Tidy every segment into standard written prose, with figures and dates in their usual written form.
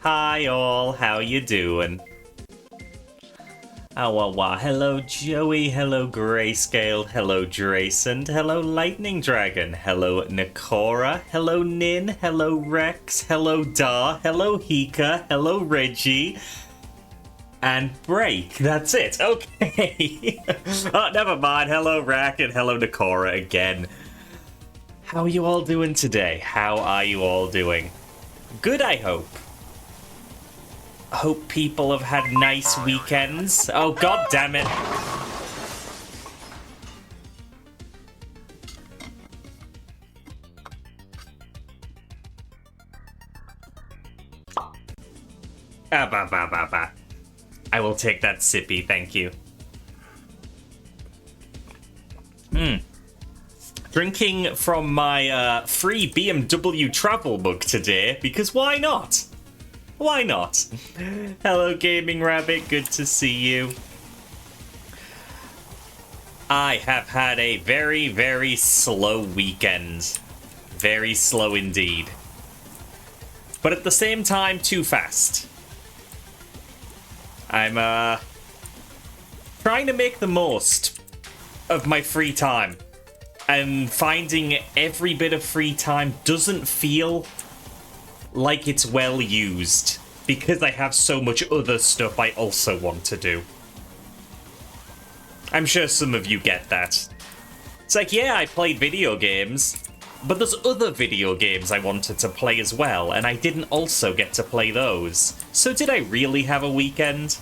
Hi all, how you doing? Hello Joey, hello Grayscale, hello Drayson, hello Lightning Dragon, hello Nakora, hello Nin, hello Rex, hello Da, hello Hika, hello Reggie, and Break. That's it, okay. Oh, never mind, hello Rack and hello Nakora again. How are you all doing today? How are you all doing? Good, I hope. Hope people have had nice weekends. Oh, god damn it. I will take that sippy, thank you. Drinking from my free BMW travel mug today, because why not? Why not? Hello, Gaming Rabbit. Good to see you. I have had a very, very slow weekend. Very slow indeed. But at the same time, too fast. I'm, trying to make the most of my free time. And finding every bit of free time doesn't feel like it's well used, because I have so much other stuff I also want to do. I'm sure some of you get that. It's like, yeah, I played video games, but there's other video games I wanted to play as well, and I didn't also get to play those. So did I really have a weekend?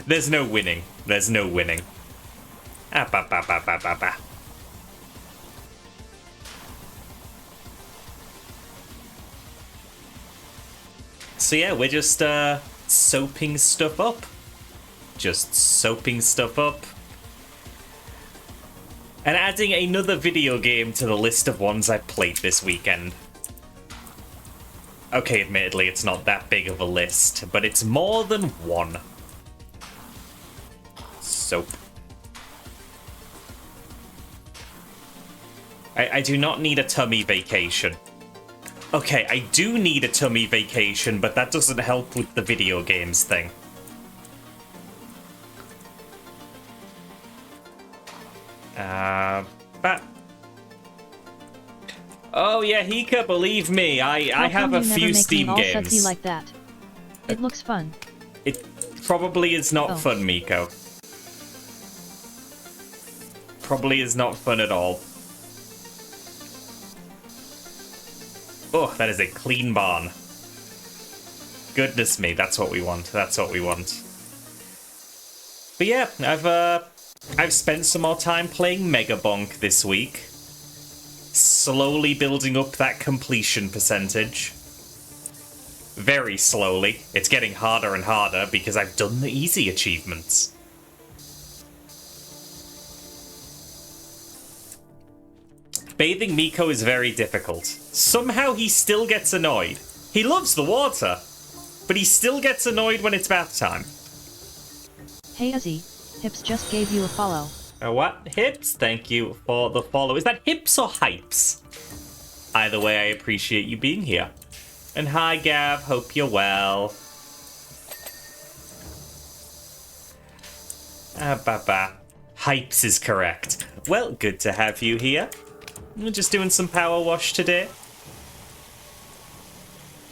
There's no winning. There's no winning. So yeah, we're just soaping stuff up. Just soaping stuff up. And adding another video game to the list of ones I played this weekend. Okay, admittedly, it's not that big of a list, but it's more than one. Soap. I do not need a tummy vacation. Okay, I do need a tummy vacation, but that doesn't help with the video games thing. But... Oh yeah, Hika, believe me, I have a few Steam games. Like that? It looks fun. It probably is not fun, Miko. Probably is not fun at all. Oh, that is a clean barn. Goodness me, that's what we want. That's what we want. But yeah, I've spent some more time playing Mega Bonk this week. Slowly building up that completion percentage. Very slowly. It's getting harder and harder because I've done the easy achievements. Bathing Miko is very difficult. Somehow he still gets annoyed. He loves the water, but he still gets annoyed when it's bath time. Hey Azzy, Hips just gave you a follow. What? Hips? Thank you for the follow. Is that Hips or Hypes? Either way, I appreciate you being here. And hi Gav, hope you're well. Hypes is correct. Well, good to have you here. We're just doing some PowerWash today.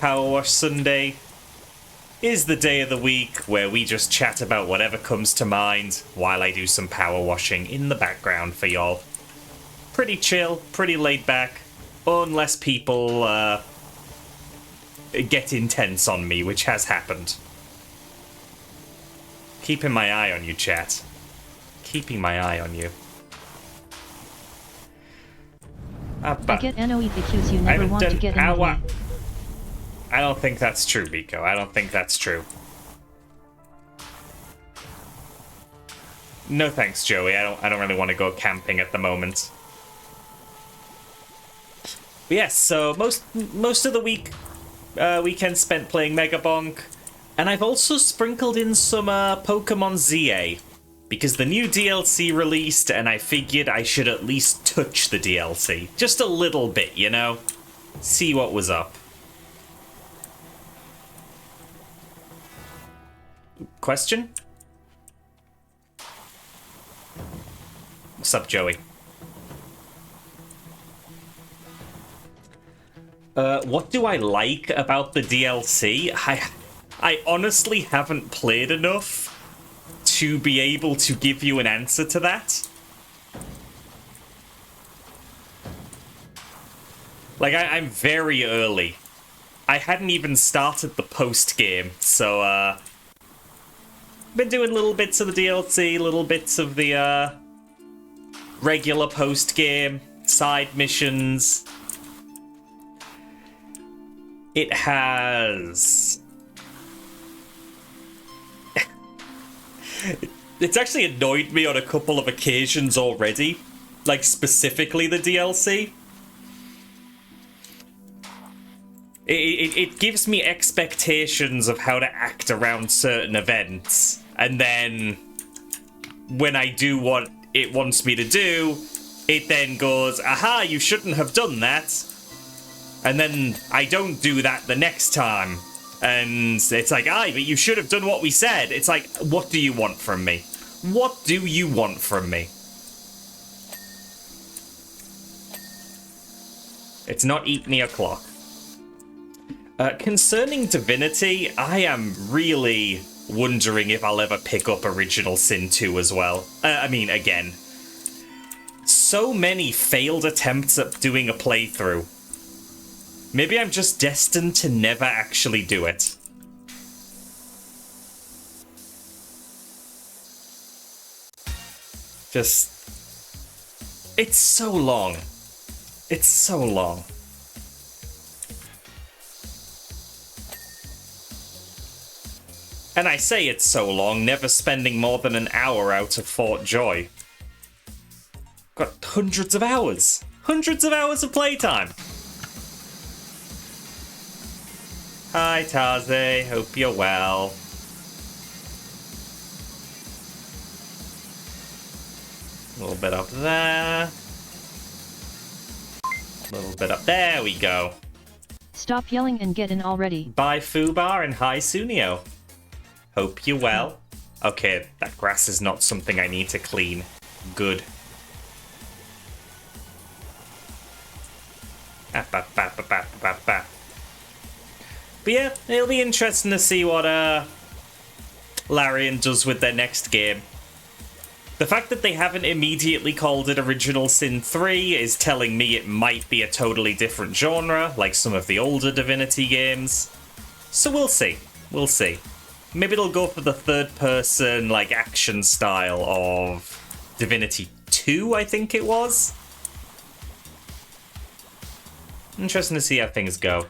PowerWash Sunday is the day of the week where we just chat about whatever comes to mind while I do some power washing in the background for y'all. Pretty chill, pretty laid back, unless people get intense on me, which has happened. Keeping my eye on you, chat. Keeping my eye on you. I get NOE because you never want to get NOE. I don't think that's true, Miko. I don't think that's true. No thanks, Joey. I don't really want to go camping at the moment. But yes, so most of the weekend spent playing Mega Bonk, and I've also sprinkled in some Pokemon ZA. because the new DLC released and I figured I should at least touch the DLC. Just a little bit, you know? See what was up. Question? What's up, Joey? What do I like about the DLC? I honestly haven't played enough to be able to give you an answer to that. Like, I'm very early. I hadn't even started the post-game, so, been doing little bits of the DLC, little bits of the, regular post-game, side missions. It has... It's actually annoyed me on a couple of occasions already. Like, specifically the DLC. It gives me expectations of how to act around certain events. And then, when I do what it wants me to do, it then goes, aha, you shouldn't have done that. And then I don't do that the next time. And it's like, aye, but you should have done what we said. It's like, what do you want from me? What do you want from me? It's not eat me o'clock. Concerning Divinity, I am really wondering if I'll ever pick up Original Sin 2 as well. I mean, again. So many failed attempts at doing a playthrough. Maybe I'm just destined to never actually do it. Just... It's so long. It's so long. And I say it's so long, never spending more than an hour out of Fort Joy. Got hundreds of hours. Hundreds of hours of playtime. Hi, Taze. Hope you're well. A little bit up there. A little bit up. There we go. Stop yelling and get in already. Bye, Fubar, and hi, Sunio. Hope you're well. Okay, that grass is not something I need to clean. Good. But yeah, it'll be interesting to see what Larian does with their next game. The fact that they haven't immediately called it Original Sin 3 is telling me it might be a totally different genre, like some of the older Divinity games. So we'll see. We'll see. Maybe it'll go for the third-person, like, action style of Divinity 2, I think it was. Interesting to see how things go.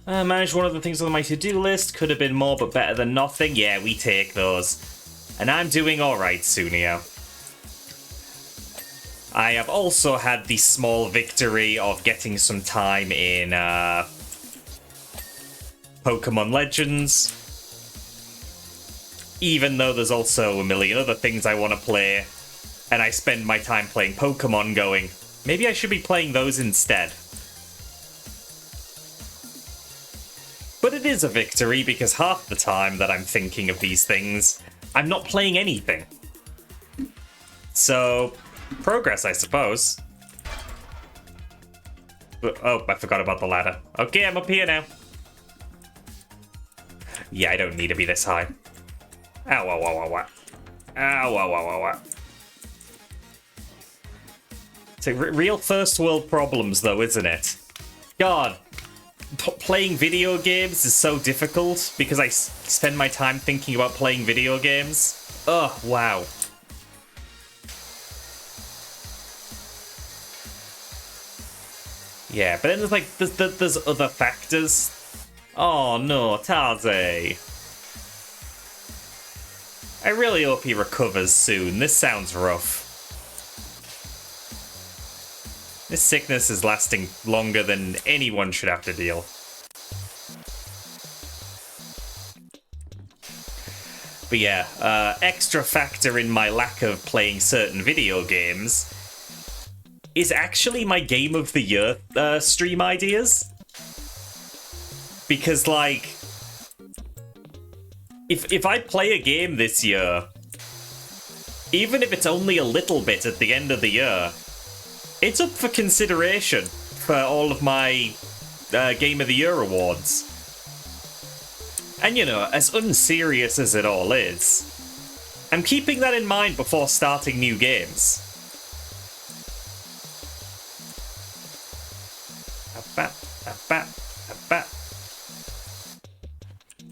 Managed one of the things on my to-do list. Could have been more, but better than nothing. Yeah, we take those. And I'm doing alright, Sunio. I have also had the small victory of getting some time in Pokemon Legends. Even though there's also a million other things I want to play. And I spend my time playing Pokemon going, maybe I should be playing those instead. But it is a victory because half the time that I'm thinking of these things, I'm not playing anything. So, progress, I suppose. Oh, I forgot about the ladder. Okay, I'm up here now. Yeah, I don't need to be this high. Ow, ow, ow, ow, ow. Ow, ow, ow, ow, ow. It's like real first world problems, though, isn't it? God. Playing video games is so difficult because I spend my time thinking about playing video games. Oh, wow. Yeah, but then there's like, there's other factors. Oh no, Taze. I really hope he recovers soon. This sounds rough. This sickness is lasting longer than anyone should have to deal. But yeah, extra factor in my lack of playing certain video games is actually my Game of the Year stream ideas. Because, like, if I play a game this year, even if it's only a little bit at the end of the year, it's up for consideration for all of my Game of the Year awards. And, you know, as unserious as it all is, I'm keeping that in mind before starting new games.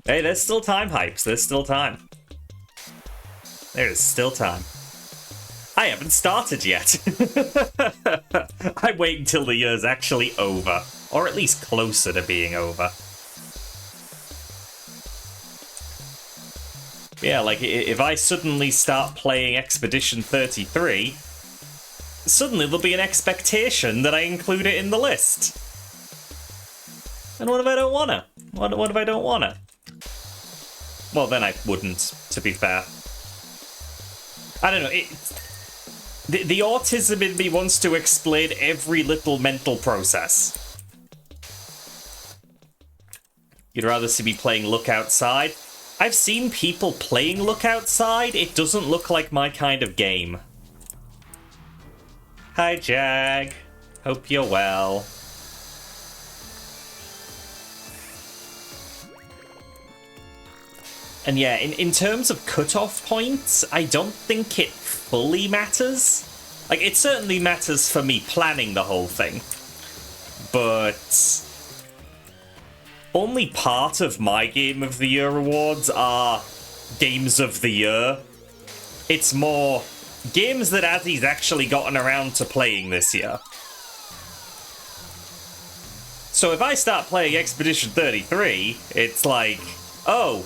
Hey, there's still time, Hypes. There's still time. There is still time. I haven't started yet. I wait until the year's actually over. Or at least closer to being over. Yeah, like, if I suddenly start playing Expedition 33, suddenly there'll be an expectation that I include it in the list. And what if I don't wanna? What if I don't wanna? Well, then I wouldn't, to be fair. I don't know, the autism in me wants to explain every little mental process. You'd rather see me playing Look Outside? I've seen people playing Look Outside. It doesn't look like my kind of game. Hi, Jag. Hope you're well. And yeah, in terms of cutoff points, I don't think it fully matters. Like, it certainly matters for me planning the whole thing. But only part of my Game of the Year awards are Games of the Year. It's more games that Azzy's actually gotten around to playing this year. So if I start playing Expedition 33, it's like, oh,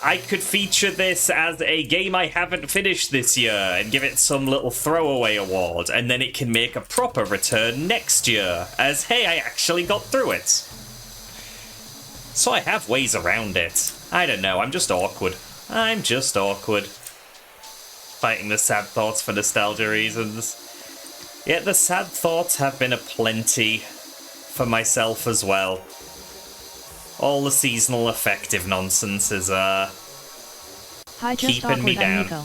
I could feature this as a game I haven't finished this year and give it some little throwaway award, and then it can make a proper return next year as, hey, I actually got through it. So I have ways around it. I don't know, I'm just awkward. I'm just awkward. Fighting the sad thoughts for nostalgia reasons. Yet the sad thoughts have been aplenty for myself as well. All the seasonal affective nonsense is, keeping me down. Miko.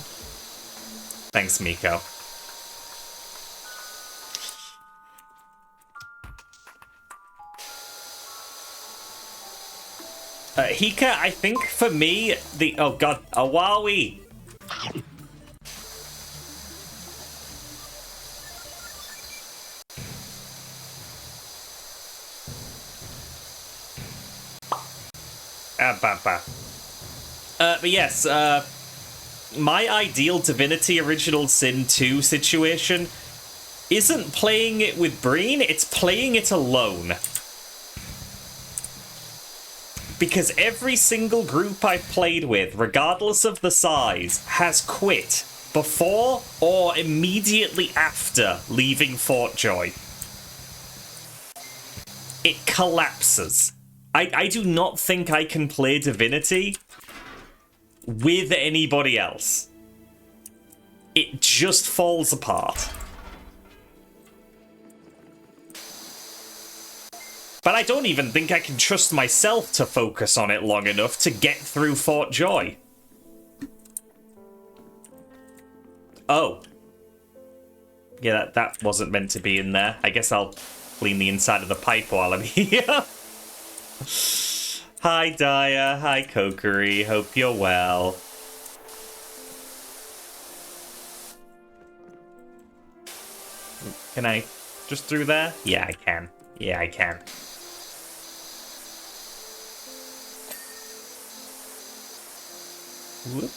Thanks, Miko. Hika, I think for me, oh god, Awawi! But yes, my ideal Divinity Original Sin 2 situation isn't playing it with Breen, it's playing it alone. Because every single group I've played with, regardless of the size, has quit before or immediately after leaving Fort Joy. It collapses. I do not think I can play Divinity with anybody else. It just falls apart. But I don't even think I can trust myself to focus on it long enough to get through Fort Joy. Oh. Yeah, that wasn't meant to be in there. I guess I'll clean the inside of the pipe while I'm here. Hi, Daya. Hi, Kokiri. Hope you're well. Can I just through there? Yeah, I can. Yeah, I can. Whoop.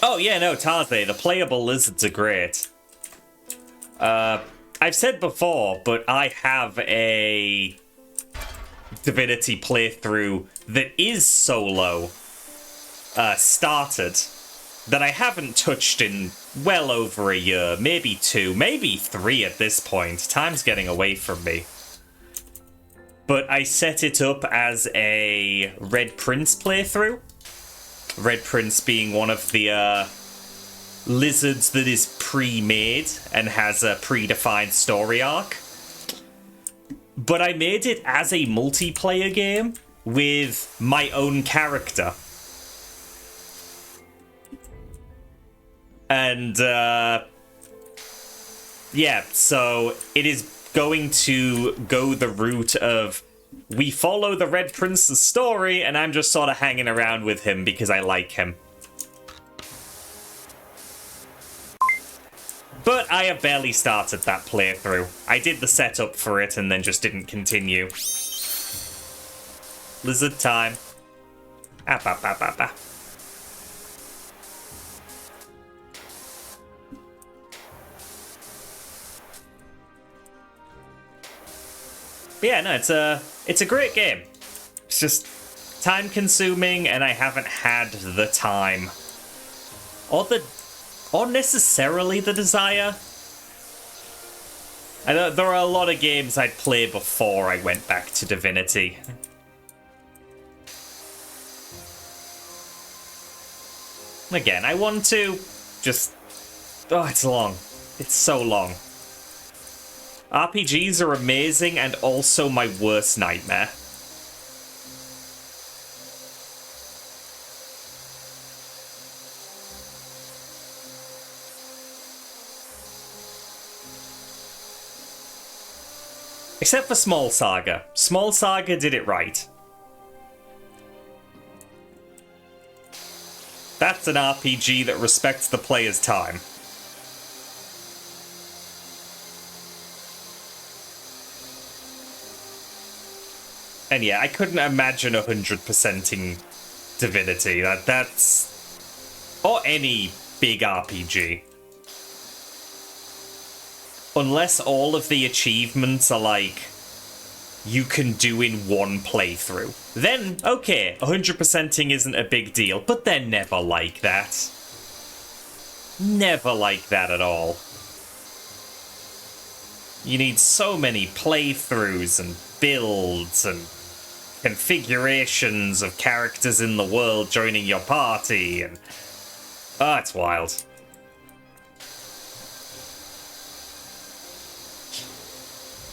Oh, yeah, no, Taze, the playable lizards are great. I've said before, but I have a Divinity playthrough that is solo started that I haven't touched in well over a year, maybe 2, maybe 3 at this point. Time's getting away from me. but I set it up as a Red Prince playthrough. Red Prince being one of the lizards that is pre-made and has a predefined story arc. But I made it as a multiplayer game with my own character. And, yeah, so it is going to go the route of we follow the Red Prince's story, and I'm just sort of hanging around with him because I like him. But I have barely started that playthrough. I did the setup for it and then just didn't continue. Lizard time. Ah, bah, bah, bah, bah. But yeah, no, it's a great game. It's just time-consuming, and I haven't had the time or necessarily the desire. I know there are a lot of games I'd play before I went back to Divinity. Again, I want to just... Oh, it's long. It's so long. RPGs are amazing and also my worst nightmare. Except for Small Saga. Small Saga did it right. That's an RPG that respects the player's time. And yeah, I couldn't imagine 100%ing Divinity. That's... Or any big RPG. Unless all of the achievements are like, you can do in one playthrough. Then, okay, 100%ing isn't a big deal, but they're never like that. Never like that at all. You need so many playthroughs and builds and configurations of characters in the world joining your party, and... Oh, it's wild.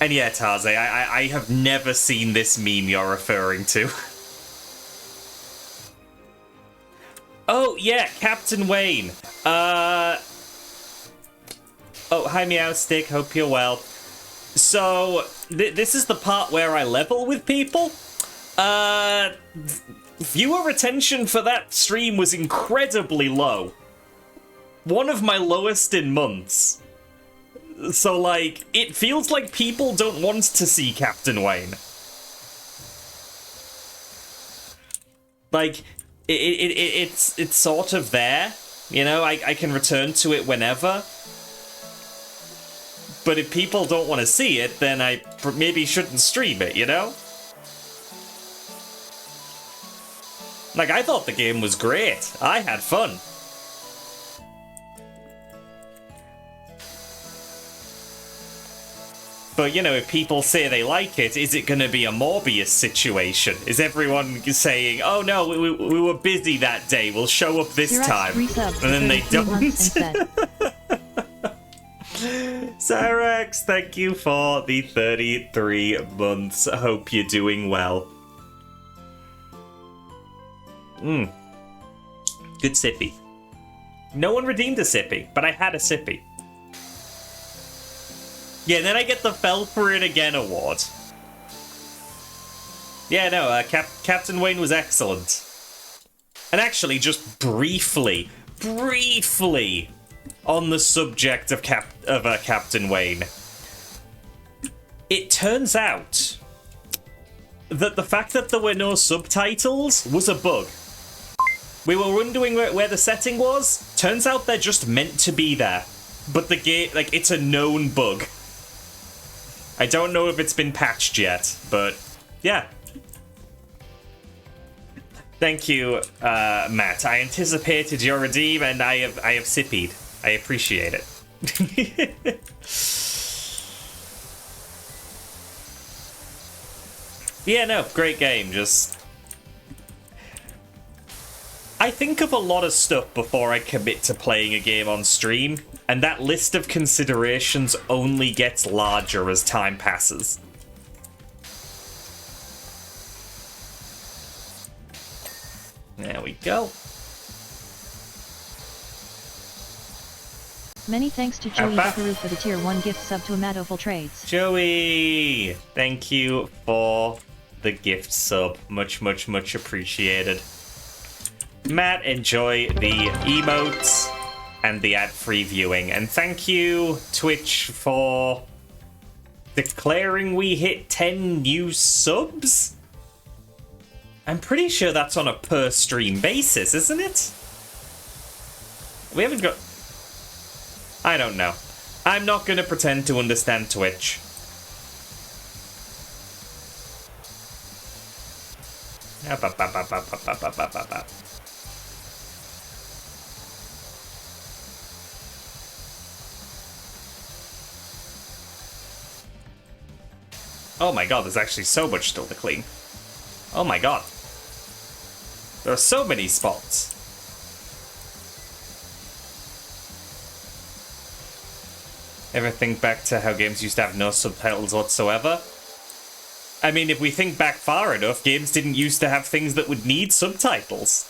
And yeah, Tarze, I have never seen this meme you're referring to. Oh, yeah, Captain Wayne. Oh, hi, Meowstick, hope you're well. So, this is the part where I level with people. Viewer retention for that stream was incredibly low. One of my lowest in months. So, like, it feels like people don't want to see Captain Wayne. Like, it's sort of there. You know, I can return to it whenever. But if people don't want to see it, then I maybe shouldn't stream it, you know? Like, I thought the game was great. I had fun. But, you know, if people say they like it, is it going to be a Morbius situation? Is everyone saying, oh no, we were busy that day, we'll show up this time. And then they don't. Cyrex, thank you for the 33 months. I hope you're doing well. Good sippy. No one redeemed a sippy, but I had a sippy. Yeah, then I get the Fell for It Again award. Yeah, no, Captain Wayne was excellent. And actually, just briefly, on the subject of Captain Wayne, it turns out that the fact that there were no subtitles was a bug. We were wondering where the setting was. Turns out they're just meant to be there. But the game, like, it's a known bug. I don't know if it's been patched yet, but yeah. Thank you, Matt. I anticipated your redeem, and I have sippied. I appreciate it. Yeah, no, great game. Just... I think of a lot of stuff before I commit to playing a game on stream, and that list of considerations only gets larger as time passes. There we go. Many thanks to Joey Buckaroo for the tier 1 gift sub to Amadoful Trades. Joey, thank you for the gift sub. Much, much, much appreciated. Matt, enjoy the emotes and the ad-free viewing. And thank you, Twitch, for declaring we hit 10 new subs? I'm pretty sure that's on a per-stream basis, isn't it? We haven't got... I don't know. I'm not going to pretend to understand Twitch. Oh my god, there's actually so much still to clean. Oh my god. There are so many spots. Ever think back to how games used to have no subtitles whatsoever? I mean, if we think back far enough, games didn't used to have things that would need subtitles.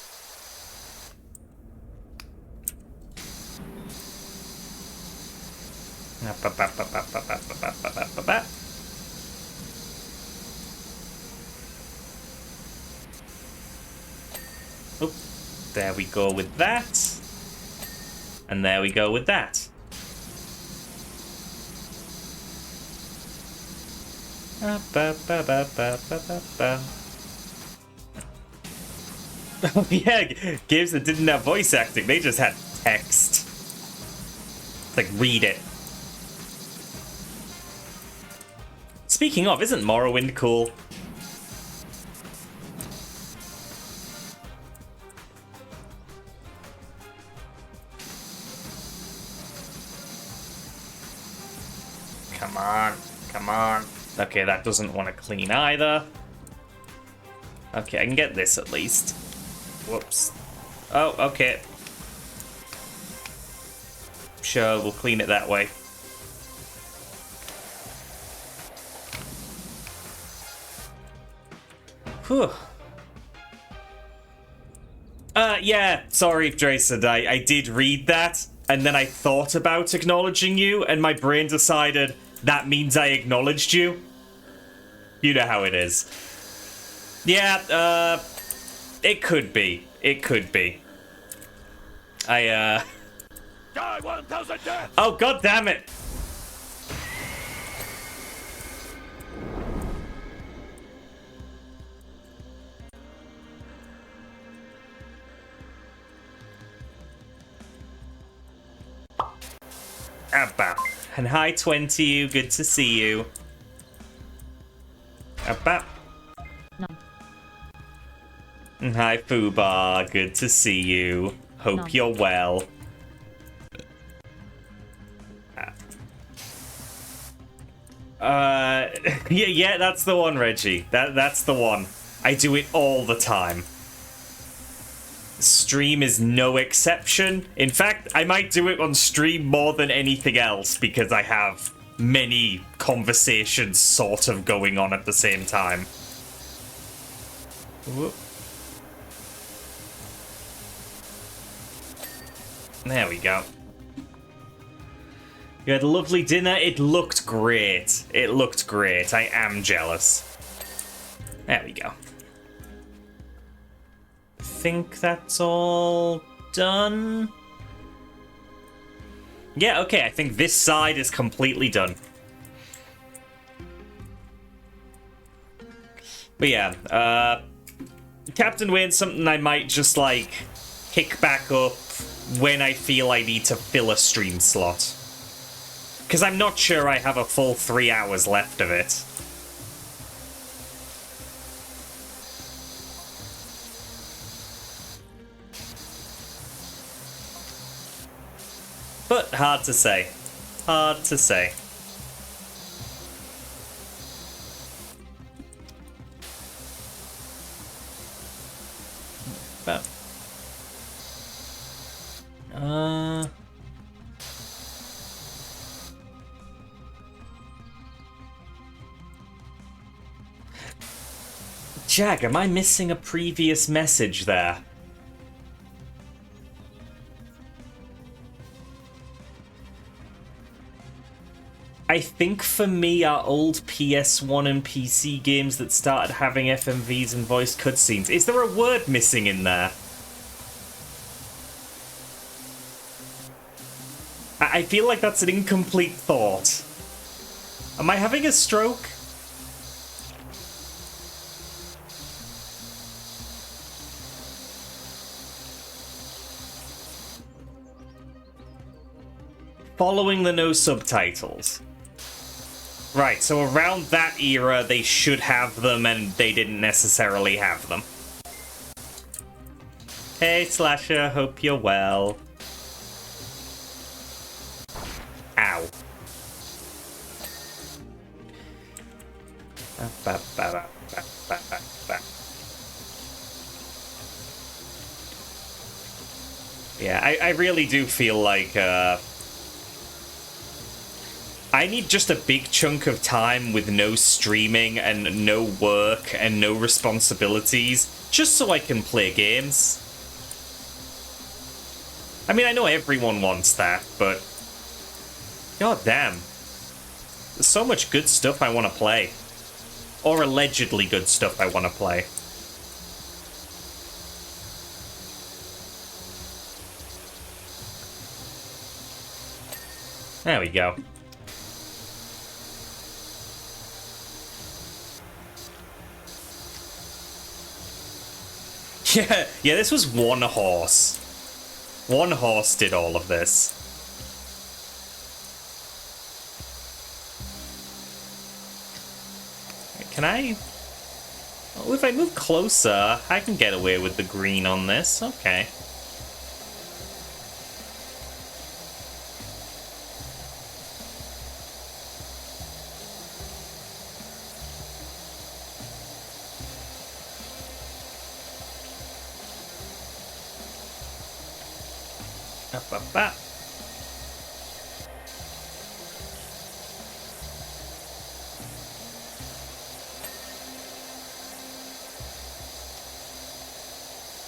Oh, there we go with that. And there we go with that. Oh yeah, games that didn't have voice acting, they just had text. Like, read it. Speaking of, isn't Morrowind cool? Come on, come on. Okay, that doesn't want to clean either. Okay, I can get this at least. Whoops. Oh, okay. Sure, we'll clean it that way. Whew. Yeah, sorry, Drason, I did read that, and then I thought about acknowledging you, and my brain decided that means I acknowledged you. You know how it is. Yeah, it could be. It could be. Die 1,000 deaths! Oh, god damn it! Abba. And hi, 20 you. Good to see you. Abba. No. And hi, Fubar. Good to see you. Hope No. you're well. Yeah, that's the one, Reggie. That's the one. I do it all the time. Stream is no exception. In fact, I might do it on stream more than anything else because I have many conversations sort of going on at the same time. Whoop. There we go. You had a lovely dinner. It looked great. It looked great. I am jealous. There we go. Think that's all done. Yeah, okay, I think this side is completely done. But yeah, Captain Wayne's something I might just, like, pick back up when I feel I need to fill a stream slot. Because I'm not sure I have a full 3 hours left of it. But hard to say. Hard to say. Jag, am I missing a previous message there? I think for me, our old PS1 and PC games that started having FMVs and voice cutscenes. Is there a word missing in there? I feel like that's an incomplete thought. Am I having a stroke? Following the no subtitles. Right, so around that era, they should have them, and they didn't necessarily have them. Hey, Slasher, hope you're well. Ow. Yeah, I really do feel like, I need just a big chunk of time with no streaming and no work and no responsibilities, just so I can play games. I mean, I know everyone wants that, but god damn. There's so much good stuff I want to play. Or allegedly good stuff I want to play. There we go. Yeah, this was one horse. One horse did all of this. Can I... Oh, if I move closer, I can get away with the green on this. Okay. Up.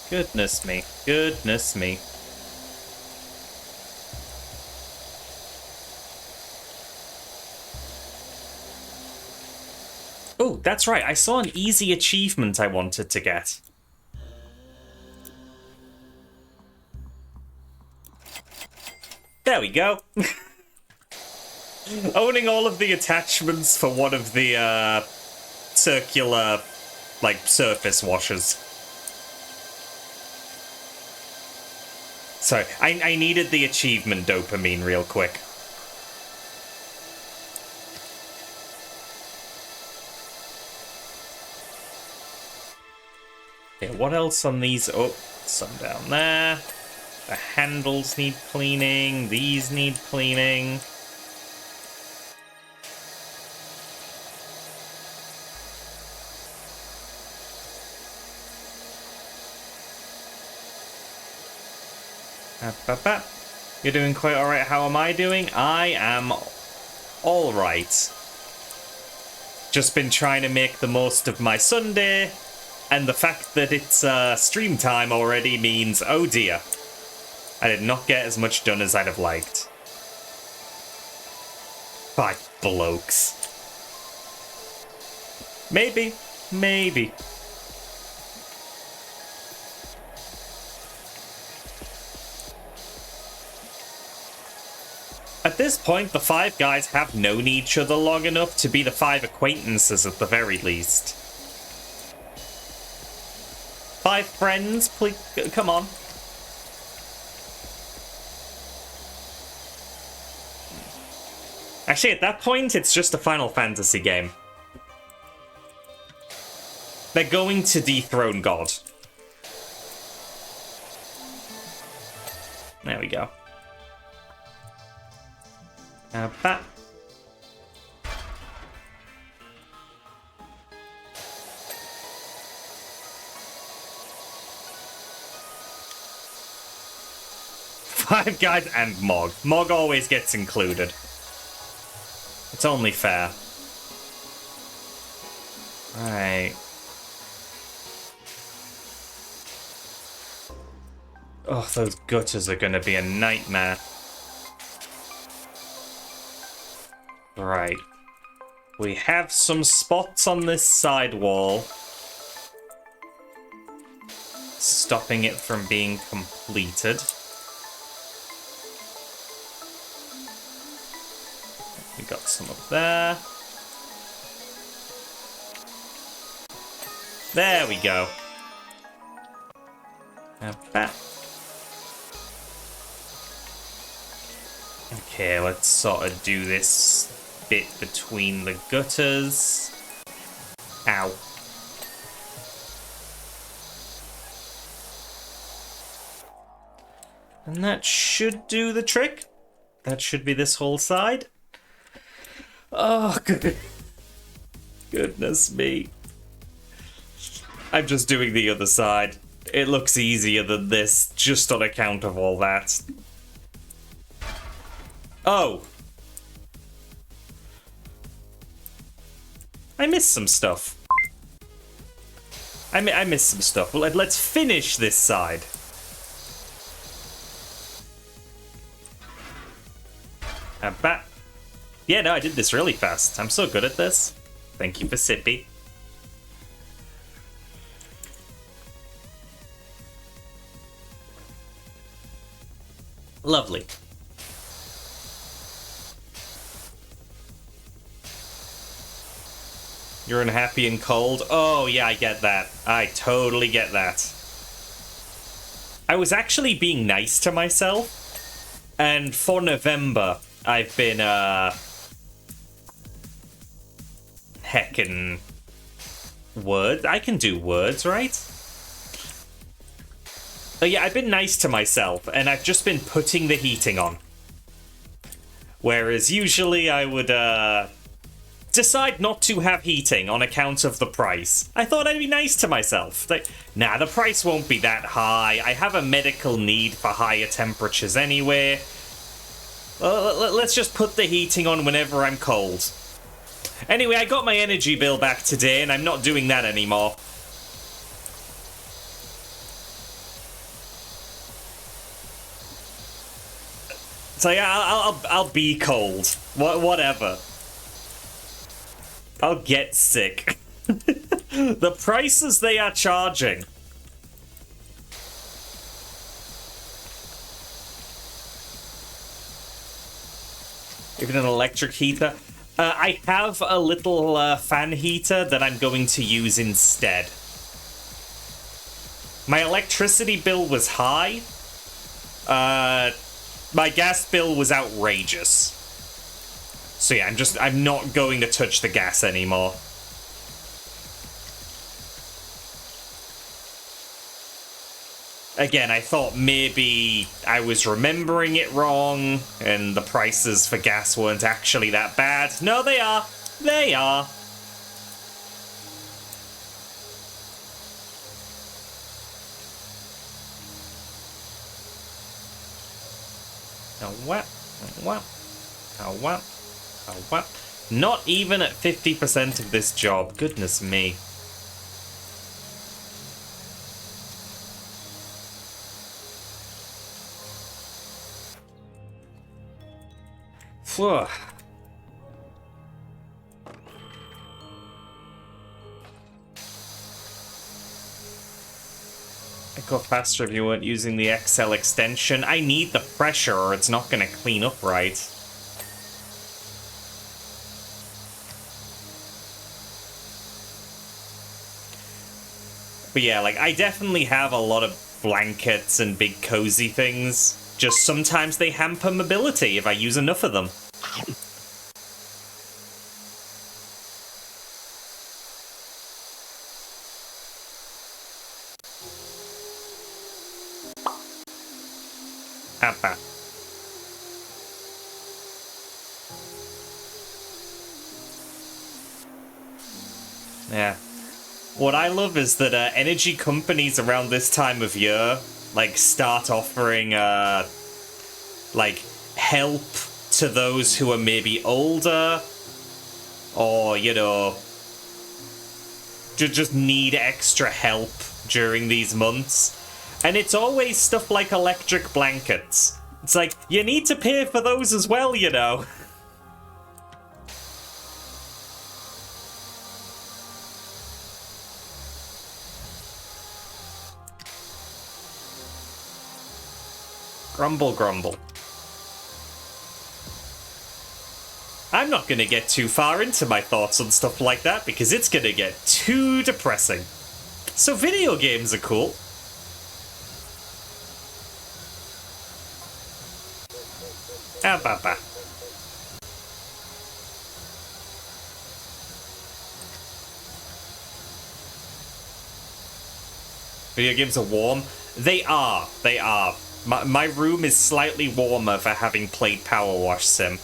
Goodness me. Goodness me. Oh, that's right. I saw an easy achievement I wanted to get. There we go. Owning all of the attachments for one of the circular, like, surface washers. Sorry, I needed the achievement dopamine real quick. Okay, what else on these? Oh, some down there. The handles need cleaning. These need cleaning. You're doing quite alright. How am I doing? I am alright. Just been trying to make the most of my Sunday, and the fact that it's stream time already means, oh dear, I did not get as much done as I'd have liked. By blokes. Maybe. At this point, the five guys have known each other long enough to be the five acquaintances at the very least. 5 friends, please, come on. Actually, at that point, it's just a Final Fantasy game. They're going to dethrone God. There we go. That. Five guys and Mog. Mog always gets included. It's only fair. Right. Oh, those gutters are going to be a nightmare. Right. We have some spots on this side wall, stopping it from being completed. We got some up there. There we go. Now that. Okay, let's sort of do this bit between the gutters. Ow. And that should do the trick. That should be this whole side. Oh, goodness me. I'm just doing the other side. It looks easier than this, just on account of all that. Oh. I missed some stuff. I missed some stuff. Well, let's finish this side. Yeah, no, I did this really fast. I'm so good at this. Thank you for Sippy. Lovely. You're unhappy and cold? Oh, yeah, I get that. I totally get that. I was actually being nice to myself. And for November, I've been, heckin' words. I can do words, right? But yeah, I've been nice to myself, and I've just been putting the heating on. Whereas usually I would, decide not to have heating on account of the price. I thought I'd be nice to myself. Like, nah, the price won't be that high. I have a medical need for higher temperatures anyway. Let's just put the heating on whenever I'm cold. Anyway, I got my energy bill back today, and I'm not doing that anymore. So yeah, I'll be cold. Whatever. I'll get sick. The prices they are charging. Even an electric heater. I have a little fan heater that I'm going to use instead. My electricity bill was high. My gas bill was outrageous. So yeah, I'm not going to touch the gas anymore. Again, I thought maybe I was remembering it wrong, and the prices for gas weren't actually that bad. No, they are. They are. Now what? What? Now what? What? Not even at 50% of this job. Goodness me. Phew. It'd go faster if you weren't using the XL extension. I need the pressure or it's not going to clean up right. But yeah, like, I definitely have a lot of blankets and big cozy things. Just sometimes they hamper mobility if I use enough of them. Appa. Yeah. What I love is that energy companies around this time of year, like, start offering, like, help to those who are maybe older, or, you know, just need extra help during these months. And it's always stuff like electric blankets. It's like, you need to pay for those as well, you know. Grumble, grumble. I'm not going to get too far into my thoughts on stuff like that because it's going to get too depressing. So video games are cool. Ah, bah, bah. Video games are warm. They are. They are. My room is slightly warmer for having played PowerWash Sim.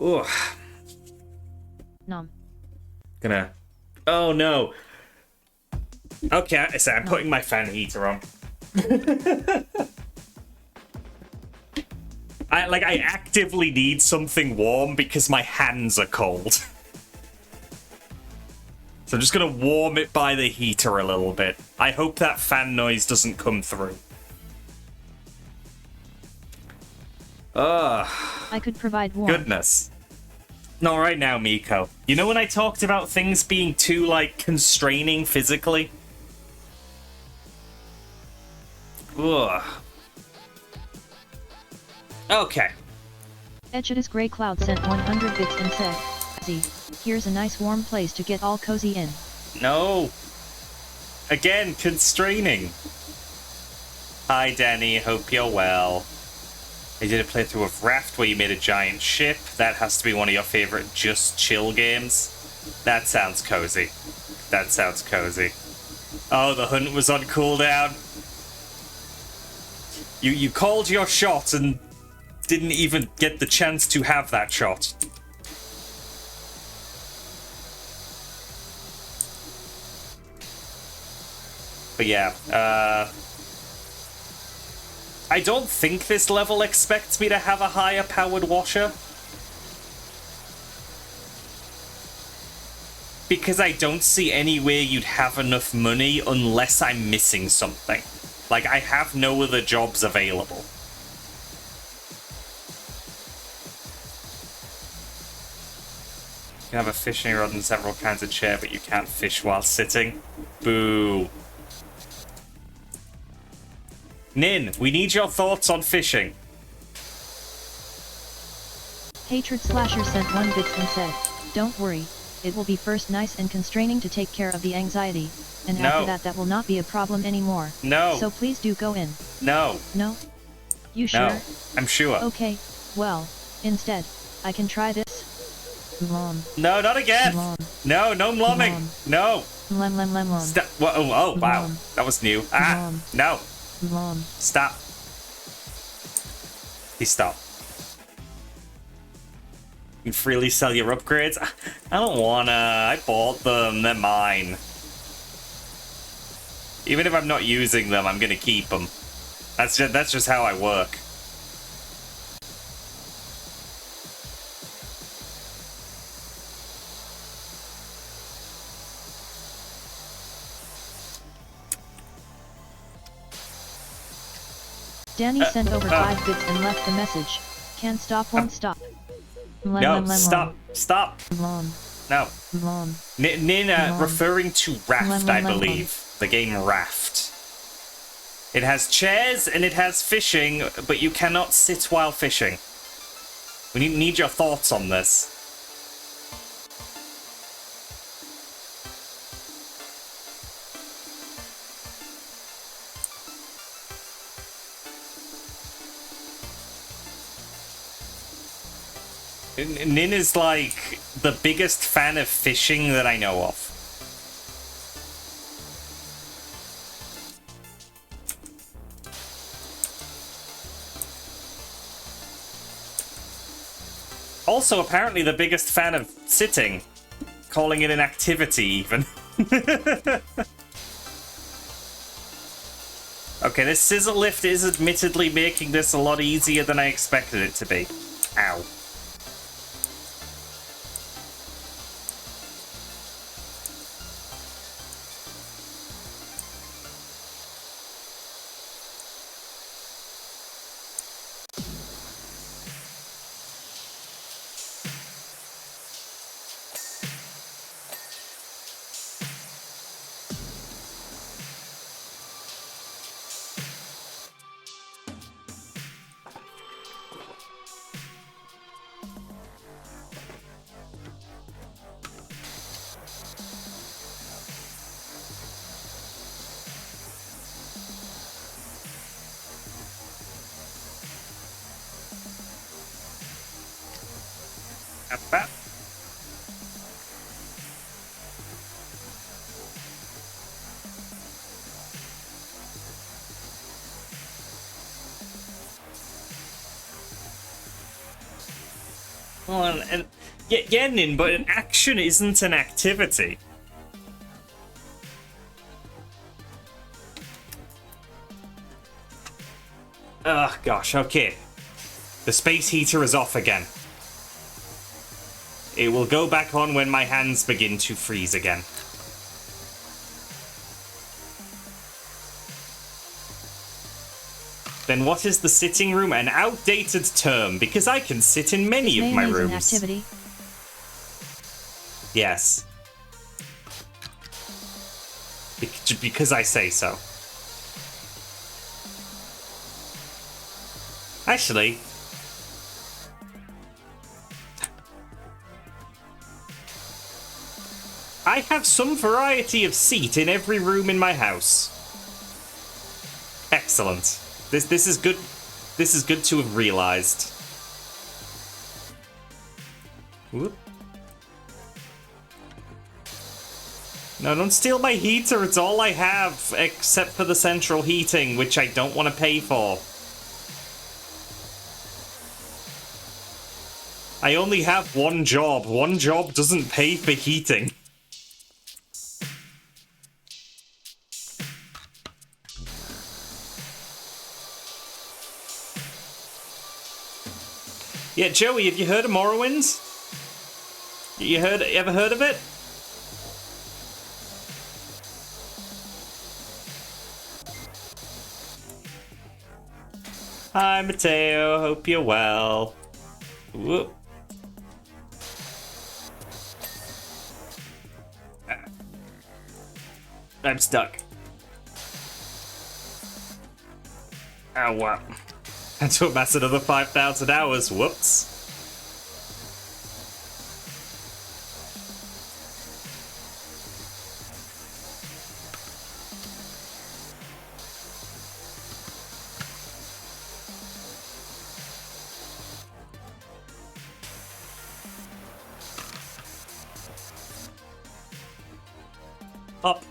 Ugh. Nom. Gonna... Oh, no. Okay, so I'm putting my fan heater on. I actively need something warm because my hands are cold. So I'm just gonna warm it by the heater a little bit. I hope that fan noise doesn't come through. Ugh. I could provide warmth. Goodness. Not right now, Miko. You know when I talked about things being too, like, constraining physically? Ugh. Okay. Etchidus Grey Cloud sent 100 bits and said, "See, here's a nice warm place to get all cozy in." No. Again, constraining. Hi, Danny. Hope you're well. I did a playthrough of Raft where you made a giant ship. That has to be one of your favorite just chill games. That sounds cozy. That sounds cozy. Oh, the hunt was on cooldown. You called your shot and didn't even get the chance to have that shot. But yeah, I don't think this level expects me to have a higher powered washer. Because I don't see any way you'd have enough money unless I'm missing something. Like, I have no other jobs available. You can have a fishing rod and several kinds of chair, but you can't fish while sitting. Boo. Nin, we need your thoughts on fishing. Hatred Slasher sent 1 bits and said, "Don't worry, it will be first nice and constraining to take care of the anxiety, and after that will not be a problem anymore. No. So please do go in." No. No? You sure? No, I'm sure. Okay, well, instead, I can try this. Mlom. No, not again. Mlom. No, no mlomming. Mlom. No. Mlem lem lem lom. Stop. Oh, wow. Mlom. That was new. Ah, Mlom. no. Mlom. Stop. Please stop. You can freely sell your upgrades. I don't wanna. I bought them. They're mine. Even if I'm not using them, I'm gonna keep them. That's just how I work. Danny sent over 5 bits and left the message. Can't stop, won't stop. No, stop. Stop. Mlom. No. Mlom. Nina, referring to Raft, I believe. The game Raft. It has chairs and it has fishing, but you cannot sit while fishing. We need your thoughts on this. Nin is like the biggest fan of fishing that I know of. Also, apparently the biggest fan of sitting, calling it an activity even. Okay, this scissor lift is admittedly making this a lot easier than I expected it to be. Ow. Bap. Well, and yeah, Nin, but an action isn't an activity. Ugh, gosh, okay. The space heater is off again. It will go back on when my hands begin to freeze again. Then what is the sitting room? An outdated term, because I can sit in many of my rooms. An activity. Yes. Because I say so. Actually, I have some variety of seat in every room in my house. Excellent. This is good. This is good to have realized. Whoop. No, don't steal my heater. It's all I have, except for the central heating, which I don't want to pay for. I only have one job. One job doesn't pay for heating. Yeah, Joey, have you heard of Morrowind? Ever heard of it? Hi, Mateo. Hope you're well. Whoop. I'm stuck. Oh, wow. And to amass another 5,000 hours. Whoops. Up.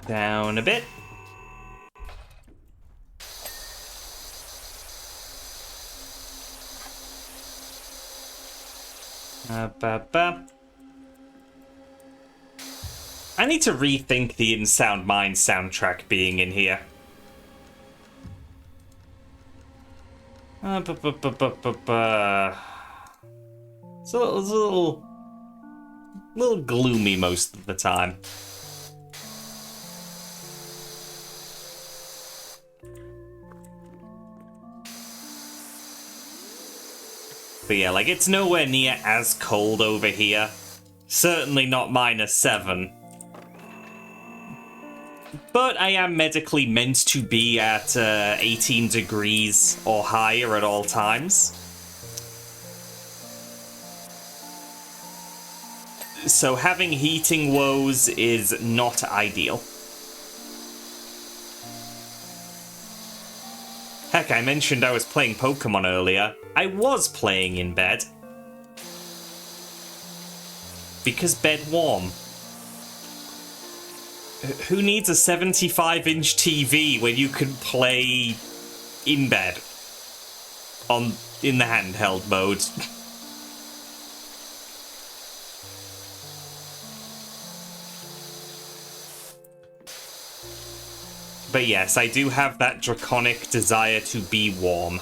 Down a bit. I need to rethink the In Sound Mind soundtrack being in here. It's a little gloomy most of the time. But yeah, like, it's nowhere near as cold over here. Certainly not -7. But I am medically meant to be at 18 degrees or higher at all times. So having heating woes is not ideal. Heck, I mentioned I was playing Pokemon earlier. I was playing in bed. Because bed warm. Who needs a 75-inch TV when you can play in bed? In the handheld mode. But yes, I do have that draconic desire to be warm.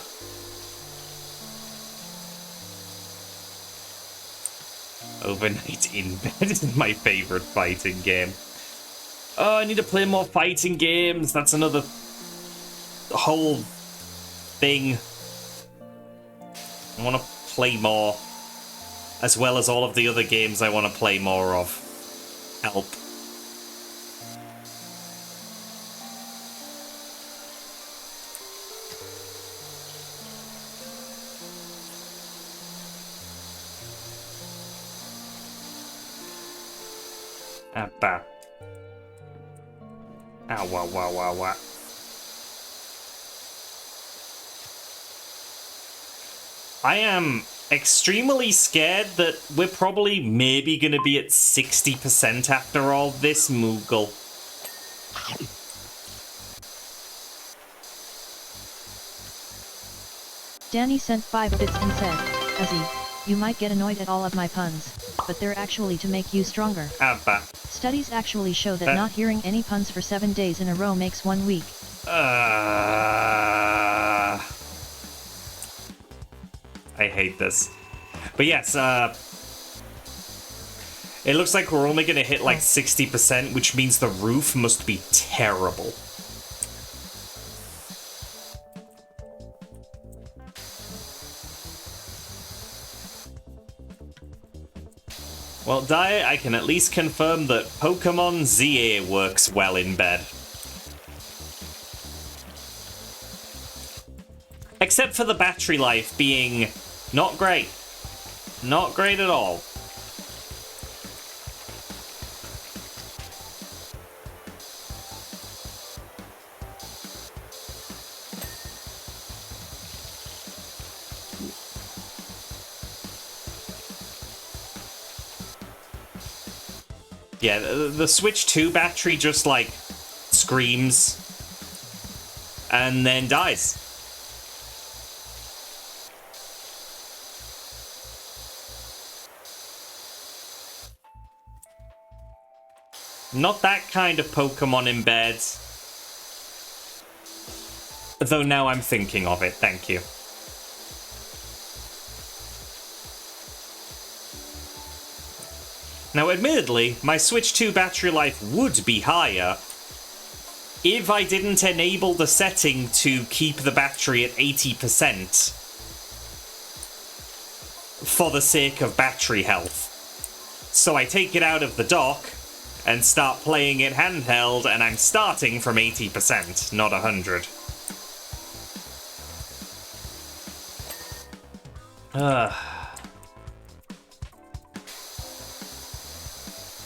Overnight in bed is my favorite fighting game. Oh, I need to play more fighting games. That's another whole thing. I want to play more, as well as all of the other games I want to play more of. Help. Abba. Ow, wow, wow, wow, wow. I am extremely scared that we're probably maybe going to be at 60% after all this Moogle. Danny sent 5 bits and said, Azzy, you might get annoyed at all of my puns, but they're actually to make you stronger. Abba. Studies actually show that not hearing any puns for 7 days in a row makes 1 week. I hate this. But yes, it looks like we're only going to hit like 60%, which means the roof must be terrible. Well, Daya, I can at least confirm that Pokemon ZA works well in bed. Except for the battery life being not great. Not great at all. Yeah, the Switch 2 battery just, like, screams and then dies. Not that kind of Pokemon in bed. Though now I'm thinking of it, thank you. Now, admittedly, my Switch 2 battery life would be higher if I didn't enable the setting to keep the battery at 80% for the sake of battery health. So I take it out of the dock and start playing it handheld, and I'm starting from 80%, not 100.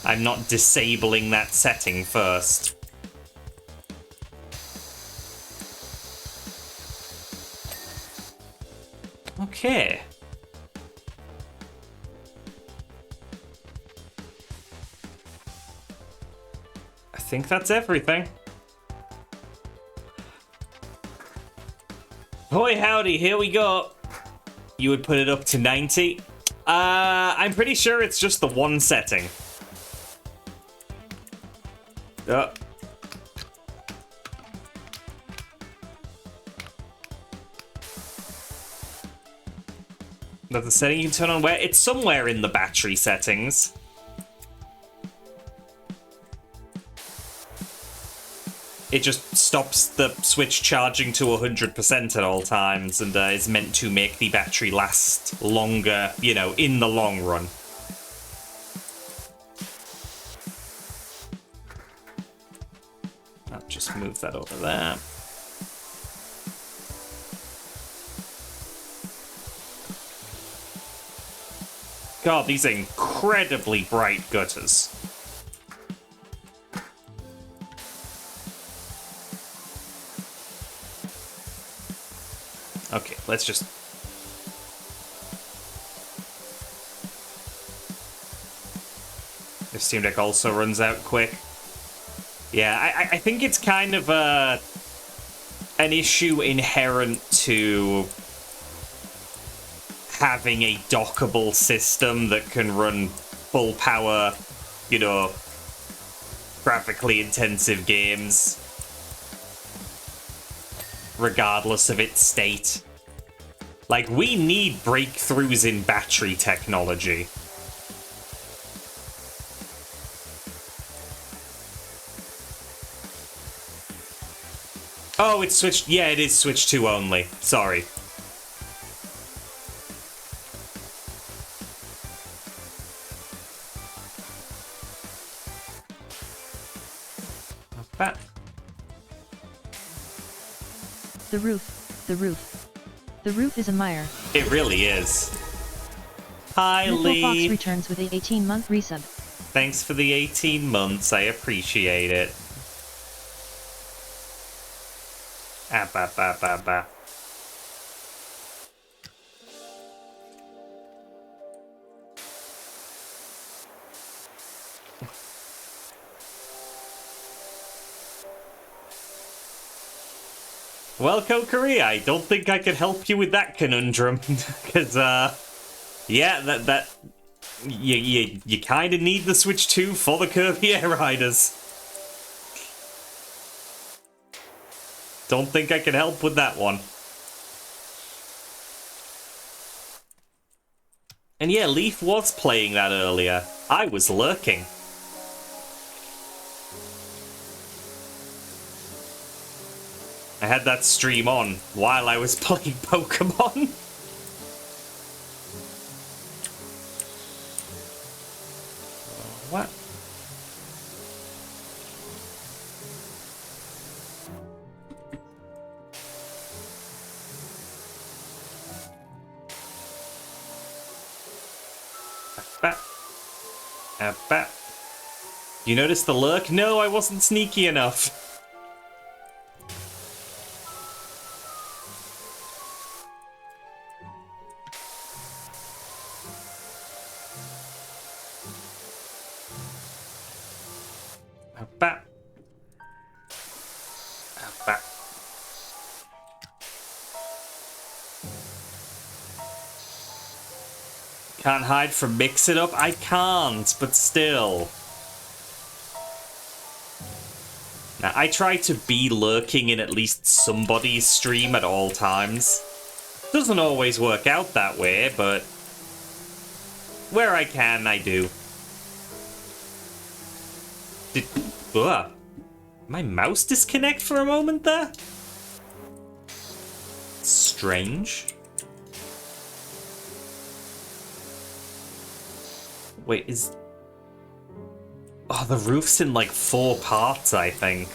I'm not disabling that setting first. Okay. I think that's everything. Boy howdy, here we go. You would put it up to 90? I'm pretty sure it's just the one setting. That's the setting you can turn on where? It's somewhere in the battery settings. It just stops the Switch charging to 100% at all times and is meant to make the battery last longer, you know, in the long run. I'll just move that over there. God, these are incredibly bright gutters. Okay, let's just... This Steam Deck also runs out quick. Yeah, I think it's kind of an issue inherent to having a dockable system that can run full power, you know, graphically intensive games, regardless of its state. Like, we need breakthroughs in battery technology. Oh, it's Switch... Yeah, it is Switch 2 only. Sorry. That. The roof. The roof. The roof is a mire. It really is. Hi, Little Lee. Fox returns with a 18-month resub. Thanks for the 18 months. I appreciate it. Ah, ba, ba, ba, ba. Well, Kokiri, I don't think I can help you with that conundrum. Because, yeah, you kind of need the Switch 2 for the Kirby Air Riders. Don't think I can help with that one. And yeah, Leaf was playing that earlier. I was lurking. I had that stream on while I was playing Pokemon. What? You noticed the lurk? No, I wasn't sneaky enough. Can't hide from Mix It Up? I can't, but still. Now, I try to be lurking in at least somebody's stream at all times. Doesn't always work out that way, but where I can, I do. Did my mouse disconnect for a moment there? Strange. Wait, is... Oh, the roof's in like 4 parts, I think.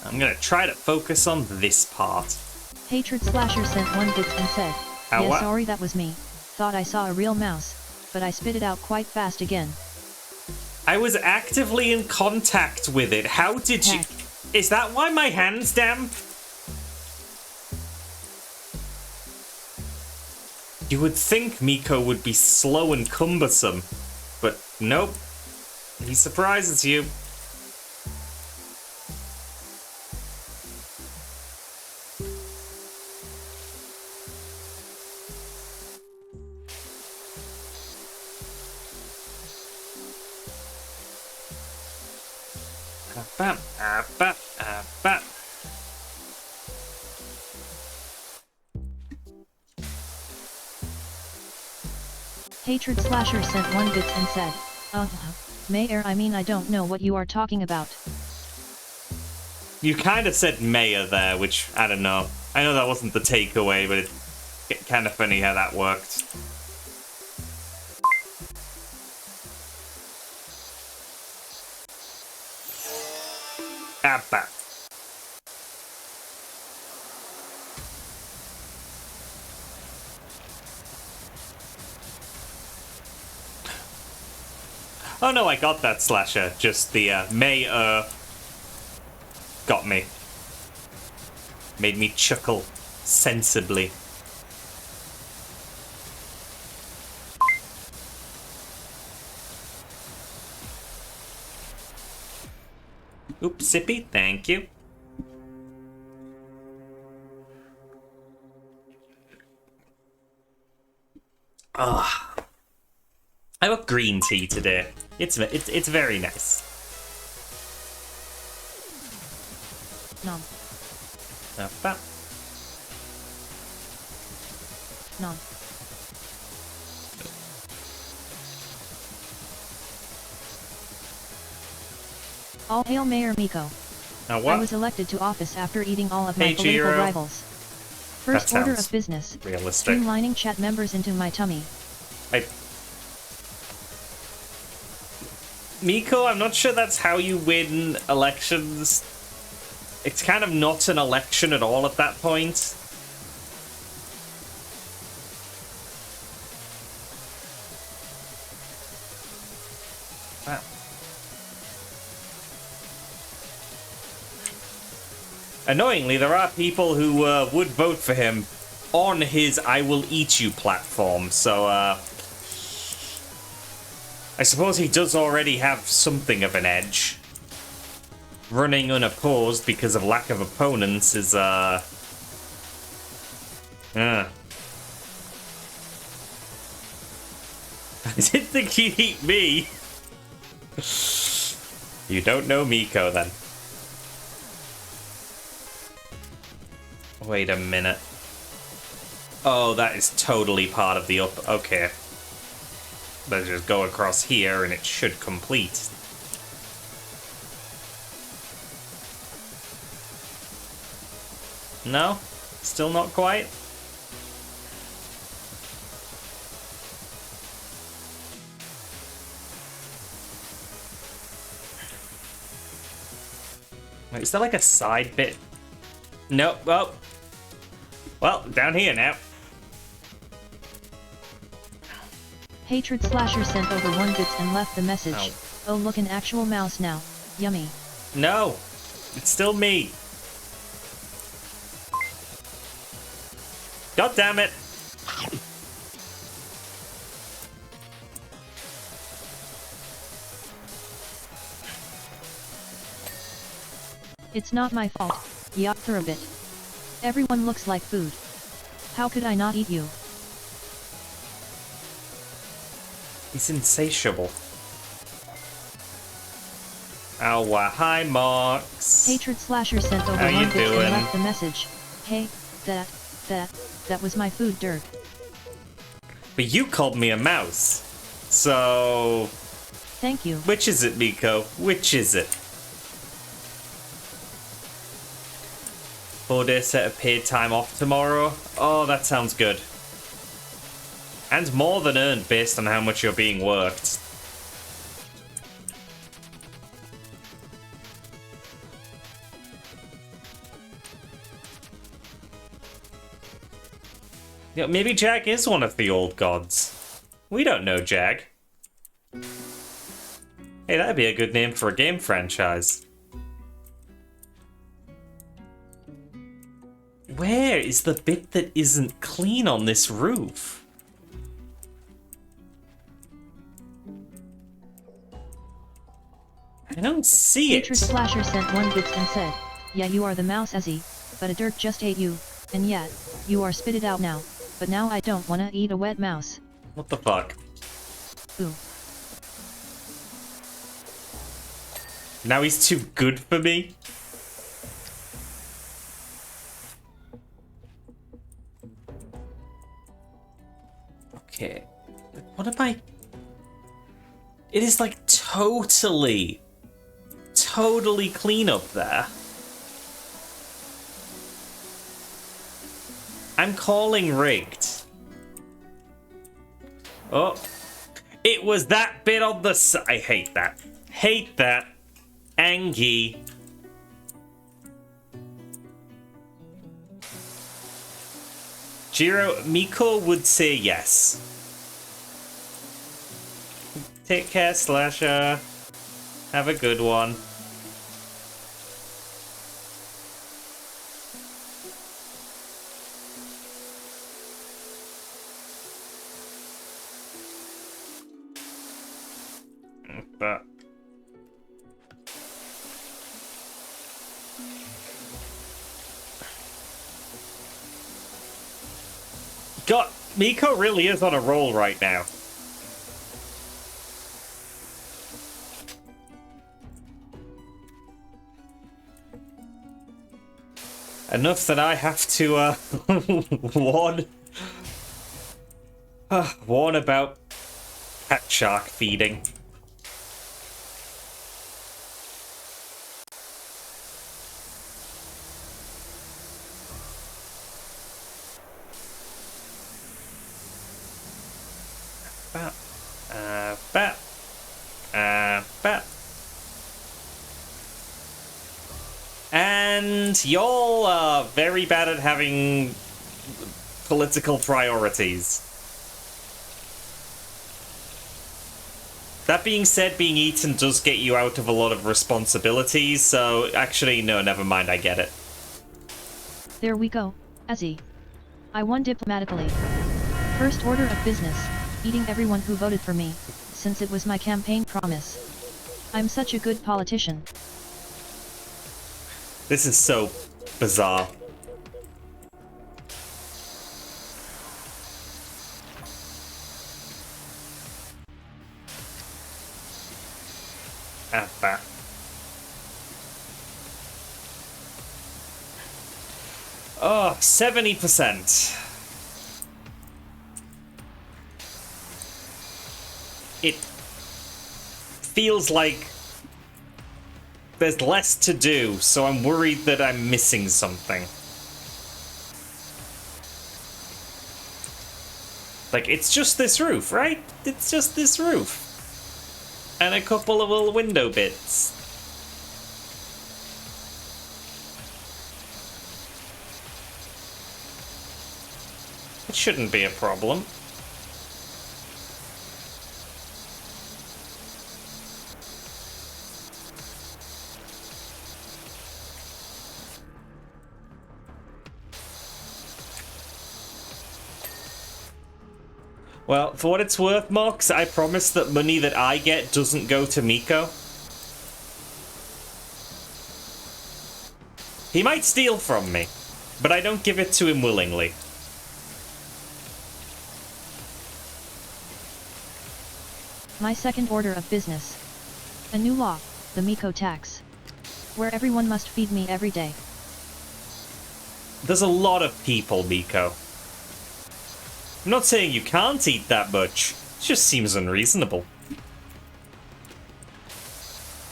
I'm gonna try to focus on this part. Hatred Slasher sent 1 bit and said, yeah, what? sorry, that was me. Thought I saw a real mouse, but I spit it out quite fast again. I was actively in contact with it. How did you... Is that why my hand's damp? You would think Miko would be slow and cumbersome, but nope. He surprises you. Hatred Slasher sent 1 bit and said, Mayor, I mean I don't know what you are talking about. You kind of said mayor there, which, I don't know. I know that wasn't the takeaway, but it's kind of funny how that worked. Abba. Oh no, I got that Slasher. Just the mayor got me. Made me chuckle sensibly. Oops, sippy, thank you. Ugh. I got green tea today. It's very nice. Nom. Abba. Nom. All hail Mayor Miko. Now what? I was elected to office after eating all of my Hey, political Jiro. rivals. First That order sounds of business, realistic. streamlining chat members into my tummy. Miko, I'm not sure that's how you win elections. It's kind of not an election at all at that point. Wow. Annoyingly, there are people who would vote for him on his I Will Eat You platform, so I suppose he does already have something of an edge. Running unopposed because of lack of opponents is, I didn't think he'd eat me. You don't know Miko, then. Wait a minute. Oh, that is totally part of the up... Okay. Let's just go across here and it should complete. No? Still not quite? Wait, is there like a side bit? Nope. Oh. Well, down here now. Hatred Slasher sent over 1 bit and left the message. Ow. Oh, look, an actual mouse now. Yummy. No. It's still me. God damn it. It's not my fault. Yuck for a bit. Everyone looks like food. How could I not eat you? He's insatiable. Oh, hi, Marks. Hatred Slasher sent over How 1 you bit doing? and left the message. Hey, that was my food, Derg. But you called me a mouse. So... Thank you. Which is it, Miko? Which is it? 4-day set of paid time off tomorrow? Oh, that sounds good. And more than earned based on how much you're being worked. Yeah, maybe Jag is one of the old gods. We don't know Jag. Hey, that'd be a good name for a game franchise. Where is the bit that isn't clean on this roof? I don't see it. Hatred Slasher sent 1 bit and said, yeah, you are the mouse, Azzy, but a Derg just ate you, and yet, you are spit it out now, but now I don't wanna eat a wet mouse. What the fuck? Ooh. Now he's too good for me? Okay. What am I... It is like totally clean up there. I'm calling rigged. Oh. It was that bit on the side. I hate that. Hate that. Angie. Jiro, Miko would say yes. Take care, Slasher. Have a good one. But God, Miko really is on a roll right now. Enough that I have to warn about cat shark feeding. And y'all are very bad at having political priorities. That being said, being eaten does get you out of a lot of responsibilities, so actually, no, never mind, I get it. There we go, Azzy. I won diplomatically. First order of business, eating everyone who voted for me, since it was my campaign promise. I'm such a good politician. This is so bizarre. Oh, 70%. It feels like there's less to do, so I'm worried that I'm missing something. Like, it's just this roof, right? It's just this roof. And a couple of little window bits. It shouldn't be a problem. Well, for what it's worth, Mox, I promise that money that I get doesn't go to Miko. He might steal from me, but I don't give it to him willingly. My second order of business. A new law, the Miko tax. Where everyone must feed me every day. There's a lot of people, Miko. I'm not saying you can't eat that much. It just seems unreasonable.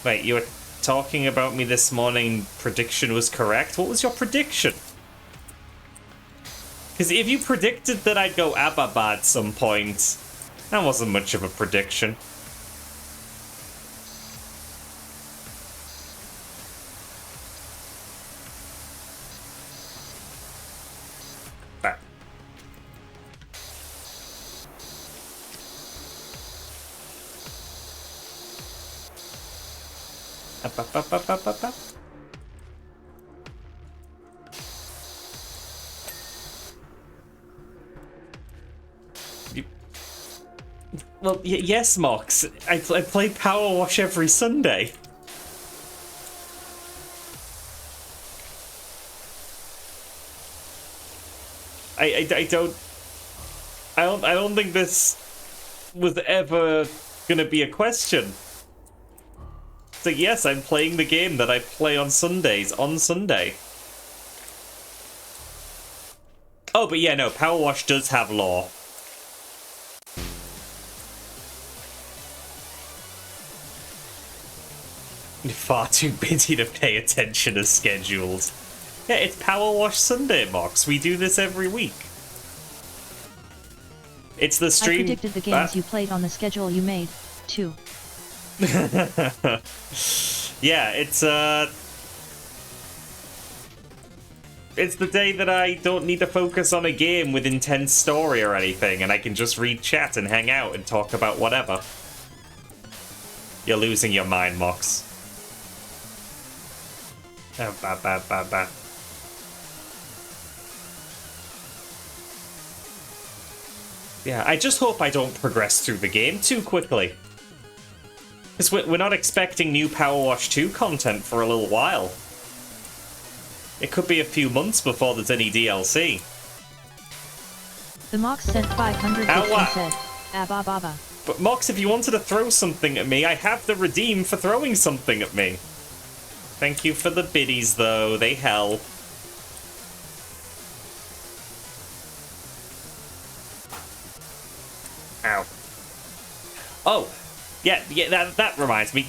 Wait, you were talking about me this morning, prediction was correct? What was your prediction? Because if you predicted that I'd go Ababa at some point, that wasn't much of a prediction. Well, yes, Mox. I play PowerWash every Sunday. I don't think this was ever gonna be a question. So yes, I'm playing the game that I play on Sundays on Sunday. Oh, but yeah, no, PowerWash does have law. Far too busy to pay attention as scheduled. Yeah, it's PowerWash Sunday, Mox. We do this every week. It's the stream. I predicted the games you played on the schedule you made, too. Yeah, it's the day that I don't need to focus on a game with intense story or anything, and I can just read chat and hang out and talk about whatever. You're losing your mind, Mox. Yeah, I just hope I don't progress through the game too quickly. Because we're not expecting new PowerWash 2 content for a little while. It could be a few months before there's any DLC. The Mox sent 500 bits and said, Abba. But Mox, if you wanted to throw something at me, I have the redeem for throwing something at me. Thank you for the biddies, though. They help. Ow. Oh! Yeah, that reminds me.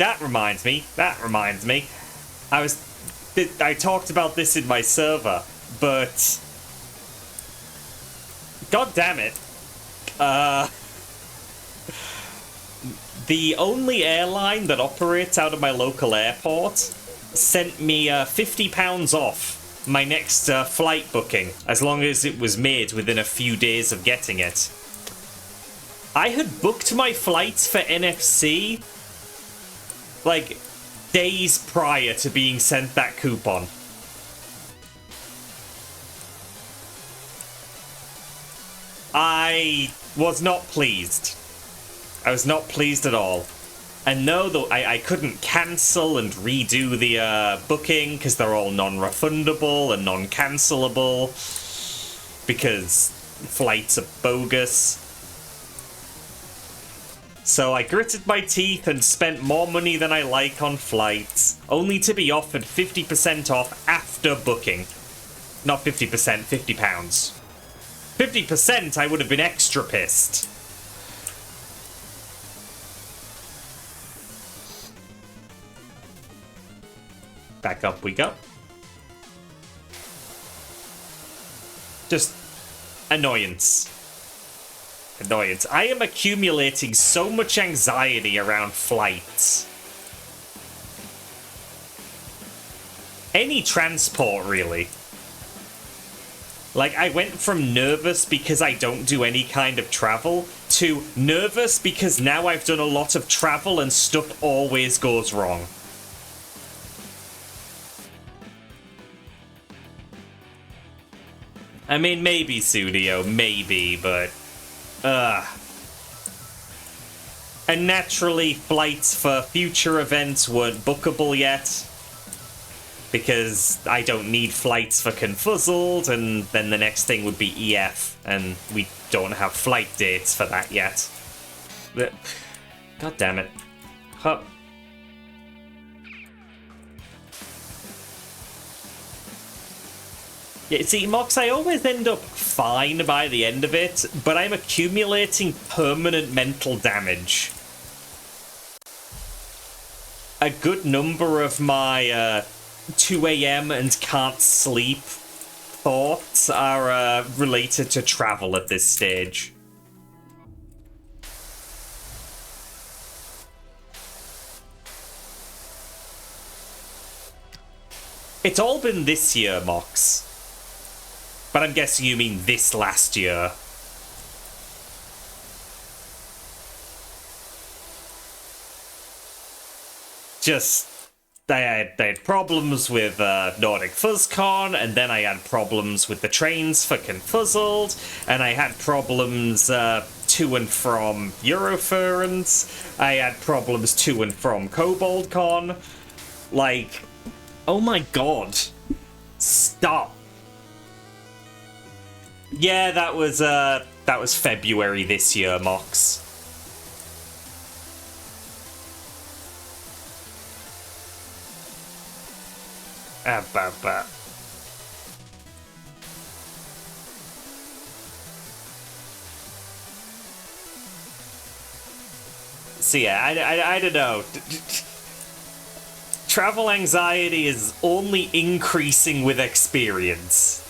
I talked about this in my server, but... God damn it. the only airline that operates out of my local airport sent me £50 off my next flight booking, as long as it was made within a few days of getting it. I had booked my flights for NFC like days prior to being sent that coupon. I was not pleased. I was not pleased at all. And no, though, I couldn't cancel and redo the booking because they're all non-refundable and non-cancelable because flights are bogus. So I gritted my teeth and spent more money than I like on flights, only to be offered 50% off after booking. Not 50%, £50. 50%, I would have been extra pissed. Back up we go. Just annoyance. Annoyance. I am accumulating so much anxiety around flights. Any transport, really. Like, I went from nervous because I don't do any kind of travel to nervous because now I've done a lot of travel and stuff always goes wrong. I mean, maybe, Studio, maybe, but... And naturally, flights for future events weren't bookable yet. Because I don't need flights for Confuzzled, and then the next thing would be EF, and we don't have flight dates for that yet. God damn it. Huh. Yeah, see, Mox, I always end up fine by the end of it, but I'm accumulating permanent mental damage. A good number of my 2 AM and can't sleep thoughts are related to travel at this stage. It's all been this year, Mox. But I'm guessing you mean this last year. Just, I had problems with Nordic FuzzCon, and then I had problems with the trains for Confuzzled, and I had problems to and from Eurofurence. I had problems to and from KoboldCon. Like, oh my god. Stop. Yeah, that was February this year, Mox. So yeah, I don't know. Travel anxiety is only increasing with experience.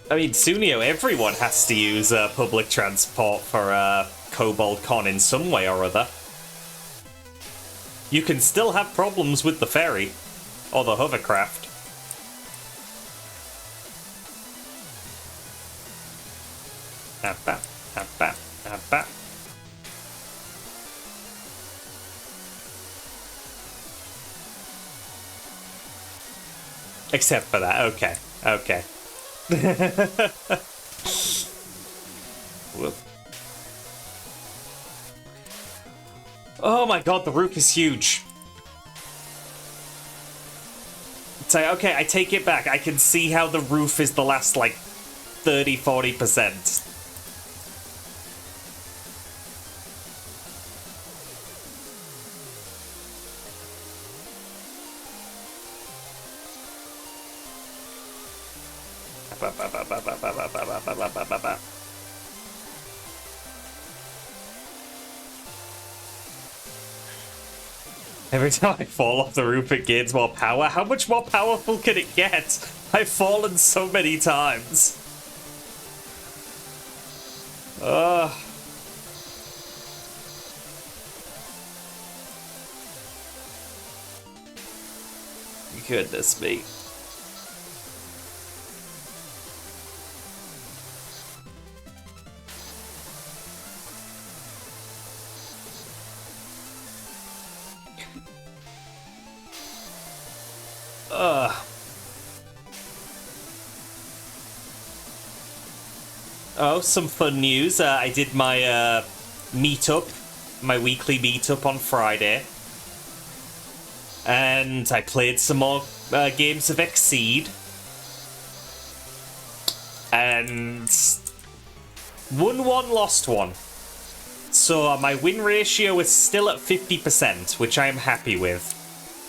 I mean, Sunio, everyone has to use public transport for KoboldCon in some way or other. You can still have problems with the ferry, or the hovercraft. Except for that, okay, okay. Oh my god, the roof is huge. So, okay, I take it back. I can see how the roof is the last, like, 30-40%. Every time I fall off the roof, it gains more power. How much more powerful can it get? I've fallen so many times. Goodness me. Oh, some fun news. I did my meetup, my weekly meetup on Friday. And I played some more games of Exceed. And won one, lost one. So my win ratio is still at 50%, which I am happy with,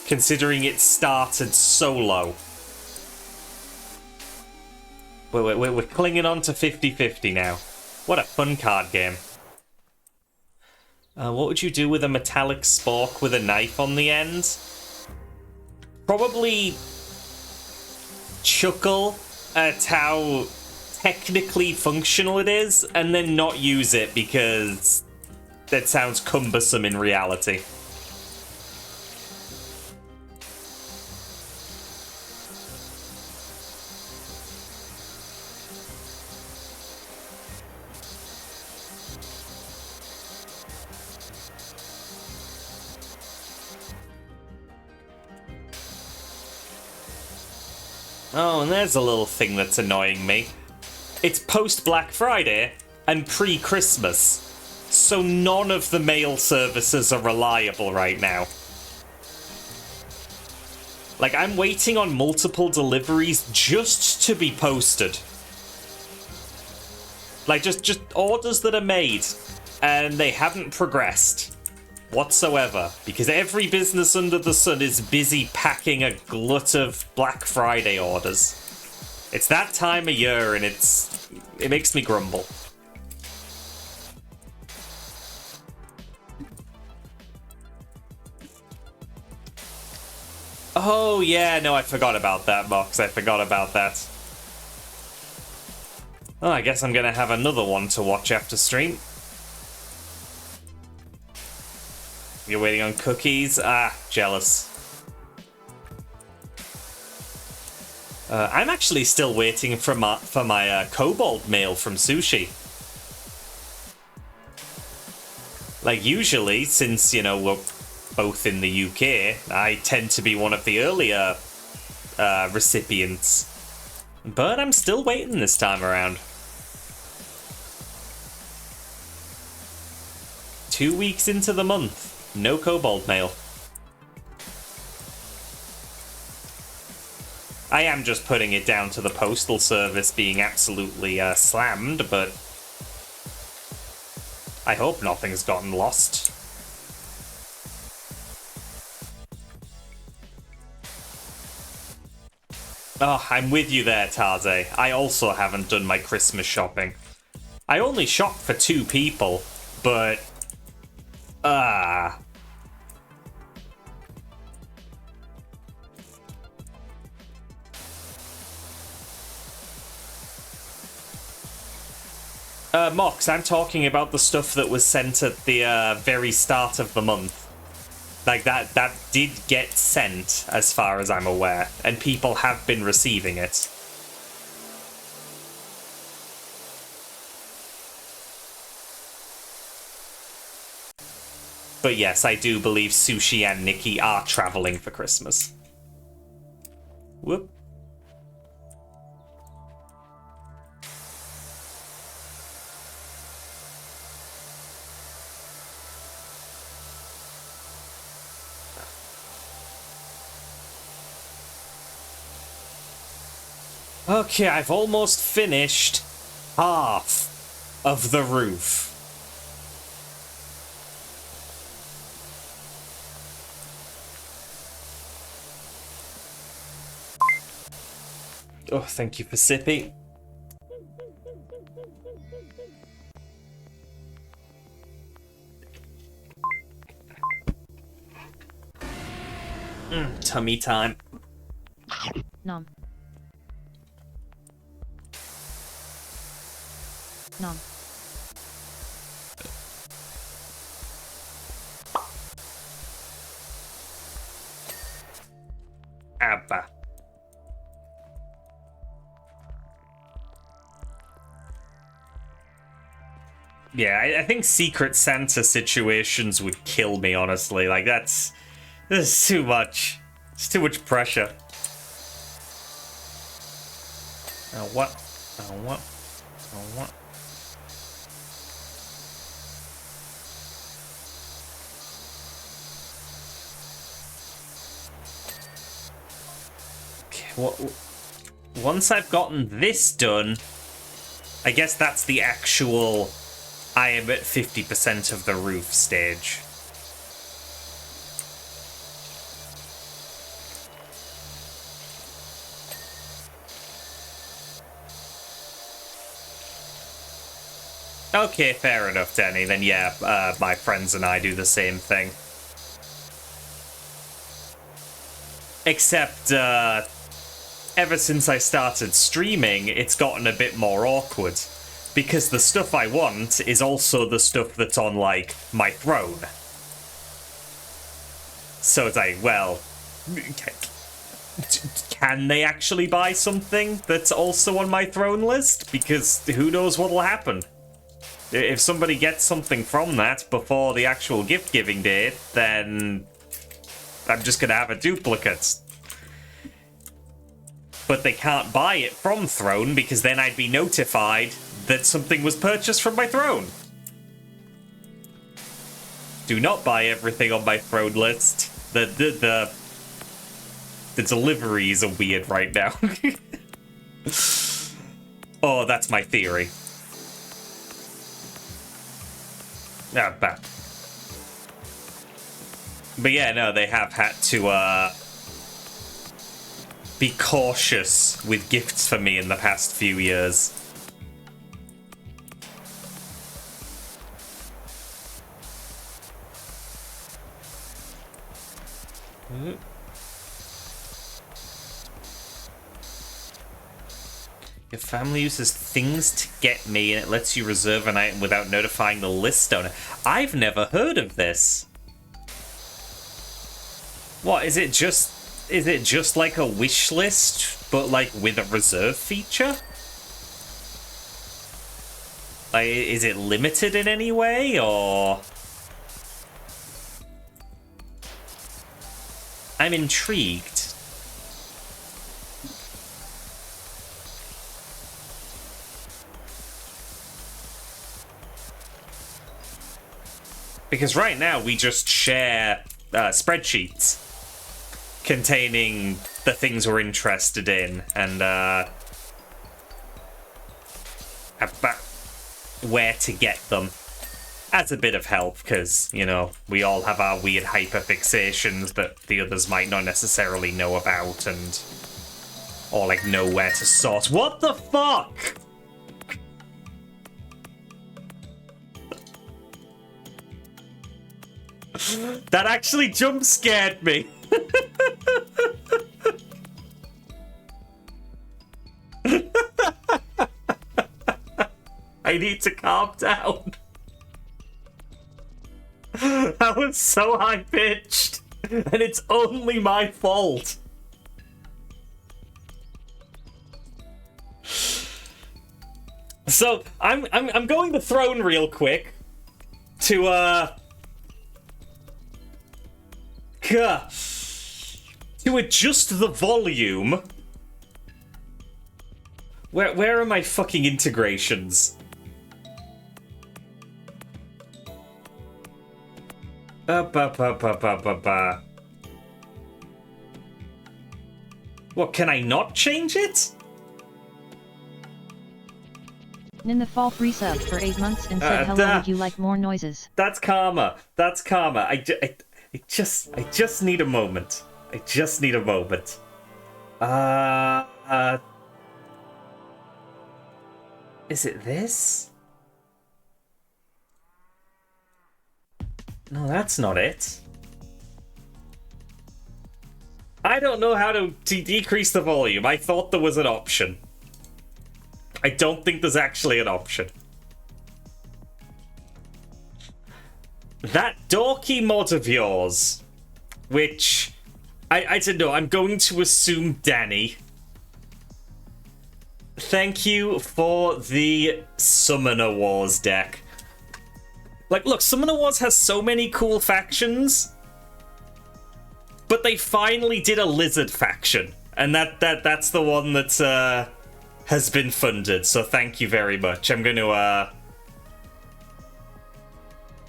considering it started so low. We're clinging on to 50-50 now. What a fun card game. What would you do with a metallic spork with a knife on the end? Probably chuckle at how technically functional it is, and then not use it because that sounds cumbersome in reality. Oh, and there's a little thing that's annoying me. It's post-Black Friday and pre-Christmas, so none of the mail services are reliable right now. Like, I'm waiting on multiple deliveries just to be posted. Like, just orders that are made, and they haven't progressed whatsoever, because every business under the sun is busy packing a glut of Black Friday orders. It's that time of year, and it makes me grumble. Oh yeah, no, I forgot about that, Mox. I forgot about that. Oh, I guess I'm gonna have another one to watch after stream. You're waiting on cookies? Ah, jealous. I'm actually still waiting for my Kobold mail from Sushi. Like, usually, since, you know, we're both in the UK, I tend to be one of the earlier recipients. But I'm still waiting this time around. 2 weeks into the month. No Kobold mail. I am just putting it down to the postal service being absolutely slammed, but I hope nothing's gotten lost. Oh, I'm with you there, Tarze. I also haven't done my Christmas shopping. I only shopped for 2 people, but Mox, I'm talking about the stuff that was sent at the very start of the month. Like, that did get sent, as far as I'm aware, and people have been receiving it. But yes, I do believe Sushi and Nikki are traveling for Christmas. Whoop. Okay, I've almost finished half of the roof. Oh, thank you for sipping. Tummy time. Nom. Nom. Abba. Yeah, I think Secret Santa situations would kill me, honestly. Like, this is too much. It's too much pressure. Oh, what? Oh, what? Oh, what? Okay, what? Once I've gotten this done, I guess that's the actual I am at 50% of the roof stage. Okay, fair enough, Denny. Then yeah, my friends and I do the same thing. Except, ever since I started streaming, it's gotten a bit more awkward. Because the stuff I want is also the stuff that's on, like, my throne. So it's like, well, can they actually buy something that's also on my throne list? Because who knows what'll happen. If somebody gets something from that before the actual gift-giving date, then I'm just gonna have a duplicate. But they can't buy it from Throne, because then I'd be notified that something was purchased from my throne. Do not buy everything on my throne list. The deliveries are weird right now. Oh, that's my theory. But yeah, no, they have had to be cautious with gifts for me in the past few years. Your family uses things to get me, and it lets you reserve an item without notifying the list owner. I've never heard of this. What, is it just like a wish list, but like with a reserve feature? Like, is it limited in any way, or? I'm intrigued. Because right now we just share spreadsheets containing the things we're interested in and about where to get them. As a bit of help, because, you know, we all have our weird hyperfixations that the others might not necessarily know about and or like know where to sort. What the fuck? That actually jump scared me. I need to calm down. That was so high-pitched, and it's only my fault. So I'm going to Throne real quick to adjust the volume. Where are my fucking integrations? What, can I not change it? Nin the fall free sub for 8 months and said hello, would you like more noises? That's karma. That's karma. I just need a moment. I just need a moment. Is it this? No, that's not it. I don't know how to decrease the volume. I thought there was an option. I don't think there's actually an option. That dorky mod of yours, which I don't know, I'm going to assume Danny. Thank you for the Summoner Wars deck. Like, look, Summoner Wars has so many cool factions, but they finally did a lizard faction, and that's the one that has been funded. So thank you very much. I'm going to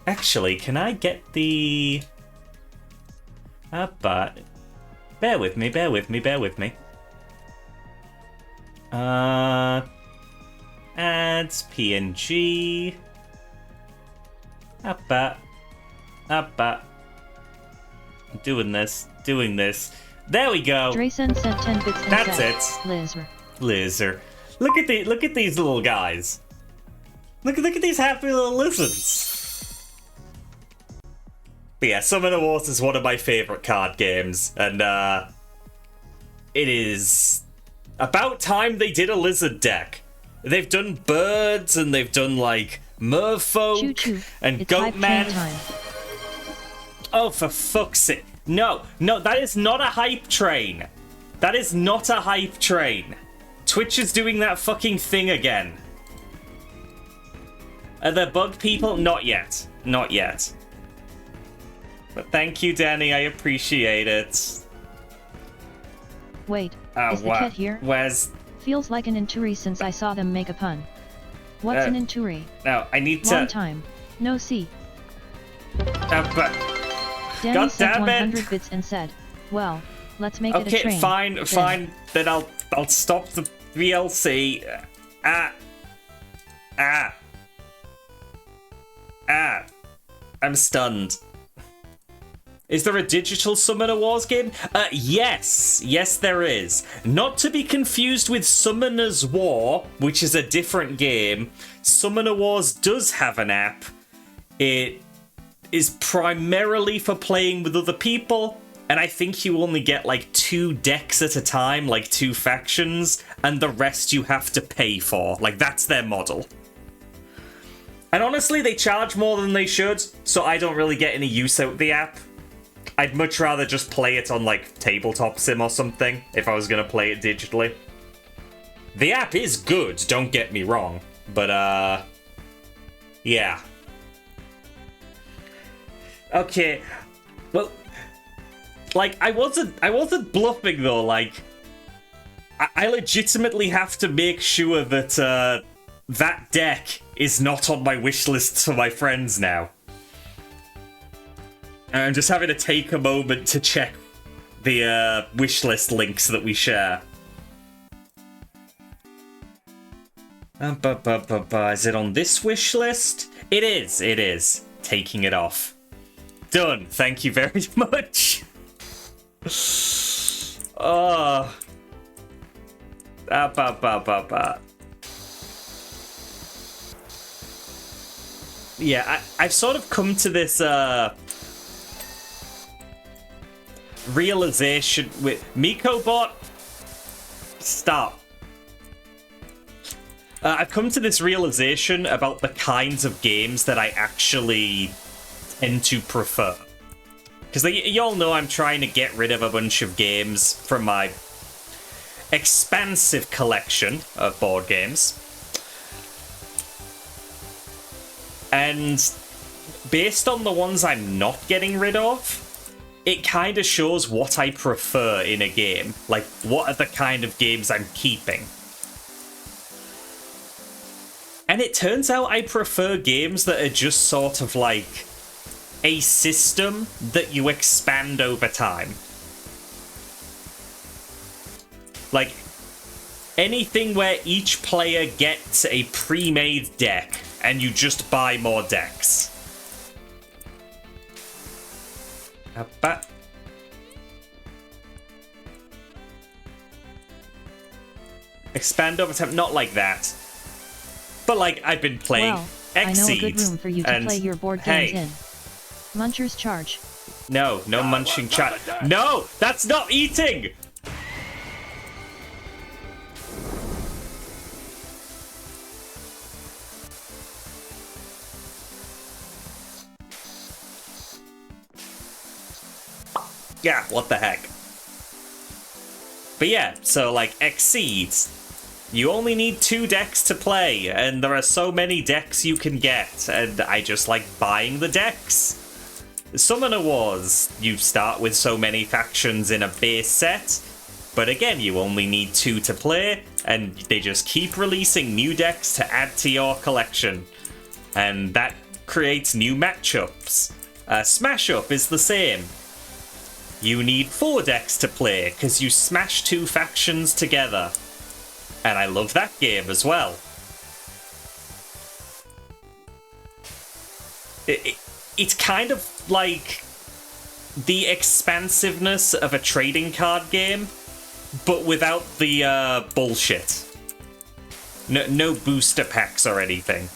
actually, can I get the but bear with me. Ads PNG. Doing this. There we go. Drayson sent 10 bits and That's said, it. Lizard. Look at these little guys. Look at these happy little lizards. But yeah, Summoner Wars is one of my favorite card games, and it is about time they did a lizard deck. They've done birds, and they've done like merfolk Choo-choo. and It's hype train goatman. time. Oh, for fuck's sake. No, that is not a hype train. That is not a hype train. Twitch is doing that fucking thing again. Are there bug people? Not yet. But thank you, Danny. I appreciate it. Wait, is the cat here? Where's... Feels like an Inturi since I saw them make a pun. What's an Inturi? No, I need to... Long time. No see. But... Danny God sent damn it. 100 bits and said, well, let's make it a train. Okay, fine. Then I'll stop the VLC. I'm stunned. Is there a digital Summoner Wars game? Yes, there is. Not to be confused with Summoner's War, which is a different game. Summoner Wars does have an app. It is primarily for playing with other people, and I think you only get like 2 decks at a time, like 2 factions, and the rest you have to pay for. Like, that's their model. And honestly, they charge more than they should, so I don't really get any use out of the app. I'd much rather just play it on, like, Tabletop Sim or something, if I was going to play it digitally. The app is good, don't get me wrong, but, yeah. Okay, well, like, I wasn't bluffing, though, like, I legitimately have to make sure that, that deck is not on my wish list for my friends now. I'm just having to take a moment to check the wishlist links that we share. Is it on this wishlist? It is. Taking it off. Done. Thank you very much. Oh. Yeah, I've sort of come to this, realization with MikoBot. Stop. I've come to this realization about the kinds of games that I actually tend to prefer. Because you all know I'm trying to get rid of a bunch of games from my expansive collection of board games. And based on the ones I'm not getting rid of, it kind of shows what I prefer in a game. Like, what are the kind of games I'm keeping? And it turns out I prefer games that are just sort of like a system that you expand over time. Like, anything where each player gets a pre-made deck and you just buy more decks. Expand over time, not like that. But like, I've been playing well, Exceed. I know a good room for you to play your board games in. Muncher's charge. No, no munching chat. No, that's not eating! Yeah, what the heck. But yeah, so like Exceeds. You only need 2 decks to play, and there are so many decks you can get, and I just like buying the decks. Summoner Wars, you start with so many factions in a base set, but again, you only need 2 to play, and they just keep releasing new decks to add to your collection. And that creates new matchups. Smash Up is the same. You need 4 decks to play, because you smash 2 factions together. And I love that game as well. It's kind of like the expansiveness of a trading card game, but without the bullshit. No booster packs or anything.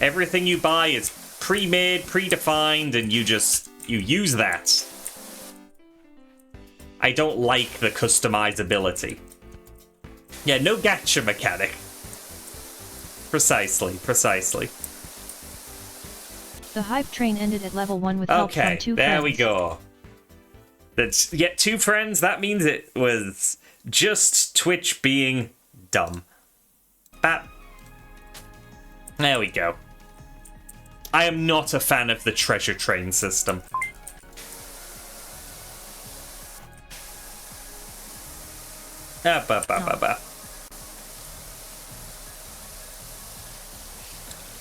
Everything you buy is pre-made, predefined, and you use that. I don't like the customizability. Yeah, no gacha mechanic. Precisely. The hype train ended at level 1 with help from 2 friends. There we go. That's yet 2 friends, that means it was just Twitch being dumb. There we go. I am not a fan of the treasure train system.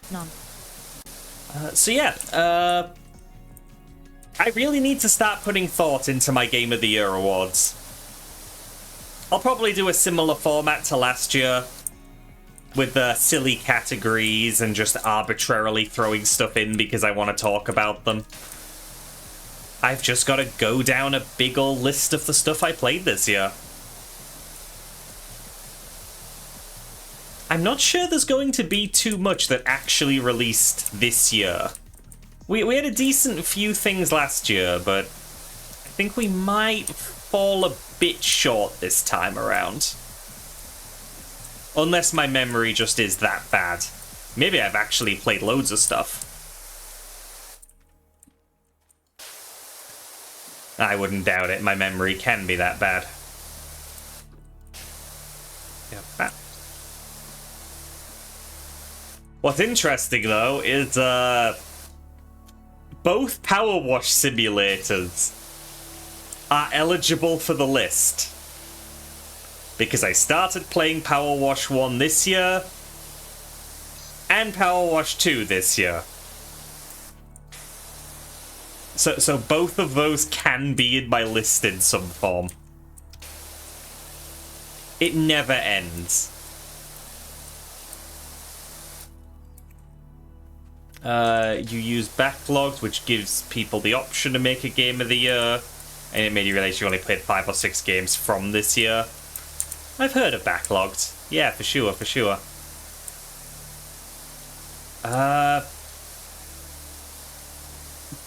None. So yeah, I really need to start putting thought into my Game of the Year awards. I'll probably do a similar format to last year, with the silly categories and just arbitrarily throwing stuff in because I want to talk about them. I've just got to go down a big ol' list of the stuff I played this year. I'm not sure there's going to be too much that actually released this year. We had a decent few things last year, but I think we might fall a bit short this time around. Unless my memory just is that bad. Maybe I've actually played loads of stuff. I wouldn't doubt it, my memory can be that bad. Yeah, that. What's interesting, though, is both PowerWash simulators are eligible for the list. Because I started playing PowerWash 1 this year, and PowerWash 2 this year. So both of those can be in my list in some form. It never ends. You use backlogged, which gives people the option to make a Game of the Year, and it made you realize you only played 5 or 6 games from this year. I've heard of backlogged. Yeah, for sure.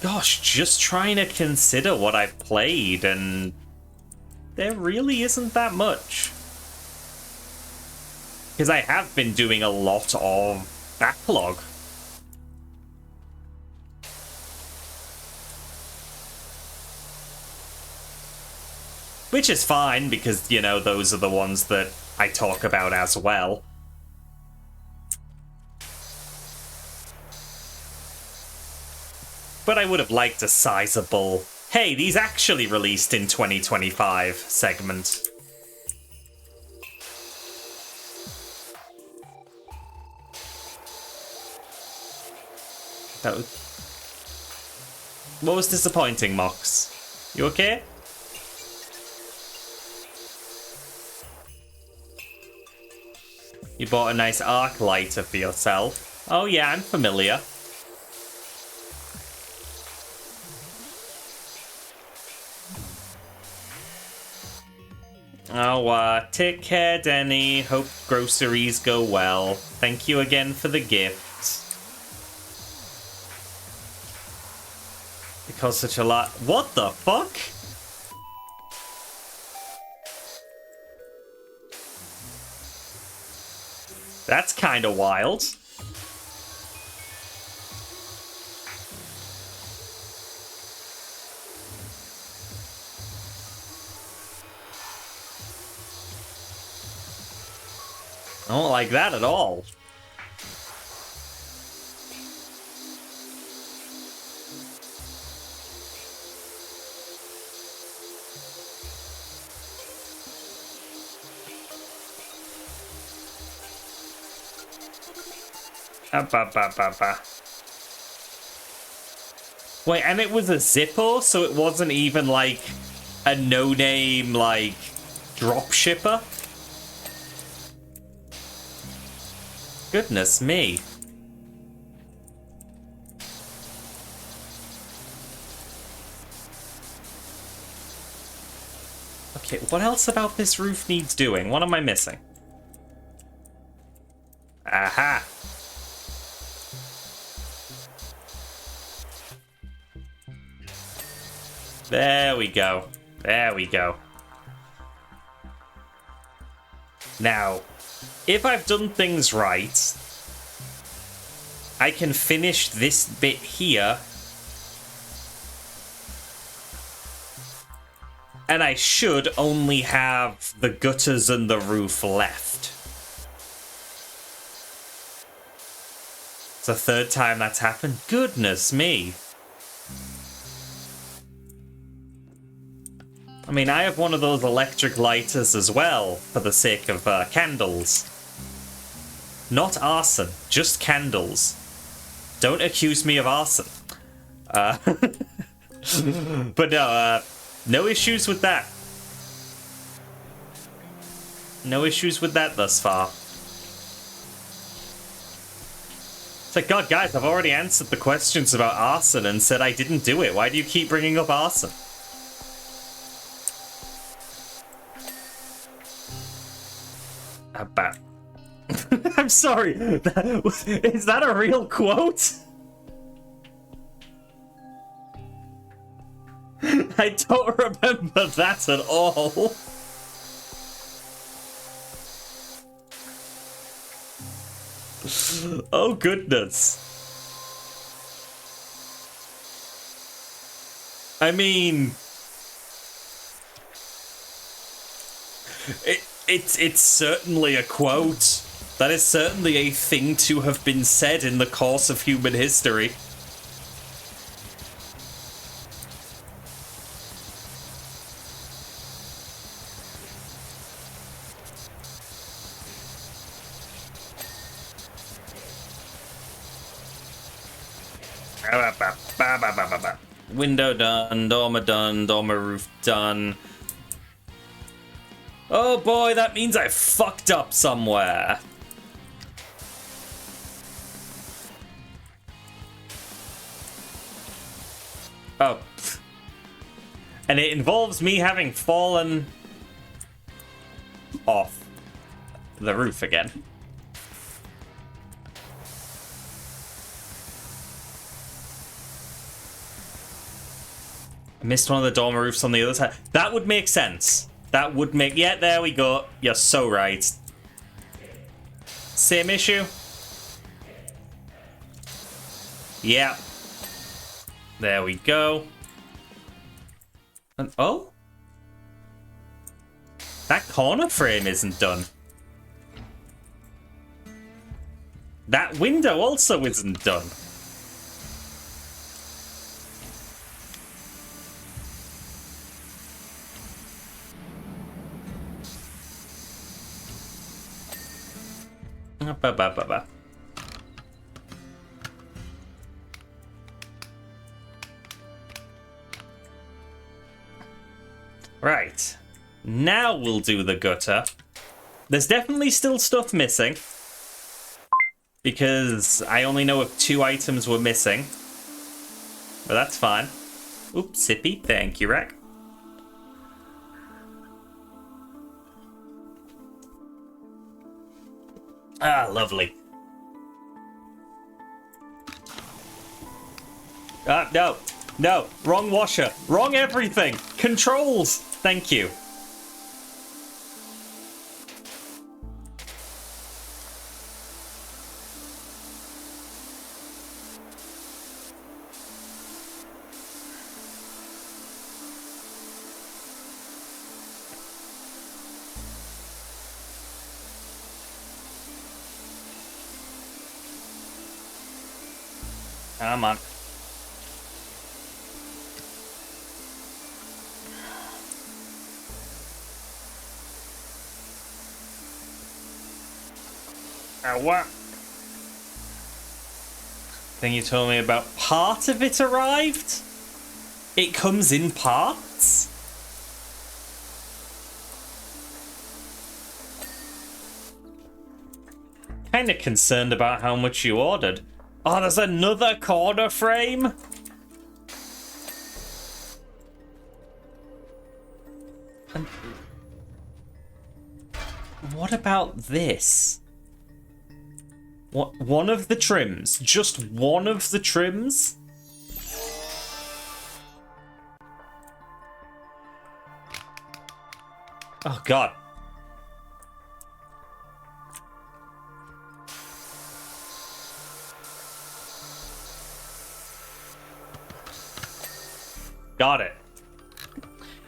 Gosh, just trying to consider what I've played, and there really isn't that much. Because I have been doing a lot of backlog. Which is fine, because, you know, those are the ones that I talk about as well. But I would have liked a sizable, hey, these actually released in 2025 segment. That was... What was disappointing, Mox? You okay? You bought a nice arc lighter for yourself. Oh yeah, I'm familiar. Oh, take care, Denny. Hope groceries go well. Thank you again for the gift. It costs such a lot. What the fuck? That's kind of wild. I don't like that at all. Wait, and it was a Zippo, so it wasn't even like a no-name like drop shipper? Goodness me. Okay, what else about this roof needs doing? What am I missing? Aha! There we go. There we go. Now, if I've done things right, I can finish this bit here. And I should only have the gutters and the roof left. It's the third time that's happened. Goodness me. I mean, I have one of those electric lighters as well, for the sake of candles. Not arson, just candles. Don't accuse me of arson. But no, no issues with that. No issues with that thus far. It's like, God, guys, I've already answered the questions about arson and said I didn't do it. Why do you keep bringing up arson? About. I'm sorry. Is that a real quote? I don't remember that at all. Oh, goodness. I mean... It's certainly a quote. That is certainly a thing to have been said in the course of human history. Window done, dormer roof done. Oh boy, that means I fucked up somewhere. Oh. And it involves me having fallen off the roof again. I missed one of the dormer roofs on the other side. That would make sense. That would make... Yeah, there we go. You're so right. Same issue? Yeah. There we go. And oh? That corner frame isn't done. That window also isn't done. Right. Now we'll do the gutter. There's definitely still stuff missing. Because I only know if 2 items were missing. But that's fine. Oops, sippy. Thank you, Rack. Ah, lovely. No. No, wrong washer. Wrong everything. Controls. Thank you. Come on. What? Thing you told me about, part of it arrived? It comes in parts? Kinda concerned about how much you ordered. Oh, there's another corner frame? And what about this? What, one of the trims? Just one of the trims? Oh, God. Got it.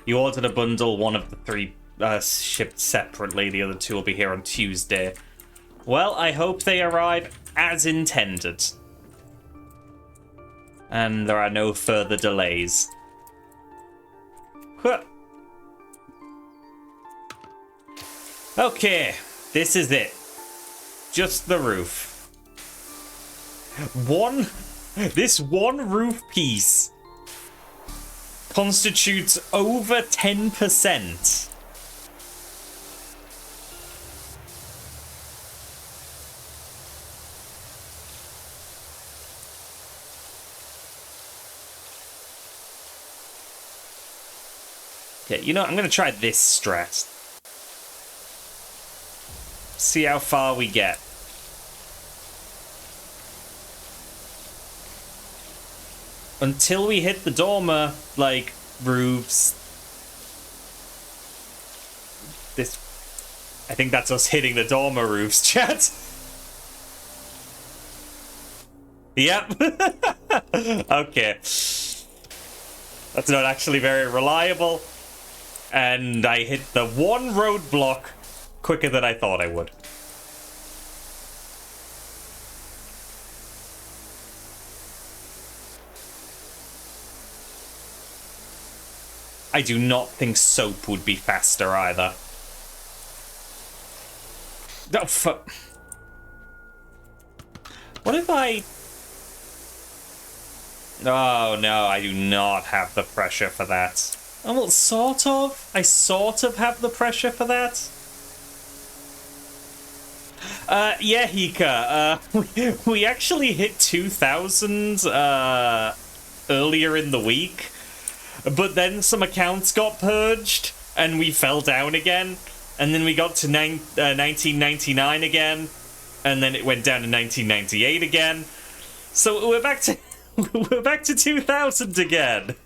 You ordered a bundle, one of the three shipped separately, the other two will be here on Tuesday. Well, I hope they arrive as intended. And there are no further delays. Huh. Okay, this is it. Just the roof. This one roof piece constitutes over 10%. Okay, you know, I'm going to try this strat. See how far we get. Until we hit the dormer, like, roofs. This... I think that's us hitting the dormer roofs, chat. Yep. Okay. That's not actually very reliable. And I hit the one roadblock quicker than I thought I would. I do not think soap would be faster either. Oh, fuck. What if I... Oh, no, I do not have the pressure for that. Oh, well, sort of. I sort of have the pressure for that. Yeah, Hika. We actually hit 2,000 earlier in the week. But then some accounts got purged, and we fell down again. And then we got to 1999 again, and then it went down to 1998 again. So we're back to we're back to 2000 again.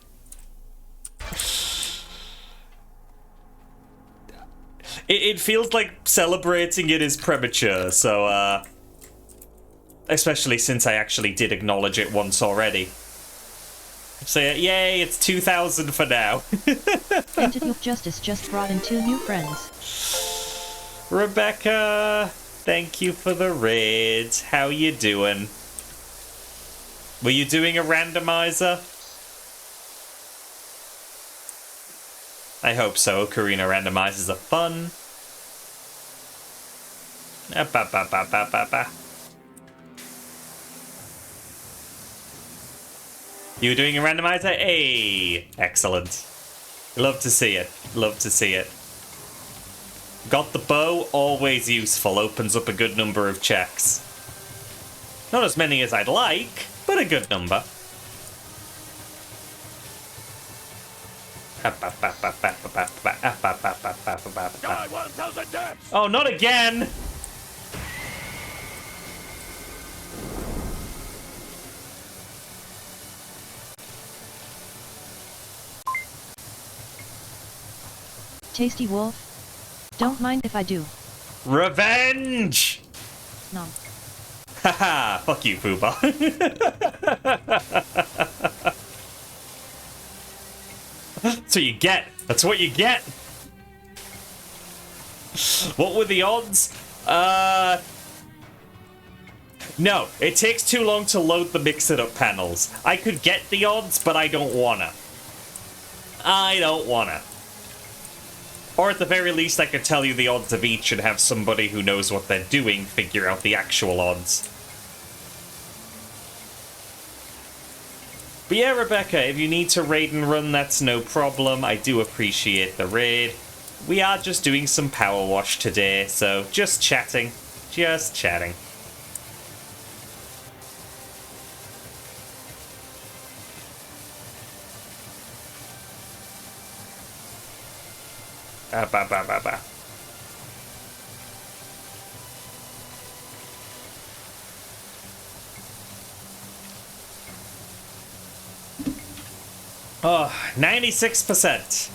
It feels like celebrating it is premature. So especially since I actually did acknowledge it once already. So yay, it's 2000 for now. Entity of Justice just brought in 2 new friends. Rebecca, thank you for the raid. How you doing? Were you doing a randomizer? I hope so. Ocarina randomizers are fun. You were doing a randomizer? Hey! Excellent. Love to see it. Love to see it. Got the bow, always useful. Opens up a good number of checks. Not as many as I'd like, but a good number. Oh, not again! tasty wolf? Don't mind if I do. Revenge! Nom. Haha, fuck you, Pooba. That's what you get. That's what you get. What were the odds? No, it takes too long to load the mix-it-up panels. I could get the odds, but I don't wanna. I don't wanna. Or at the very least, I could tell you the odds of each and have somebody who knows what they're doing figure out the actual odds. But yeah, Rebecca, if you need to raid and run, that's no problem. I do appreciate the raid. We are just doing some PowerWash today, so just chatting. Just chatting. Ba ba ba ba. Oh, 96%.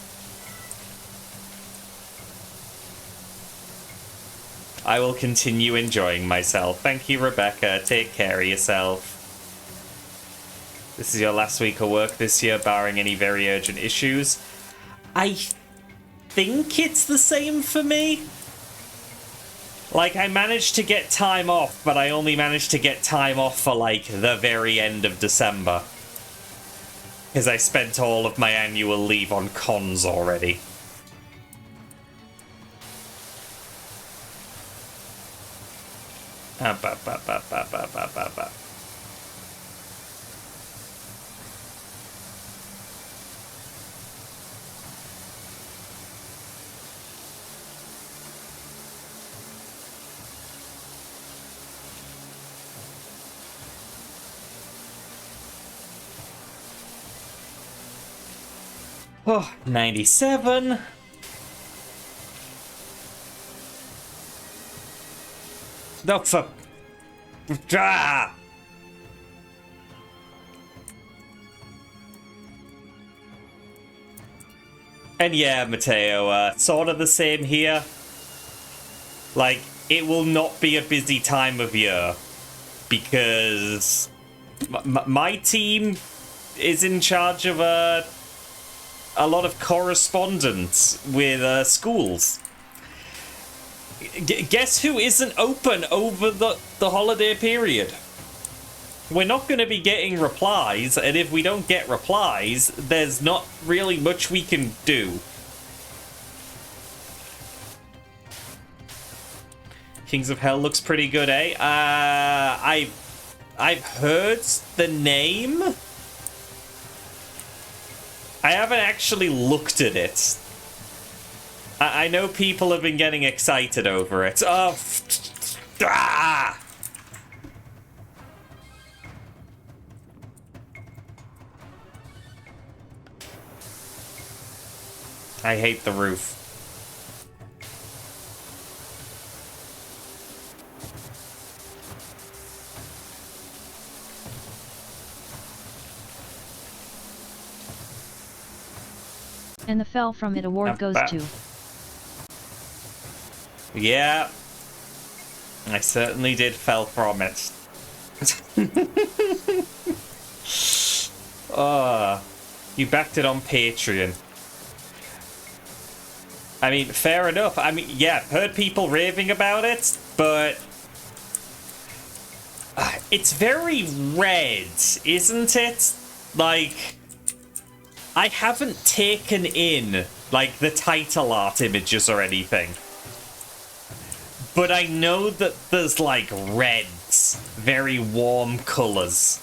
I will continue enjoying myself. Thank you, Rebecca. Take care of yourself. This is your last week of work this year, barring any very urgent issues. I think it's the same for me. Like, I managed to get time off, but I only managed to get time off for, like, the very end of December. Because I spent all of my annual leave on cons already. Ba ba ba ba ba ba ba ba. Oh, 97. No, for... Ah! And yeah, Mateo, sort of the same here. Like, it will not be a busy time of year. Because... my team is in charge of, a lot of correspondence with schools. Guess who isn't open over the holiday period? We're not going to be getting replies, and if we don't get replies, there's not really much we can do. Kings of Hell looks pretty good, eh? I've heard the name. I haven't actually looked at it. I know people have been getting excited over it. Oh, ah! I hate the roof. And the Fell From It award goes to... Yeah. I certainly did fell from it. You backed it on Patreon. I mean, fair enough. I mean, yeah, I've heard people raving about it, but... it's very red, isn't it? Like... I haven't taken in, like, the title art images or anything. But I know that there's, like, reds. Very warm colours.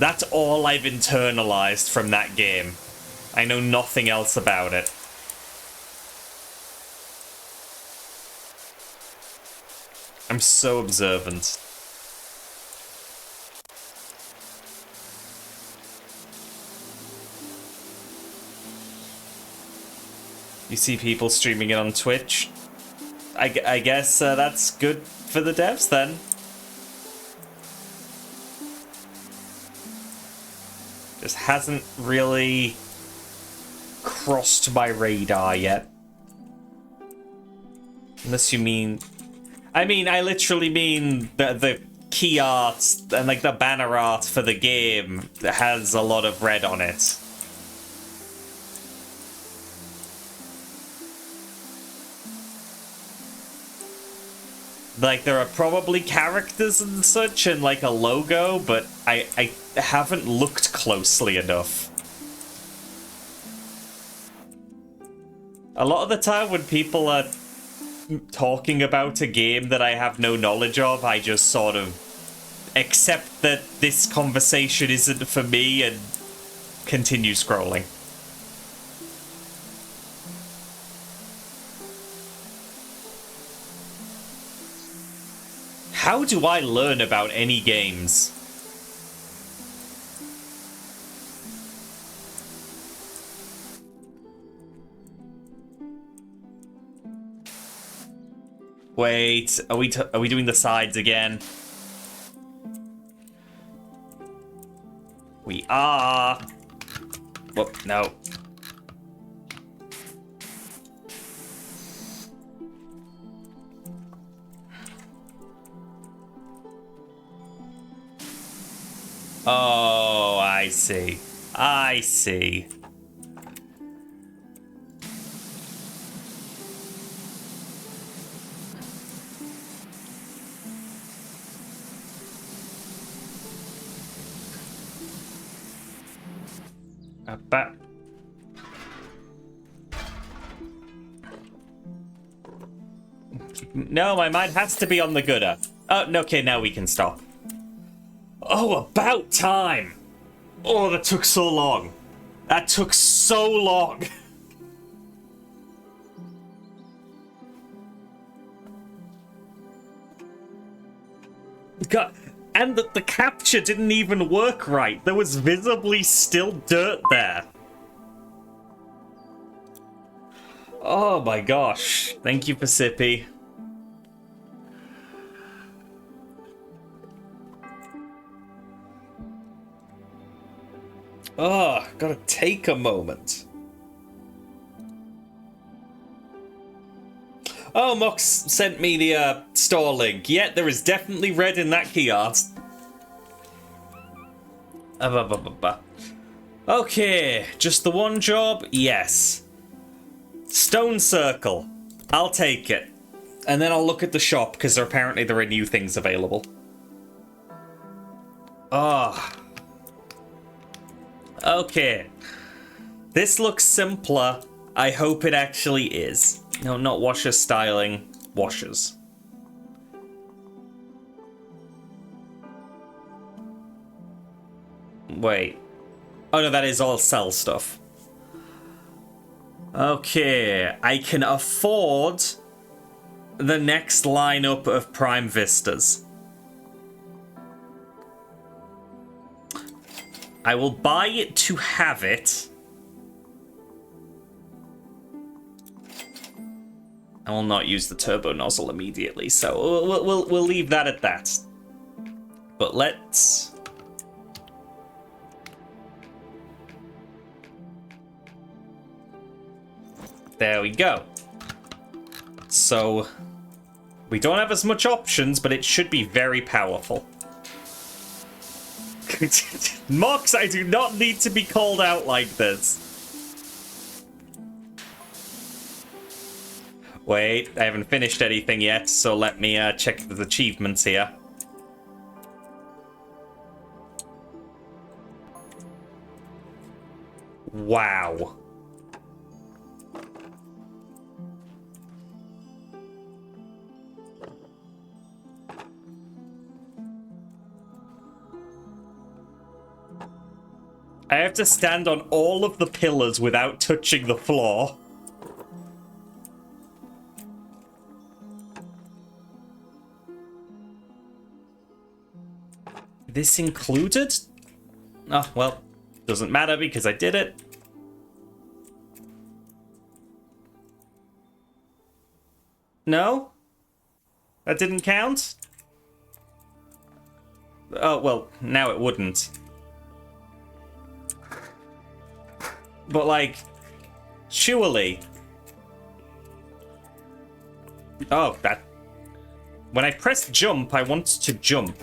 That's all I've internalized from that game. I know nothing else about it. I'm so observant. You see people streaming it on Twitch. I guess that's good for the devs then. Just hasn't really crossed my radar yet. Unless you mean... I literally mean the key art and, like, the banner art for the game has a lot of red on it. Like, there are probably characters and such and, like, a logo, but I haven't looked closely enough. A lot of the time when people are talking about a game that I have no knowledge of, I just sort of accept that this conversation isn't for me and continue scrolling. How do I learn about any games? Wait, are we doing the sides again? We are. Whoop, no. Oh, I see. I see. But no, my mind has to be on the gooder. Oh, okay, now we can stop. Oh, about time! Oh, that took so long. That took so long. God, and the capture didn't even work right. There was visibly still dirt there. Oh my gosh. Thank you for Sippy. Oh, gotta take a moment. Oh, Mox sent me the store link. Yeah, there is definitely red in that key art. Okay, just the one job? Yes. Stone circle. I'll take it. And then I'll look at the shop, because apparently there are new things available. Ah. Okay. This looks simpler. I hope it actually is. No, not washer styling. Washers. Wait. Oh no, that is all sell stuff. Okay, I can afford the next lineup of Prime Vistas. I will buy it to have it. I will not use the turbo nozzle immediately, so we'll leave that at that. But let's... There we go. So, we don't have as much options, but it should be very powerful. Mox, I do not need to be called out like this. Wait, I haven't finished anything yet, so let me check the achievements here. Wow. I have to stand on all of the pillars without touching the floor. This included? Oh, well, doesn't matter because I did it. No? That didn't count? Oh, well, now it wouldn't. But, like, Surely. Oh, that... When I press jump, I want to jump.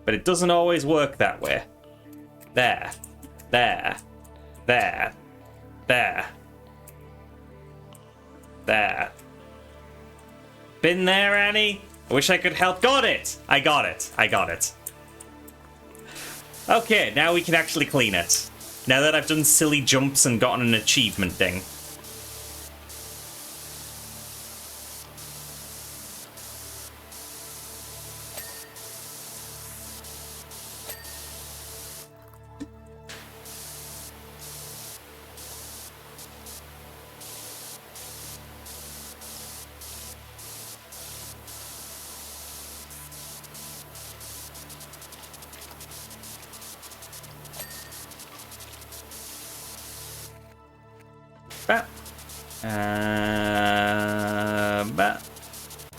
But it doesn't always work that way. There. There. There. There. There. Been there, Annie? I wish I could help. Got it! I got it. I got it. Okay, now we can actually clean it. Now that I've done silly jumps and gotten an achievement ding.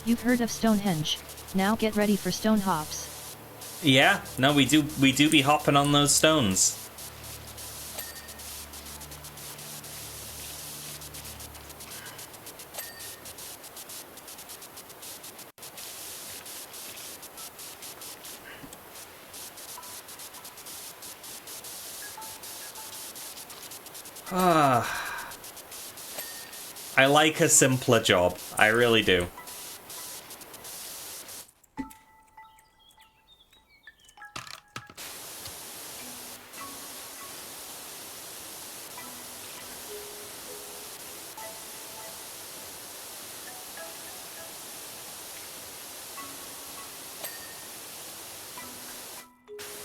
You've heard of Stonehenge. Now get ready for stone hops. Yeah, no, we do be hopping on those stones. I like a simpler job. I really do.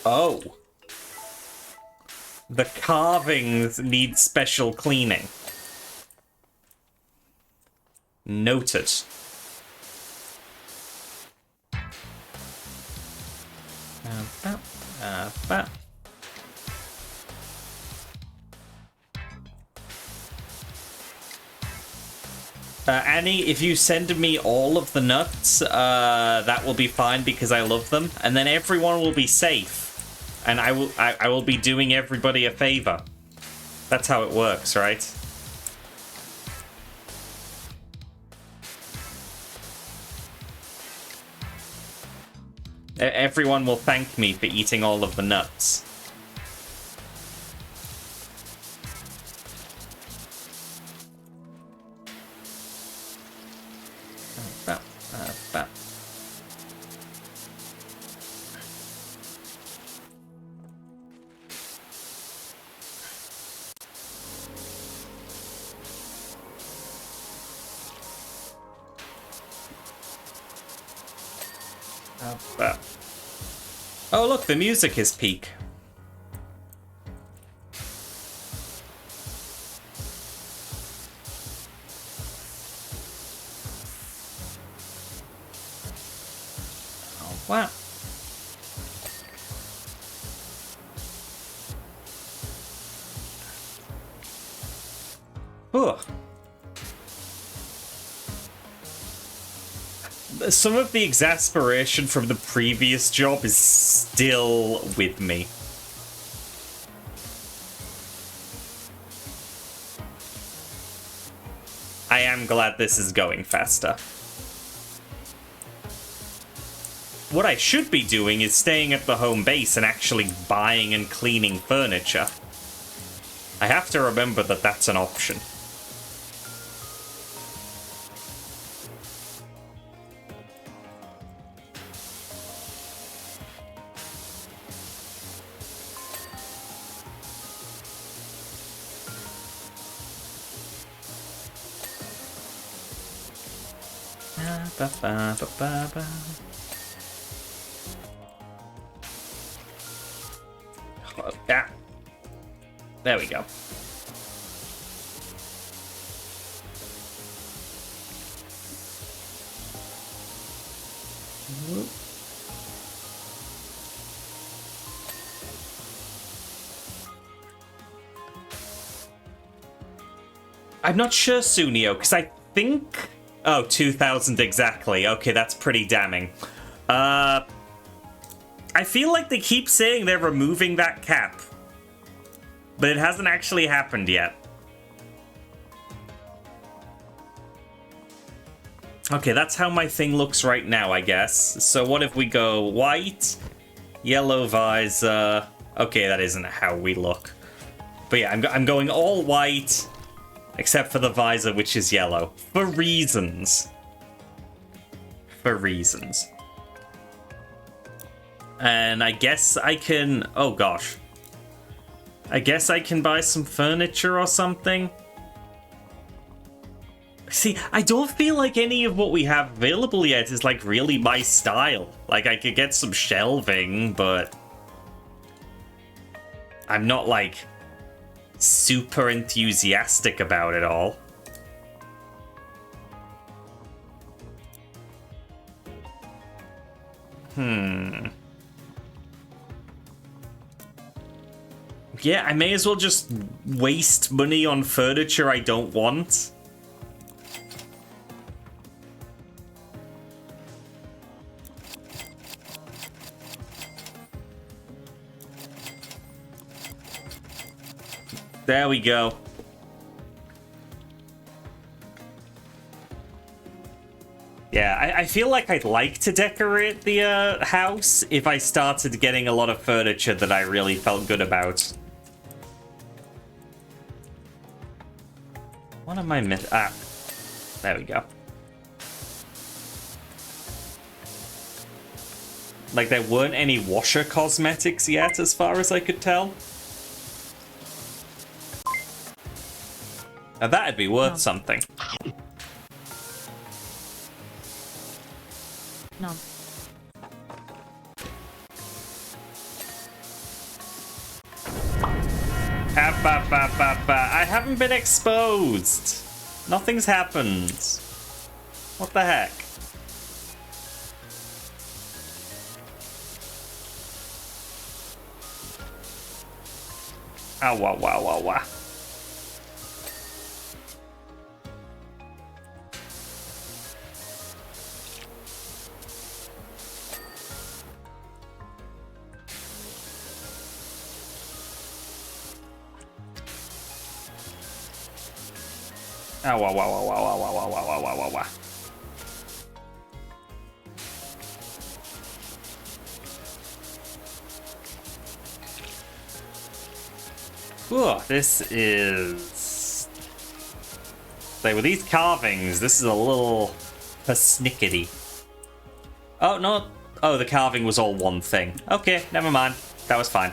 Oh. The carvings need special cleaning. Noted. Annie, if you send me all of the nuts, that will be fine because I love them, and then everyone will be safe, and I will be doing everybody a favor. That's how it works, right? Everyone will thank me for eating all of the nuts. Oh, look, the music is peak. Oh, wow. Ugh. Some of the exasperation from the previous job is still with me. I am glad this is going faster. What I should be doing is staying at the home base and actually buying and cleaning furniture. I have to remember that that's an option. Yeah. There we go. I'm not sure, Sunio, because I think... Oh, 2,000 exactly. Okay, that's pretty damning. I feel like they keep saying they're removing that cap. But it hasn't actually happened yet. Okay, that's how my thing looks right now, I guess. So what if we go white, yellow visor? Okay, that isn't how we look. But yeah, I'm going all white, except for the visor, which is yellow. For reasons. For reasons. And I guess I can... Oh, gosh. I guess I can buy some furniture or something. See, I don't feel like any of what we have available yet is, like, really my style. Like, I could get some shelving, but... I'm not, like, super enthusiastic about it all. Yeah, I may as well just waste money on furniture I don't want. There we go. Yeah, I feel like I'd like to decorate the house if I started getting a lot of furniture that I really felt good about. What am I missing? Ah, there we go. Like, there weren't any washer cosmetics yet, as far as I could tell. Now, that'd be worth something. No. I haven't been exposed. Nothing's happened. What the heck? Ow, wow, wow, wow, wow. Oh, wow, wow, wow, wow, wow, wow, wow, wow, wow, wow, wow. Whoa, this is... Like, with these carvings, this is a little persnickety. Oh, no. Oh, the carving was all one thing. Okay, never mind. That was fine.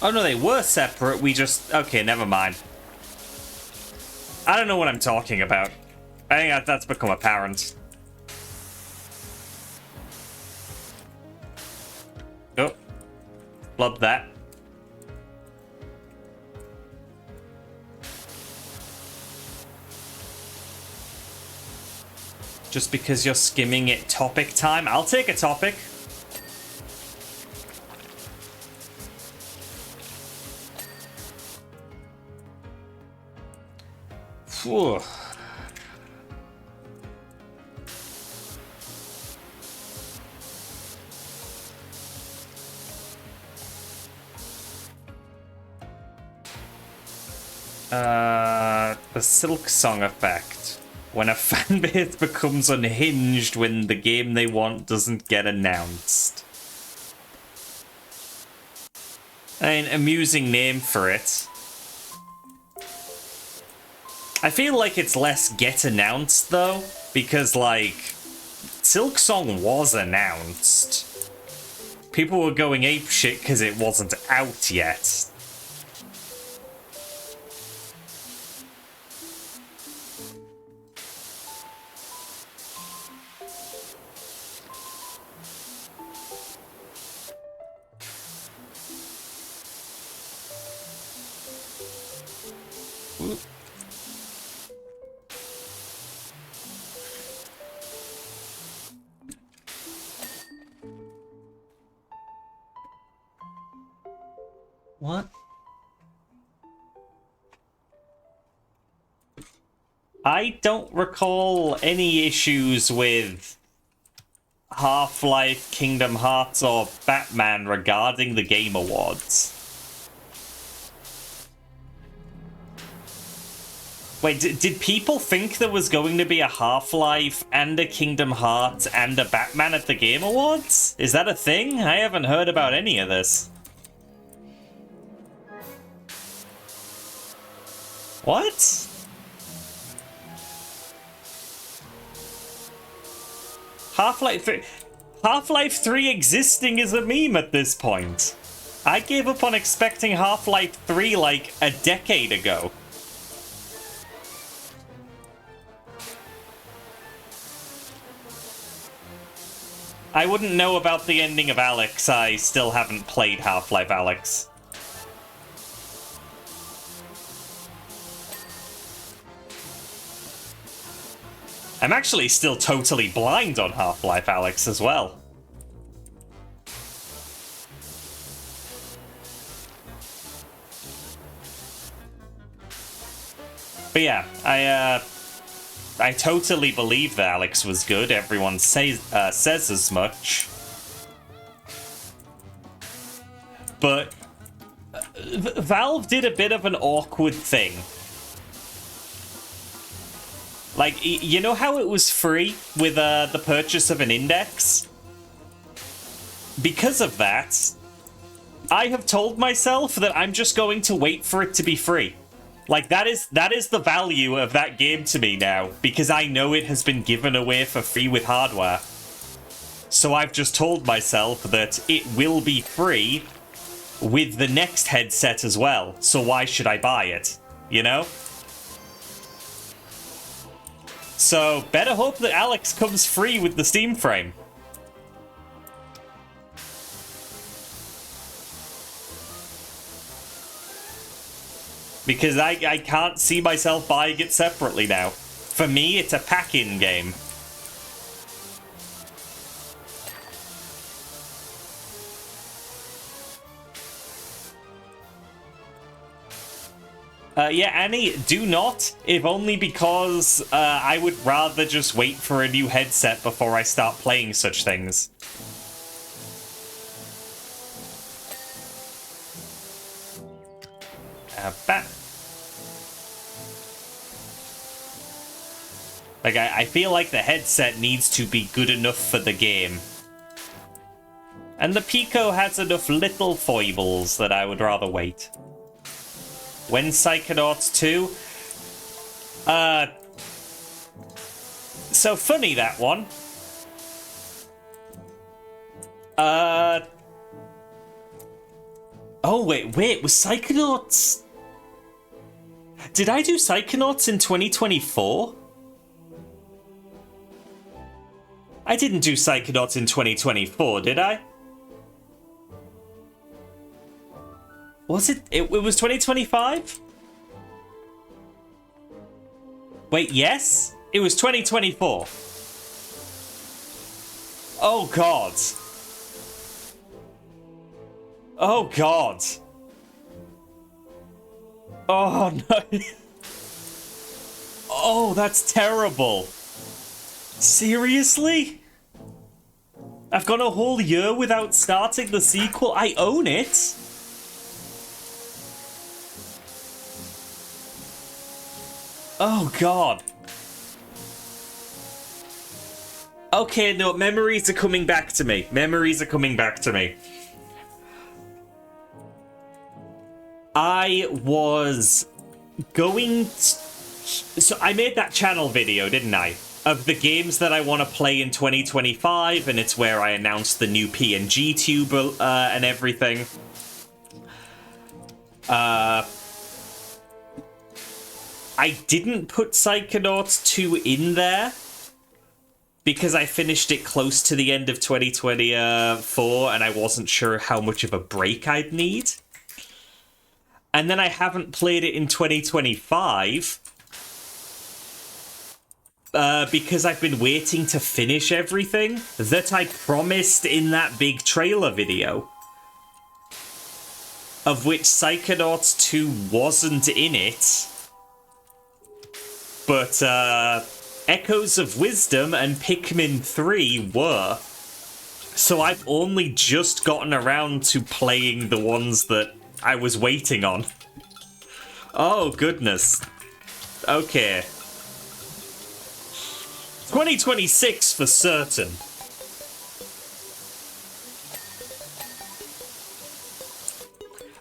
Oh, no, they were separate. We just... Okay, never mind. I don't know what I'm talking about. I think that's become apparent. Oh. Love that. Just because you're skimming it topic time? I'll take a topic. Whew. The Silk Song effect. When a fanbase becomes unhinged when the game they want doesn't get announced. I mean, amusing name for it. I feel like it's less get announced, though, because, like, Silk Song was announced. People were going apeshit because it wasn't out yet. Ooh. What? I don't recall any issues with Half-Life, Kingdom Hearts, or Batman regarding the Game Awards. Wait, did people think there was going to be a Half-Life and a Kingdom Hearts and a Batman at the Game Awards? Is that a thing? I haven't heard about any of this. What? Half-Life 3 existing is a meme at this point. I gave up on expecting Half-Life 3 like a decade ago. I wouldn't know about the ending of Alex. I still haven't played Half-Life Alex. I'm actually still totally blind on Half-Life Alex as well. But yeah, I totally believe that Alex was good. Everyone says as much. But Valve did a bit of an awkward thing. Like, you know how it was free with the purchase of an index? Because of that, I have told myself that I'm just going to wait for it to be free. Like, that is the value of that game to me now, because I know it has been given away for free with hardware. So I've just told myself that it will be free with the next headset as well, so why should I buy it? You know? So, better hope that Alex comes free with the Steam frame. Because I can't see myself buying it separately now. For me, it's a pack-in game. Yeah, Annie, do not, if only because I would rather just wait for a new headset before I start playing such things. Like, I feel like the headset needs to be good enough for the game. And the Pico has enough little foibles that I would rather wait. When Psychonauts 2? So funny, that one. Oh, wait, was Psychonauts... Did I do Psychonauts in 2024? I didn't do Psychonauts in 2024, did I? Was it? It was 2025? Wait, yes? It was 2024. Oh, God. Oh, God. Oh, no. Oh, that's terrible. Seriously? I've gone a whole year without starting the sequel. I own it. Oh, God. Okay, no, memories are coming back to me. Memories are coming back to me. I was going to... So I made that channel video, didn't I? Of the games that I want to play in 2025, and it's where I announced the new PNG tube and everything. I didn't put Psychonauts 2 in there because I finished it close to the end of 2024 and I wasn't sure how much of a break I'd need. And then I haven't played it in 2025 because I've been waiting to finish everything that I promised in that big trailer video, of which Psychonauts 2 wasn't in it. But Echoes of Wisdom and Pikmin 3 were. So I've only just gotten around to playing the ones that I was waiting on. Oh, goodness. Okay. 2026 for certain.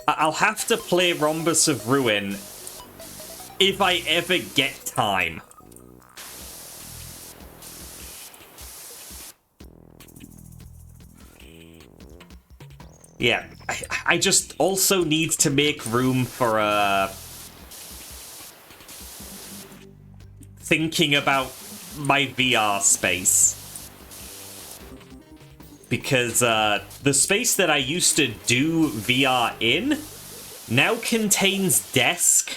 I'll have to play Rhombus of Ruin if I ever get time. Yeah, I just also need to make room for thinking about my VR space. Because the space that I used to do VR in now contains desk.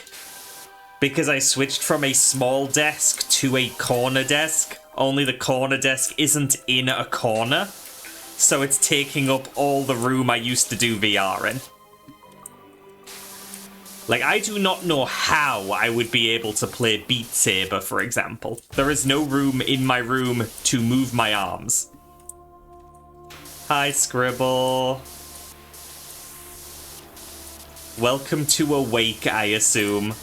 Because I switched from a small desk to a corner desk. Only the corner desk isn't in a corner. So it's taking up all the room I used to do VR in. Like, I do not know how I would be able to play Beat Saber, for example. There is no room in my room to move my arms. Hi, Scribble. Welcome to Awake, I assume.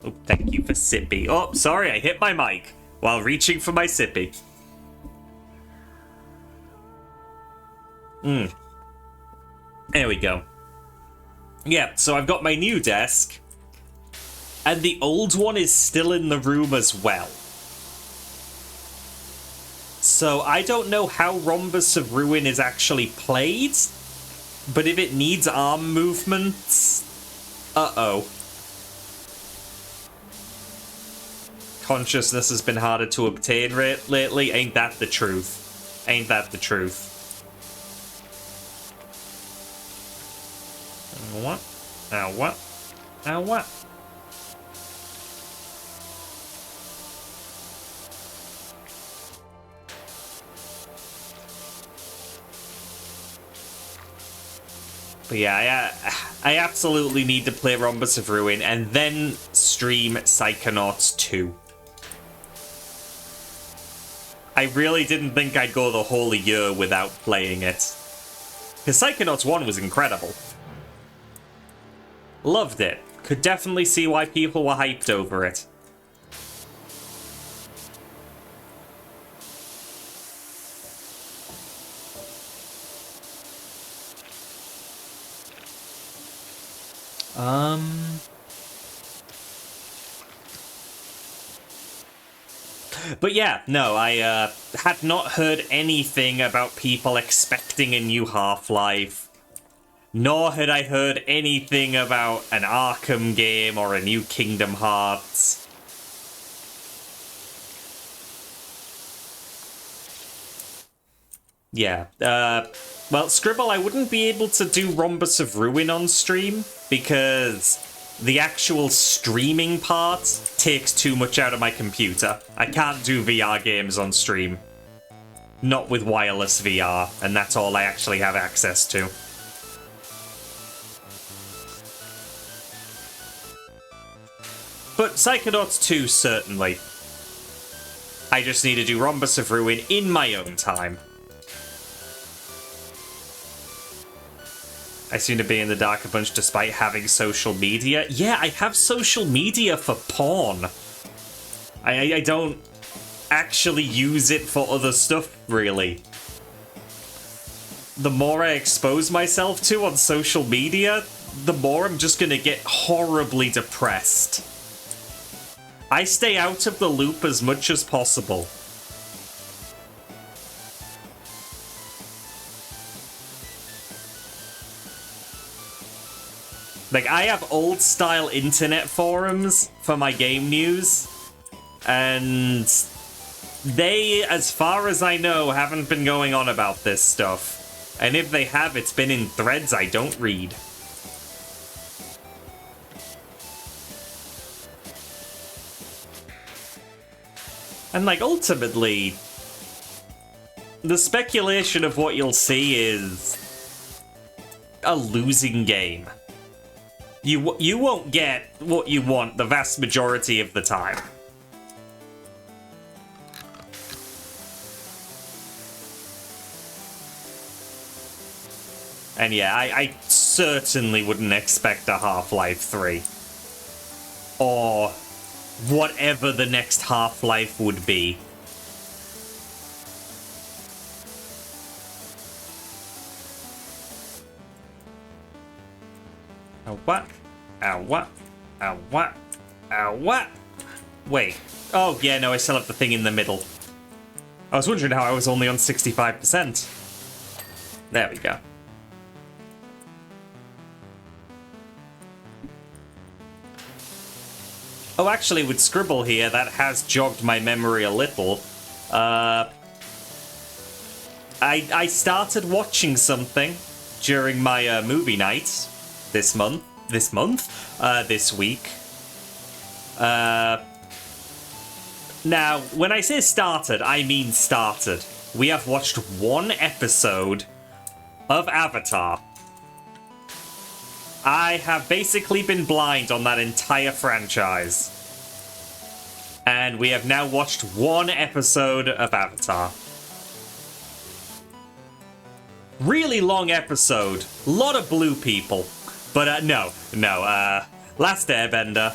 Oh, thank you for Sippy. Oh, sorry, I hit my mic while reaching for my Sippy. There we go. Yeah, so I've got my new desk, and the old one is still in the room as well. So I don't know how Rhombus of Ruin is actually played, but if it needs arm movements... Uh-oh. Consciousness has been harder to obtain lately. Ain't that the truth? Ain't that the truth? What? Now what? Now what? But yeah, I absolutely need to play Rhombus of Ruin and then stream Psychonauts 2. I really didn't think I'd go the whole year without playing it. Because Psychonauts 1 was incredible. Loved it. Could definitely see why people were hyped over it. But yeah, no, I had not heard anything about people expecting a new Half-Life. Nor had I heard anything about an Arkham game or a new Kingdom Hearts. Yeah, well, Scribble, I wouldn't be able to do Rhombus of Ruin on stream, because the actual streaming part takes too much out of my computer. I can't do VR games on stream. Not with wireless VR, and that's all I actually have access to. But Psychonauts 2, certainly. I just need to do Rhombus of Ruin in my own time. I seem to be in the dark a bunch despite having social media. Yeah, I have social media for porn. I don't actually use it for other stuff, really. The more I expose myself to on social media, the more I'm just gonna get horribly depressed. I stay out of the loop as much as possible. Like, I have old-style internet forums for my game news, and they, as far as I know, haven't been going on about this stuff. And if they have, it's been in threads I don't read. And, like, ultimately, the speculation of what you'll see is a losing game. You won't get what you want the vast majority of the time. And yeah, I certainly wouldn't expect a Half-Life 3. Or whatever the next Half-Life would be. What? What? What? What? Wait. Oh, yeah, no, I still have the thing in the middle. I was wondering how I was only on 65%. There we go. Oh, actually, with Scribble here, that has jogged my memory a little. I started watching something during my movie night this week. Now, when I say started, I mean started. We have watched one episode of Avatar. I have basically been blind on that entire franchise. And we have now watched one episode of Avatar. Really long episode. A lot of blue people. But no. Last Airbender.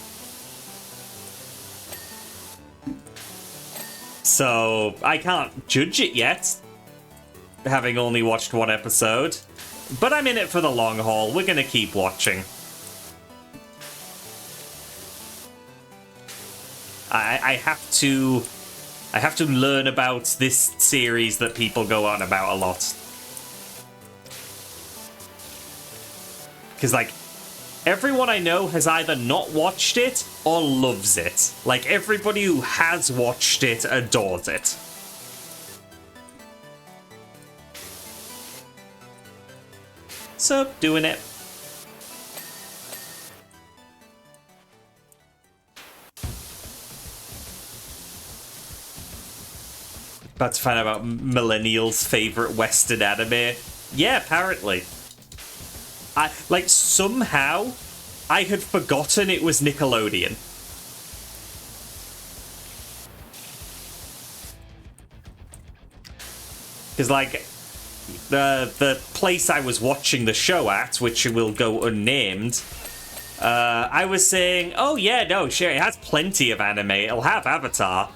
So, I can't judge it yet, having only watched one episode. But I'm in it for the long haul. We're gonna keep watching. I have to learn about this series that people go on about a lot. Because, like, everyone I know has either not watched it or loves it. Like, everybody who has watched it adores it. So, doing it. About to find out about millennials' favorite Western anime. Yeah, apparently. Somehow, I had forgotten it was Nickelodeon. Because, like, the place I was watching the show at, which will go unnamed, I was saying, oh yeah, no, sure, it has plenty of anime, it'll have Avatar.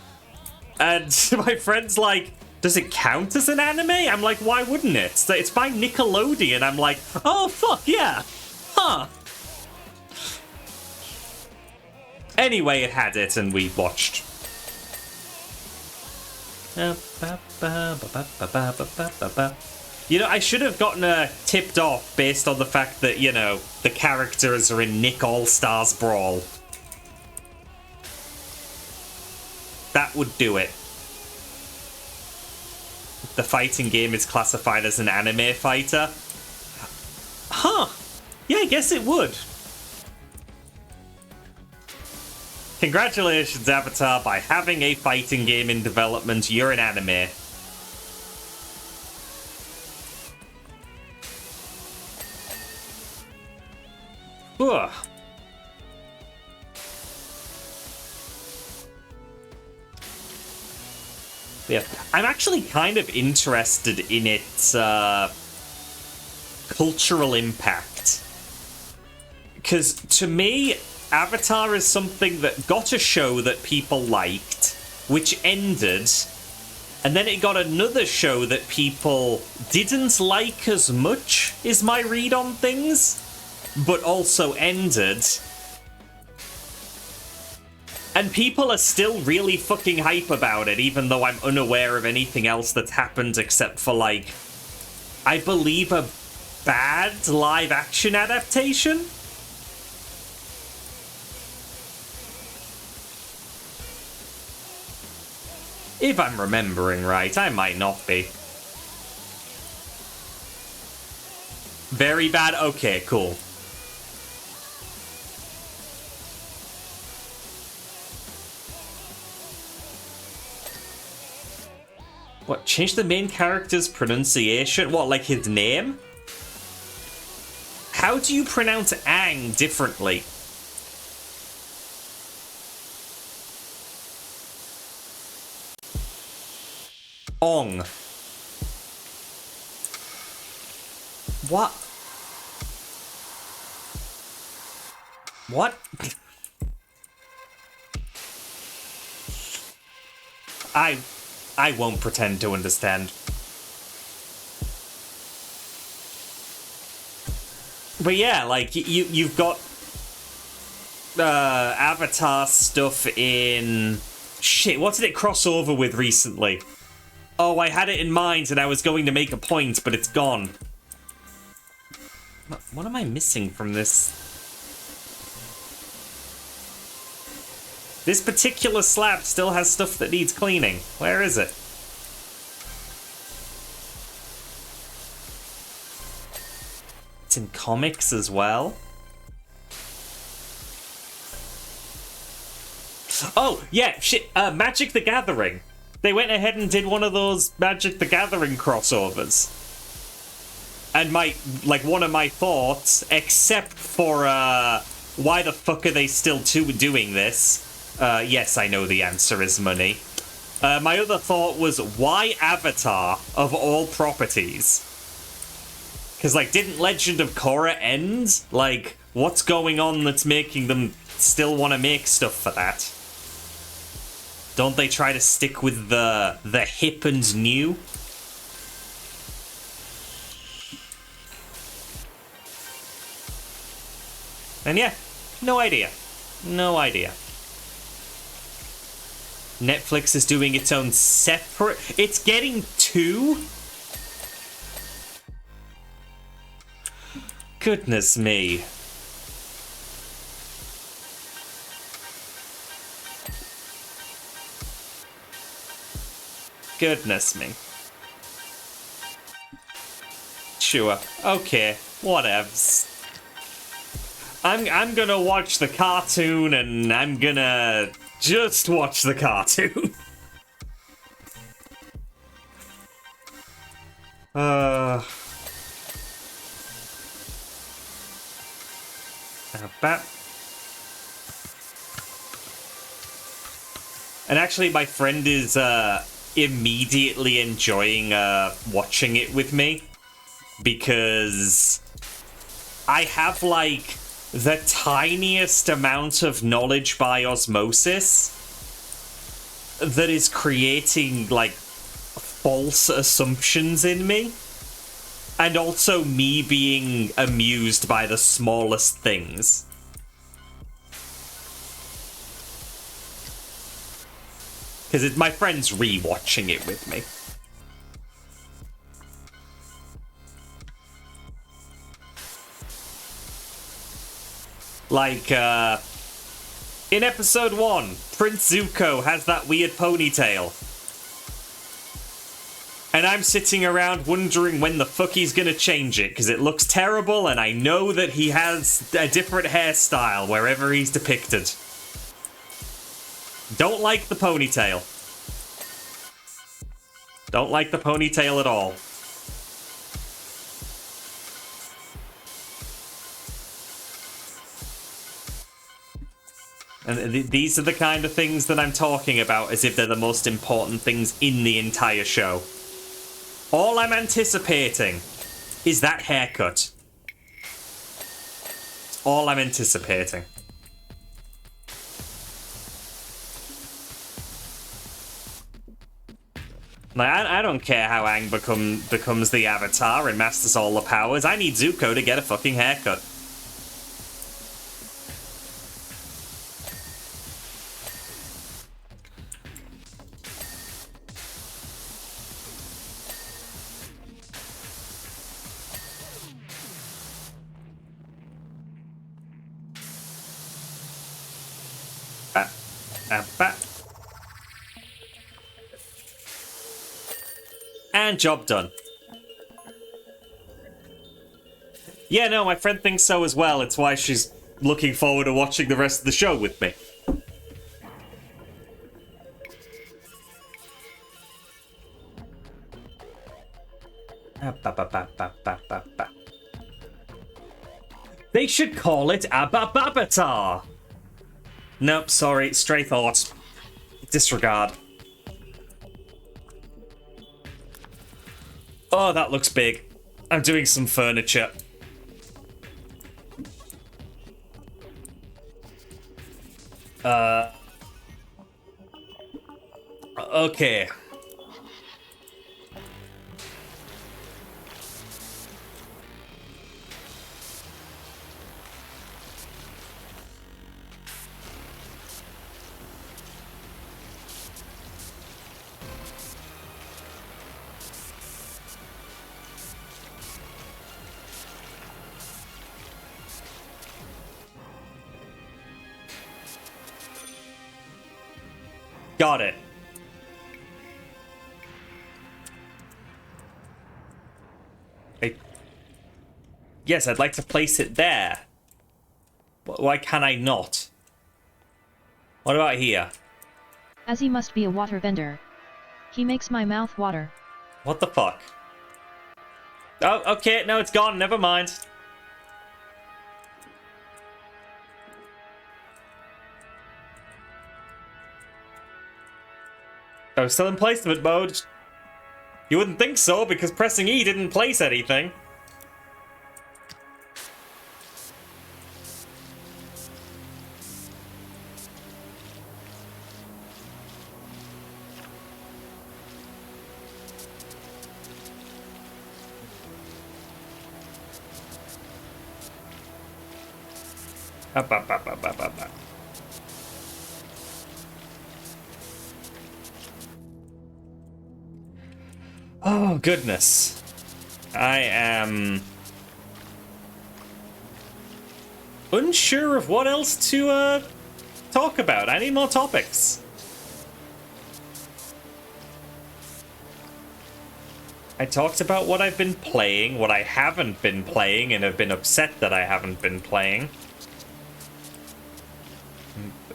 And my friend's like, does it count as an anime? I'm like, why wouldn't it? So it's by Nickelodeon. I'm like, oh, fuck, yeah. Huh. Anyway, it had it, and we watched. You know, I should have gotten tipped off based on the fact that, you know, the characters are in Nick All-Stars Brawl. That would do it. The fighting game is classified as an anime fighter. Huh. Yeah, I guess it would. Congratulations, Avatar, by having a fighting game in development. You're an anime. Ugh. Yeah, I'm actually kind of interested in its cultural impact. Because to me, Avatar is something that got a show that people liked, which ended, and then it got another show that people didn't like as much, is my read on things, but also ended. And people are still really fucking hype about it, even though I'm unaware of anything else that's happened except for, like, I believe a bad live-action adaptation? If I'm remembering right, I might not be. Very bad? Okay, cool. What, change the main character's pronunciation? What, like his name? How do you pronounce Aang differently? Ong. What? What? I won't pretend to understand. But yeah, like, you've got Avatar stuff in... Shit, what did it cross over with recently? Oh, I had it in mind and I was going to make a point, but it's gone. What am I missing from this? This particular slab still has stuff that needs cleaning. Where is it? It's in comics as well. Oh, yeah, shit, Magic the Gathering. They went ahead and did one of those Magic the Gathering crossovers. And one of my thoughts, except for, why the fuck are they still doing this? Yes, I know the answer is money. My other thought was, why Avatar, of all properties? Because, like, didn't Legend of Korra end? Like, what's going on that's making them still want to make stuff for that? Don't they try to stick with the hip and new? And yeah, no idea. No idea. Netflix is doing its own separate... It's getting two? Goodness me. Goodness me. Sure. Okay. Whatevs. I'm gonna watch the cartoon and I'm gonna just watch the cartoon. And actually, my friend is immediately enjoying watching it with me because I have like the tiniest amount of knowledge by osmosis that is creating like false assumptions in me, and also me being amused by the smallest things. Because my friend's rewatching it with me. Like, in episode 1, Prince Zuko has that weird ponytail. And I'm sitting around wondering when the fuck he's gonna change it, because it looks terrible, and I know that he has a different hairstyle wherever he's depicted. Don't like the ponytail. Don't like the ponytail at all. And these are the kind of things that I'm talking about as if they're the most important things in the entire show. All I'm anticipating is that haircut. All I'm anticipating. Like, I don't care how Aang becomes the Avatar and masters all the powers. I need Zuko to get a fucking haircut. And job done. Yeah, no, my friend thinks so as well. It's why she's looking forward to watching the rest of the show with me. They should call it Abababatar. Nope, sorry, stray thought. Disregard. Oh, that looks big. I'm doing some furniture. Okay. Got it. Yes, I'd like to place it there. Why can I not? What about here? Azzy must be a water vendor. He makes my mouth water. What the fuck? Oh, okay, no, it's gone, never mind. I was still in placement mode. You wouldn't think so, because pressing E didn't place anything. Up, up, up, up, up, up, up. Oh, goodness. I am unsure of what else to talk about. I need more topics. I talked about what I've been playing, what I haven't been playing, and have been upset that I haven't been playing.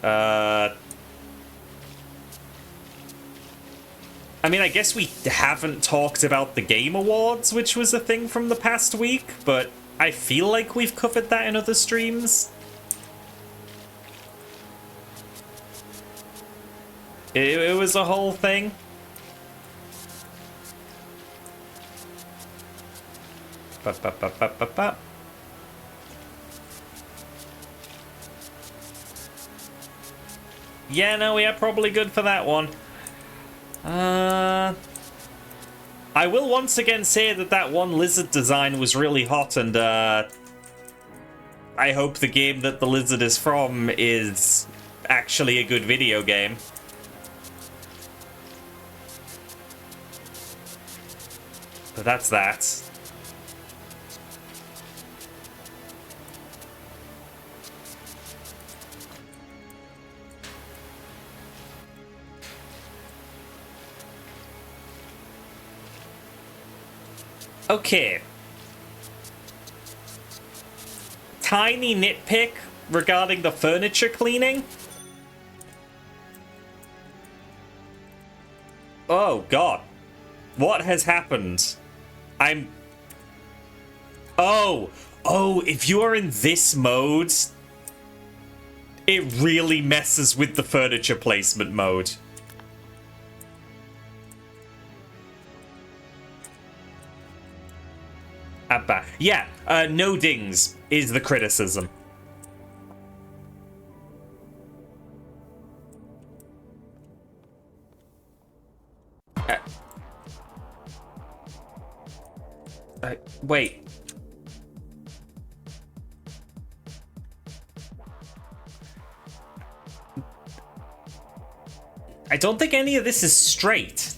I mean, I guess we haven't talked about the Game Awards, which was a thing from the past week, but I feel like we've covered that in other streams. It was a whole thing. Ba-ba-ba-ba-ba-ba. Yeah, no, we are probably good for that one. I will once again say that that one lizard design was really hot, and I hope the game that the lizard is from is actually a good video game. But that's that. Okay. Tiny nitpick regarding the furniture cleaning. Oh, God. What has happened? Oh, if you are in this mode, it really messes with the furniture placement mode. Yeah, no dings is the criticism. Wait. I don't think any of this is straight.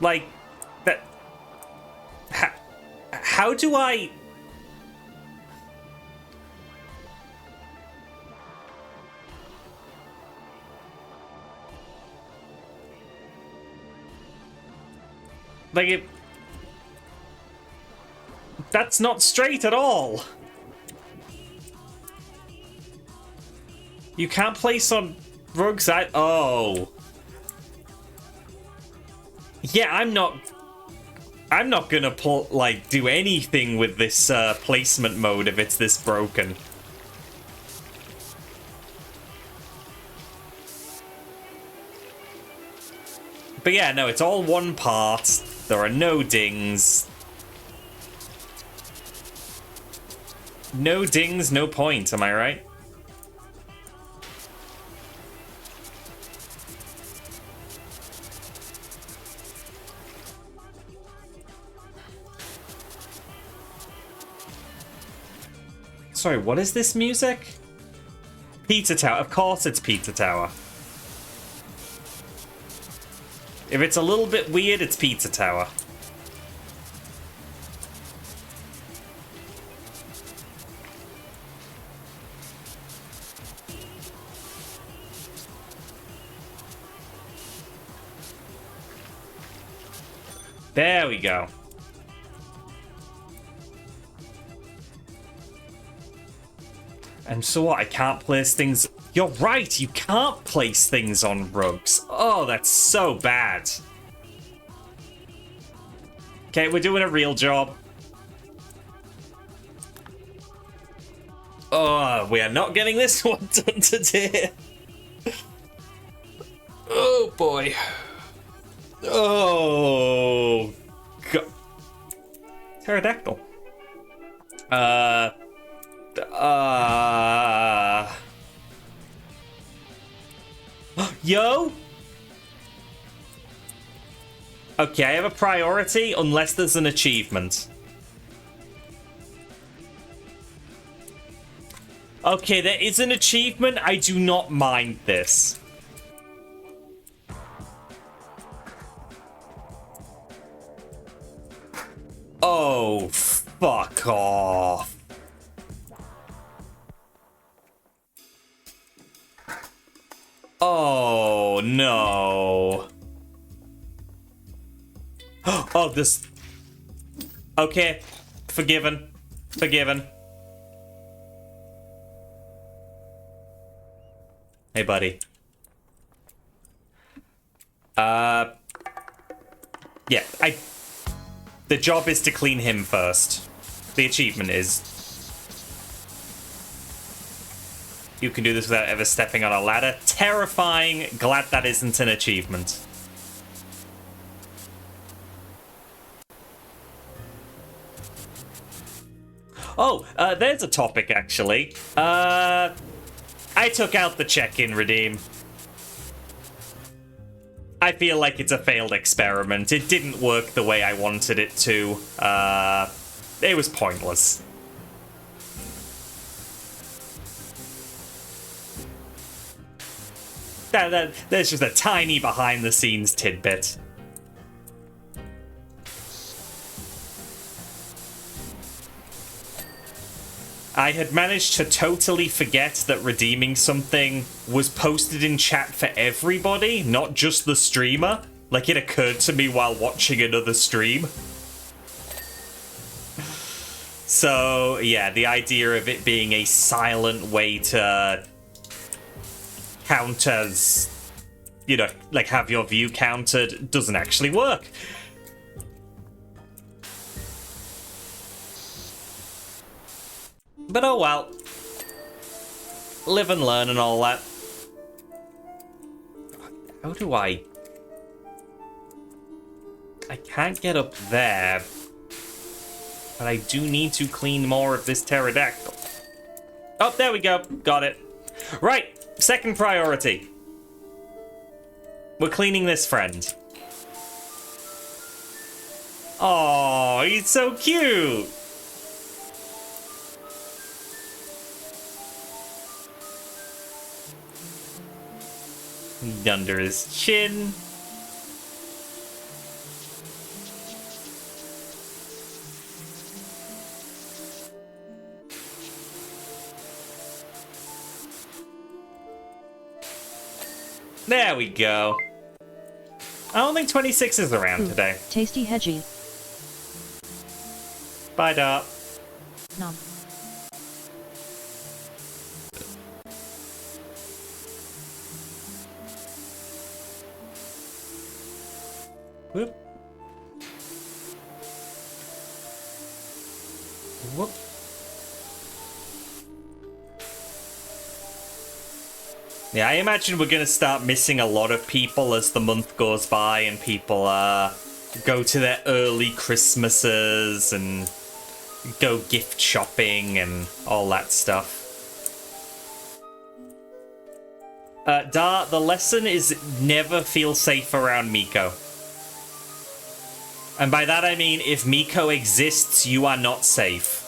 Like, that... How do I... Like, that's not straight at all. You can't place on rugs. Oh. Yeah, I'm not gonna do anything with this placement mode if it's this broken. But yeah, no, it's all one part. There are no dings. No dings, no point, am I right? Sorry, what is this music? Pizza Tower. Of course it's Pizza Tower. If it's a little bit weird, it's Pizza Tower. There we go. And so what? I can't place things... You're right, you can't place things on rugs. Oh, that's so bad. Okay, we're doing a real job. Oh, we are not getting this one done today. Oh, boy. Oh, God. Pterodactyl. Yo! Okay, I have a priority unless there's an achievement. Okay, there is an achievement. I do not mind this. Oh, fuck off. Oh, no. Oh, this... Okay. Forgiven. Forgiven. Hey, buddy. Yeah, The job is to clean him first. The achievement is... You can do this without ever stepping on a ladder. Terrifying. Glad that isn't an achievement. Oh, there's a topic, actually. I took out the check-in redeem. I feel like it's a failed experiment. It didn't work the way I wanted it to. It was pointless. There's just a tiny behind-the-scenes tidbit. I had managed to totally forget that redeeming something was posted in chat for everybody, not just the streamer. Like, it occurred to me while watching another stream. So, yeah, the idea of it being a silent way to count as, you know, like have your view counted doesn't actually work. But oh well. Live and learn and all that. How do I can't get up there. But I do need to clean more of this pterodactyl. Oh, there we go. Got it. Right. Second priority. We're cleaning this friend. Oh, he's so cute. Under his chin. There we go. I don't think 26 is around today. Tasty hedgie. Bye, Dart. Nom. Whoop. Whoop. Yeah, I imagine we're gonna start missing a lot of people as the month goes by and people go to their early Christmases and go gift shopping and all that stuff. Dar, the lesson is never feel safe around Miko. And by that I mean, if Miko exists, you are not safe.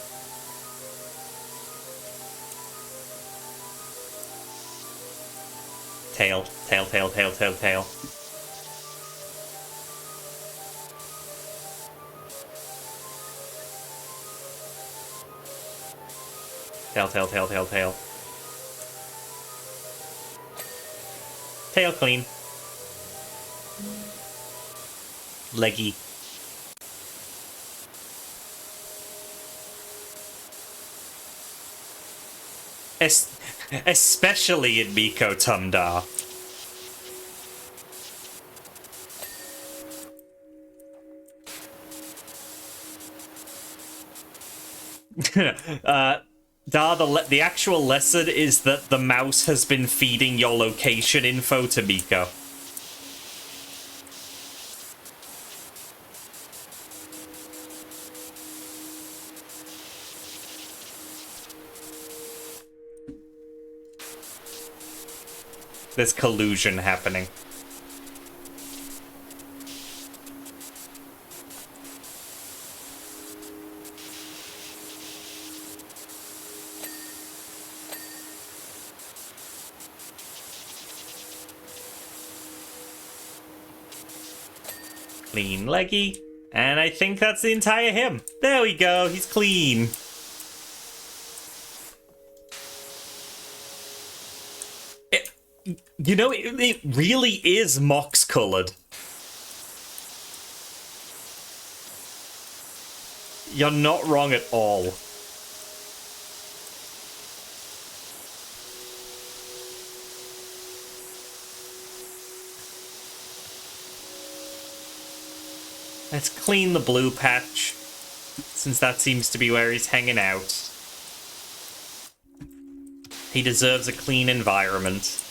Tail, tail, tail, tail, tail, tail. Tail, tail, tail, tail, tail. Tail clean. Leggy. Especially in Miko Tumdar. Dar, the actual lesson is that the mouse has been feeding your location info to Miko. There's collusion happening. Clean leggy. And I think that's the entire him. There we go, he's clean. You know, it really is mox-colored. You're not wrong at all. Let's clean the blue patch, since that seems to be where he's hanging out. He deserves a clean environment.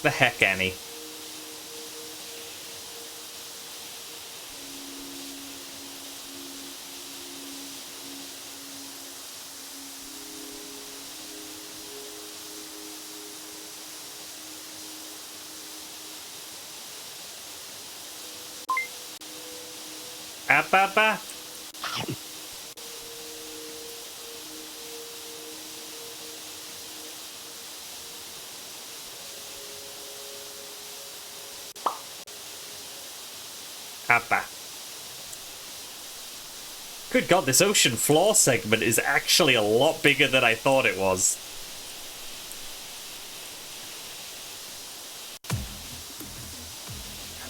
The heck, Annie. Appa. Appa. Good God, this ocean floor segment is actually a lot bigger than I thought it was.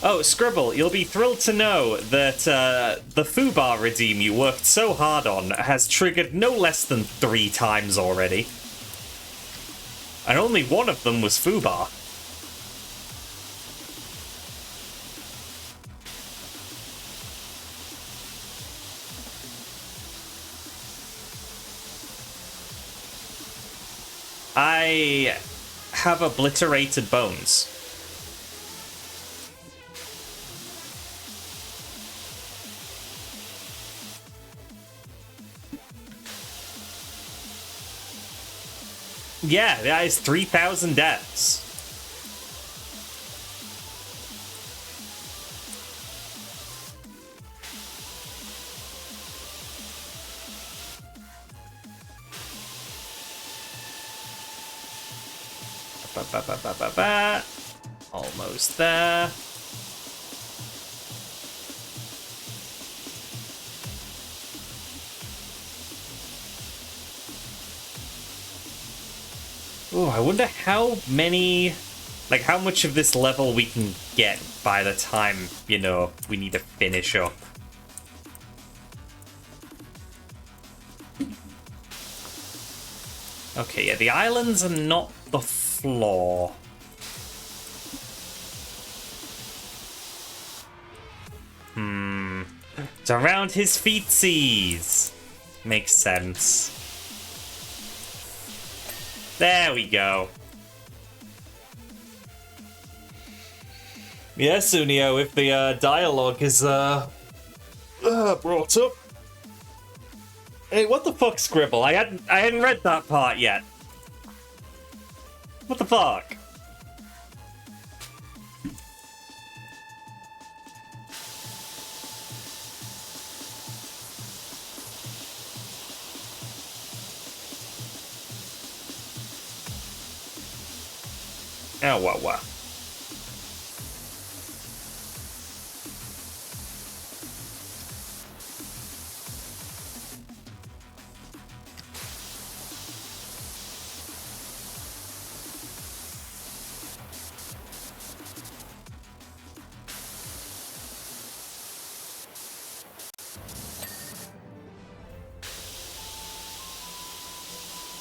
Oh, Scribble, you'll be thrilled to know that the foobar redeem you worked so hard on has triggered no less than 3 times already. And only one of them was foobar. I have obliterated bones. Yeah, that is 3,000 deaths. Almost there. Oh, I wonder how many, like how much of this level we can get by the time, you know, we need to finish up. Okay, yeah, the islands are not the floor. It's around his feetsies. Makes sense. There we go. Yes, Unio, if the dialogue is brought up. Hey, what the fuck, Scribble? I hadn't read that part yet. What the fuck? Oh, what?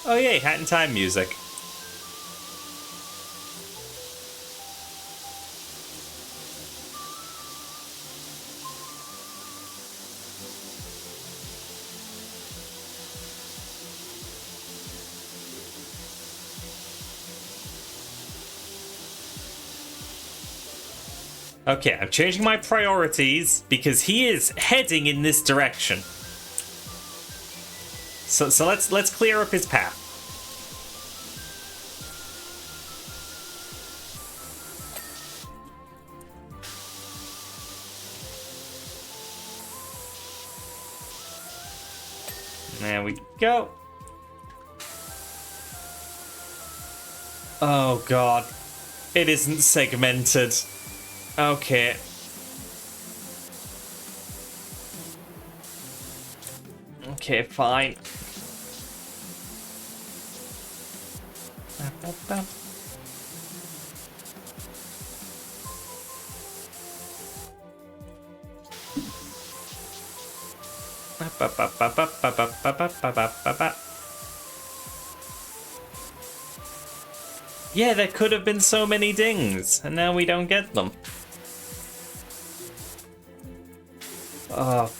Oh yay, Hat in Time music. Okay, I'm changing my priorities because he is heading in this direction. So let's clear up his path. There we go. Oh god. It isn't segmented. Okay. Okay, fine. Yeah, there could have been so many dings, and now we don't get them. Oh,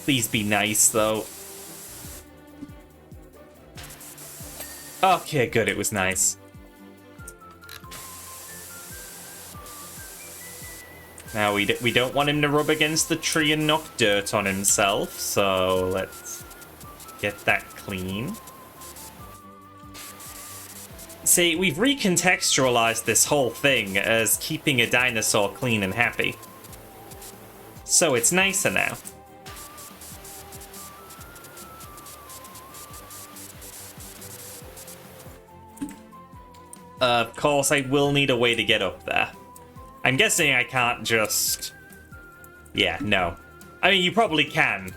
please be nice, though. Okay, good, it was nice. Now, we don't want him to rub against the tree and knock dirt on himself, so let's get that clean. See, we've recontextualized this whole thing as keeping a dinosaur clean and happy. So it's nicer now. Of course, I will need a way to get up there. I'm guessing I can't just... Yeah, no. I mean, you probably can.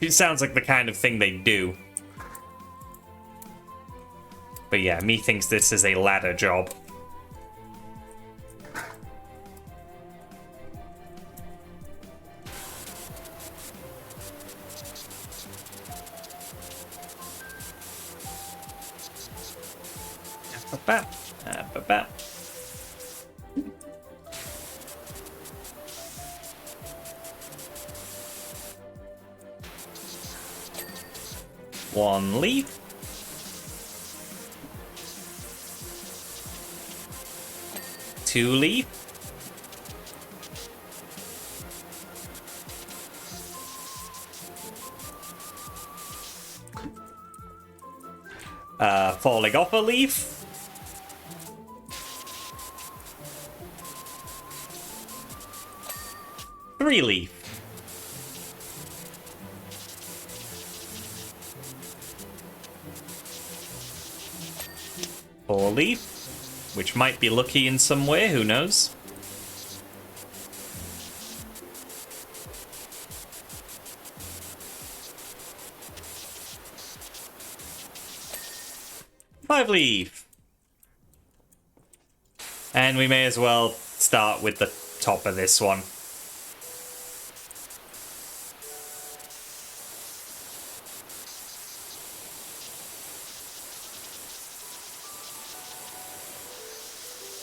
It sounds like the kind of thing they do. But yeah, me thinks this is a ladder job. One leaf. Two leaf. Falling off a leaf. Three leaf. Four leaf, which might be lucky in some way, who knows? Five leaf. And we may as well start with the top of this one.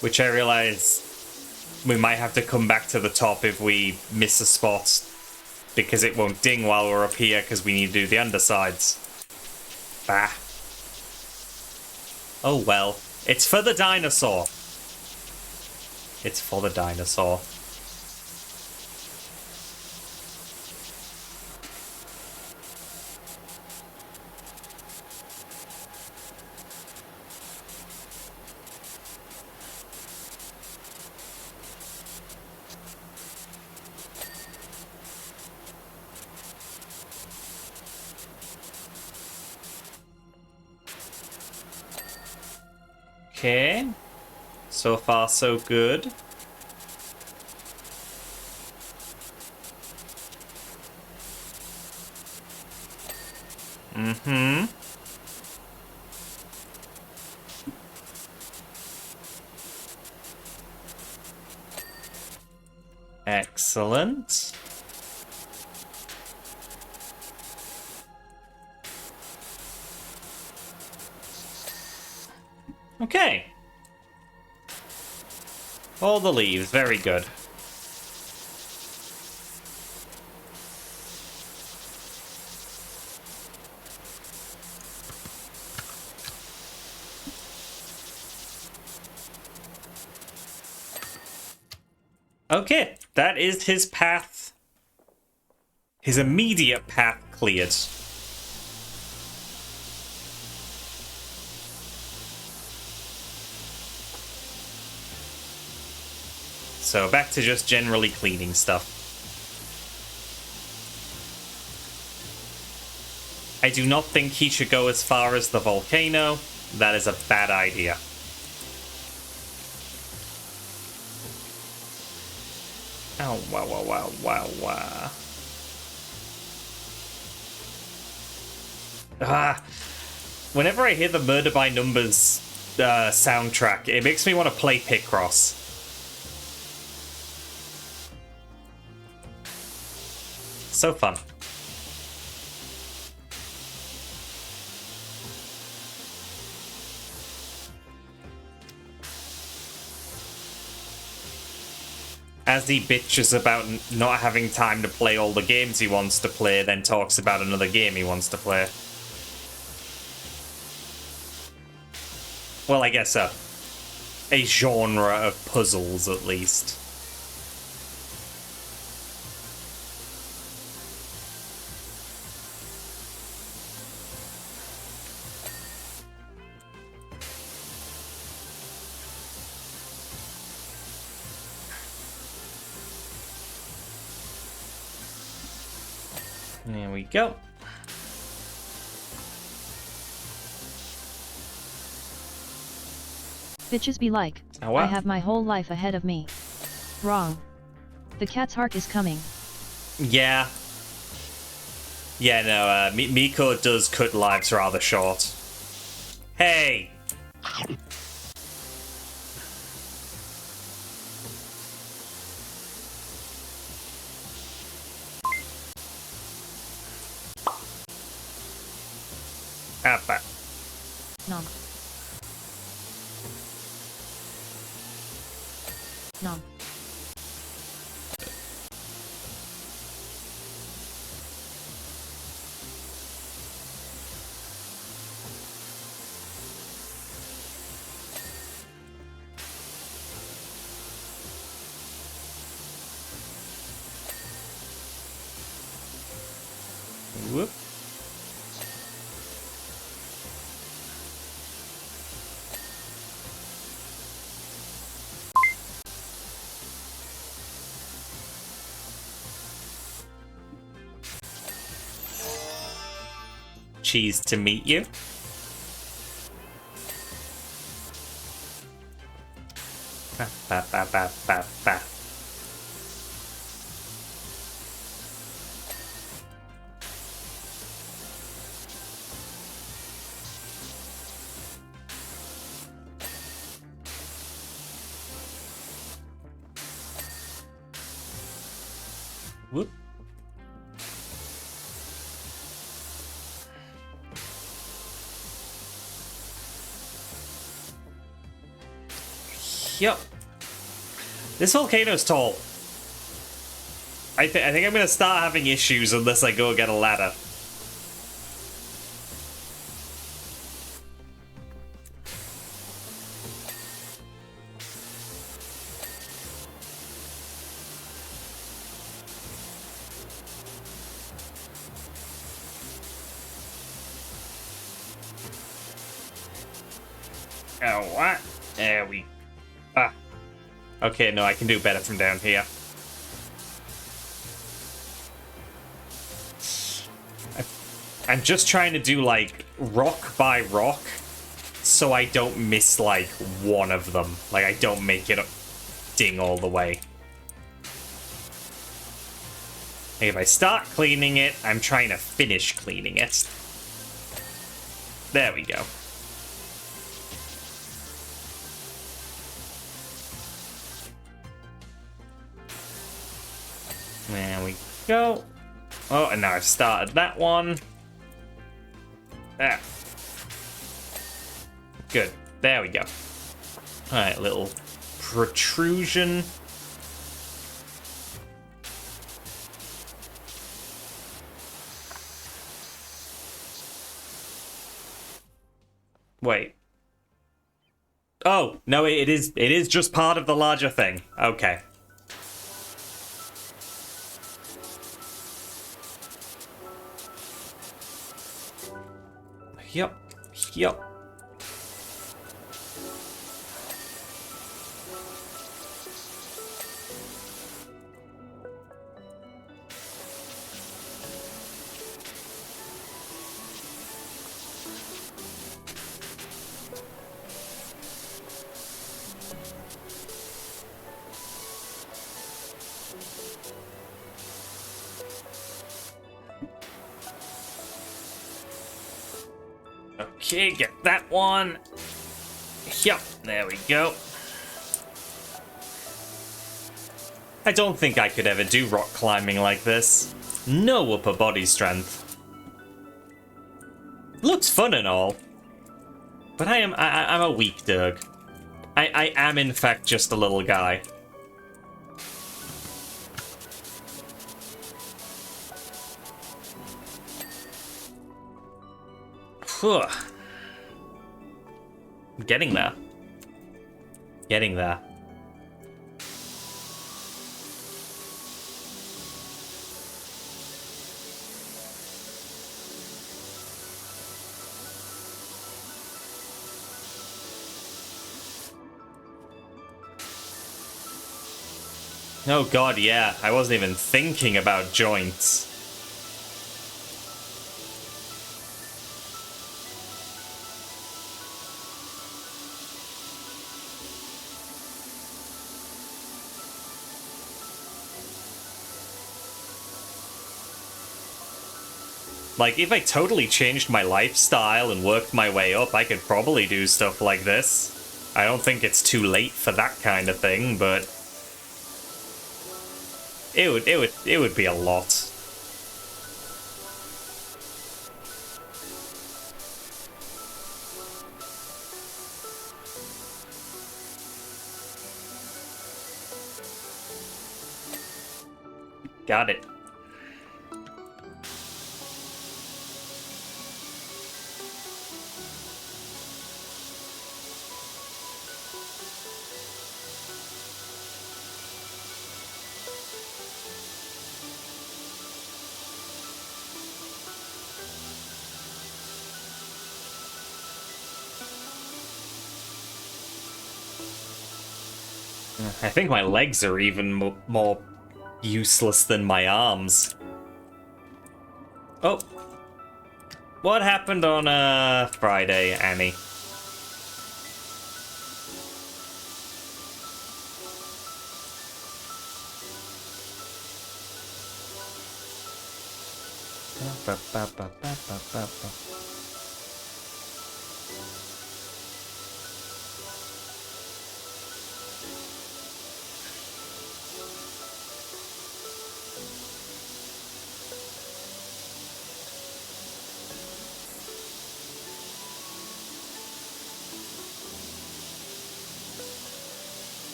Which I realize we might have to come back to the top if we miss a spot, because it won't ding while we're up here because we need to do the undersides. Bah. Oh well. It's for the dinosaur. It's for the dinosaur. Okay. So far, so good. Mm-hmm. Excellent. Okay. All the leaves, very good. Okay, that is his path. His immediate path cleared. So back to just generally cleaning stuff. I do not think he should go as far as the volcano. That is a bad idea. Oh, wow, wow, wow, wow, wow. Ah. Whenever I hear the Murder by Numbers soundtrack, it makes me want to play Picross. So fun. As he bitches about not having time to play all the games he wants to play, then talks about another game he wants to play. Well, I guess a genre of puzzles, at least. There we go. Bitches be like, Oh, wow. I have my whole life ahead of me. Wrong. The cat's heart is coming. Yeah. Yeah, no, Miko does cut lives rather short. Hey! Appa. Nom. Nom. Whoop. Cheese to meet you. Ba, ba, ba, ba, ba, ba. Whoop. Yep. This volcano's tall. I think I'm gonna start having issues unless I go get a ladder. Oh, what? There we... Ah. Okay, no, I can do better from down here. I'm just trying to do, like, rock by rock, so I don't miss, like, one of them. Like, I don't make it ding all the way. Like, if I start cleaning it, I'm trying to finish cleaning it. There we go. There we go. Oh, and now I've started that one. There. Good. There we go. Alright, little protrusion. Wait. Oh, no, it is just part of the larger thing. Okay. Yep. Yep. Okay, get that one. Yep, there we go. I don't think I could ever do rock climbing like this. No upper body strength. Looks fun and all, but I'm a weak Derg. I am in fact just a little guy. Phew. Getting there. Getting there. Oh god, yeah. I wasn't even thinking about joints. Like, if I totally changed my lifestyle and worked my way up, I could probably do stuff like this. I don't think it's too late for that kind of thing, but it would be a lot. Got it. I think my legs are even more useless than my arms. Oh. What happened on Friday, Annie?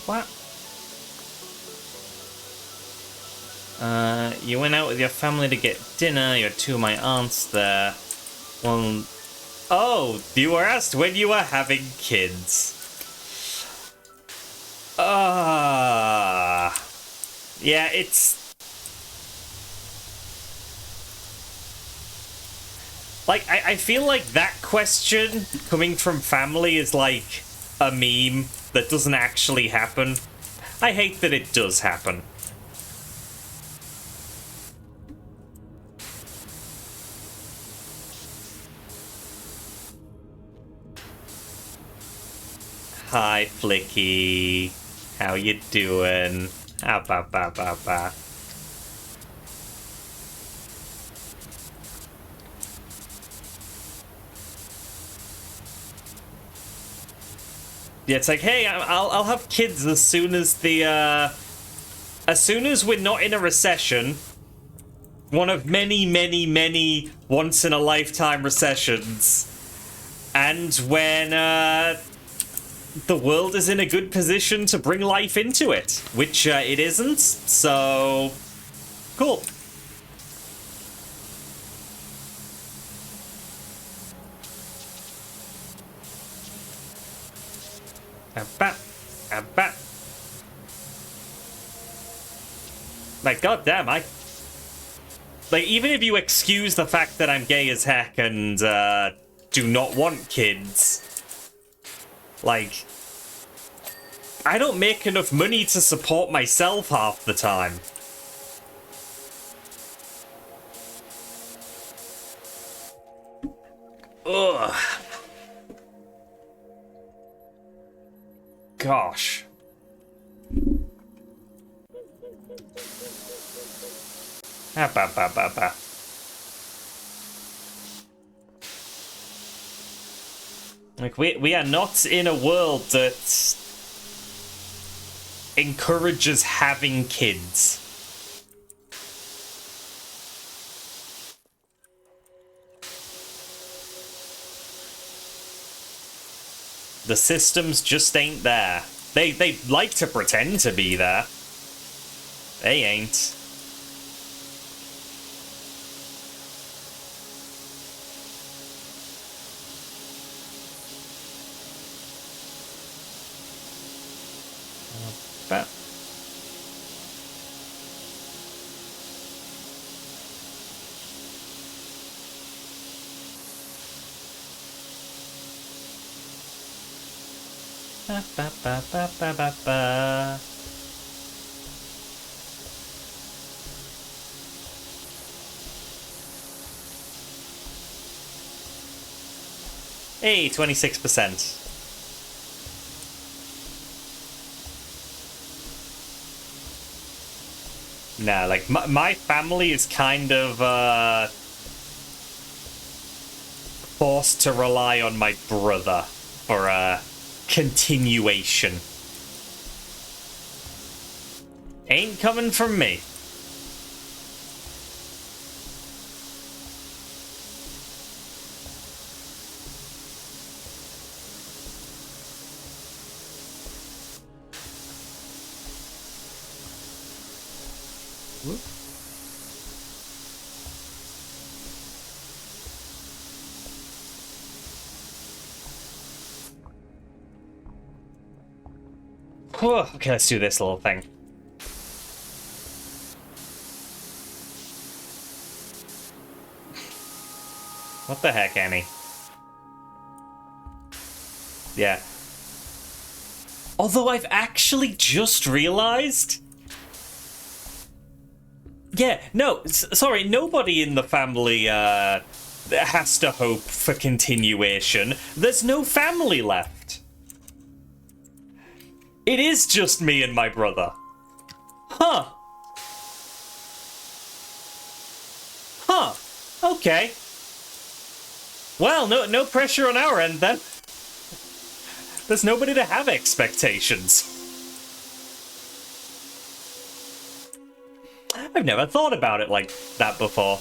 What? You went out with your family to get dinner. You had two of my aunts there. Well, oh, you were asked when you were having kids. Yeah, Like, I feel like that question coming from family is like a meme that doesn't actually happen. I hate that it does happen. Hi, Flicky. How you doing? Ah, ba, ba, ba, ba. Yeah, it's like, hey, I'll have kids as soon as as soon as we're not in a recession. One of many, many, many once-in-a-lifetime recessions. And when, the world is in a good position to bring life into it. Which, it isn't, so... Cool. Like, goddamn, like, even if you excuse the fact that I'm gay as heck and, do not want kids, like, I don't make enough money to support myself half the time. Ugh. Gosh. Ah, ba, ba, ba, ba. Like, we are not in a world that encourages having kids. The systems just ain't there. They like to pretend to be there. They ain't. But ba ba ba ba ba ba ba. Hey, 26%. Nah, like, my family is kind of, forced to rely on my brother for, continuation. Ain't coming from me. Whoop. Whew. Okay, let's do this little thing. What the heck, Annie? Yeah. Although I've actually just realized... Yeah, no, sorry, nobody in the family, has to hope for continuation. There's no family left. It is just me and my brother. Huh. Huh. Okay. Well, no pressure on our end, then. There's nobody to have expectations. I've never thought about it like that before.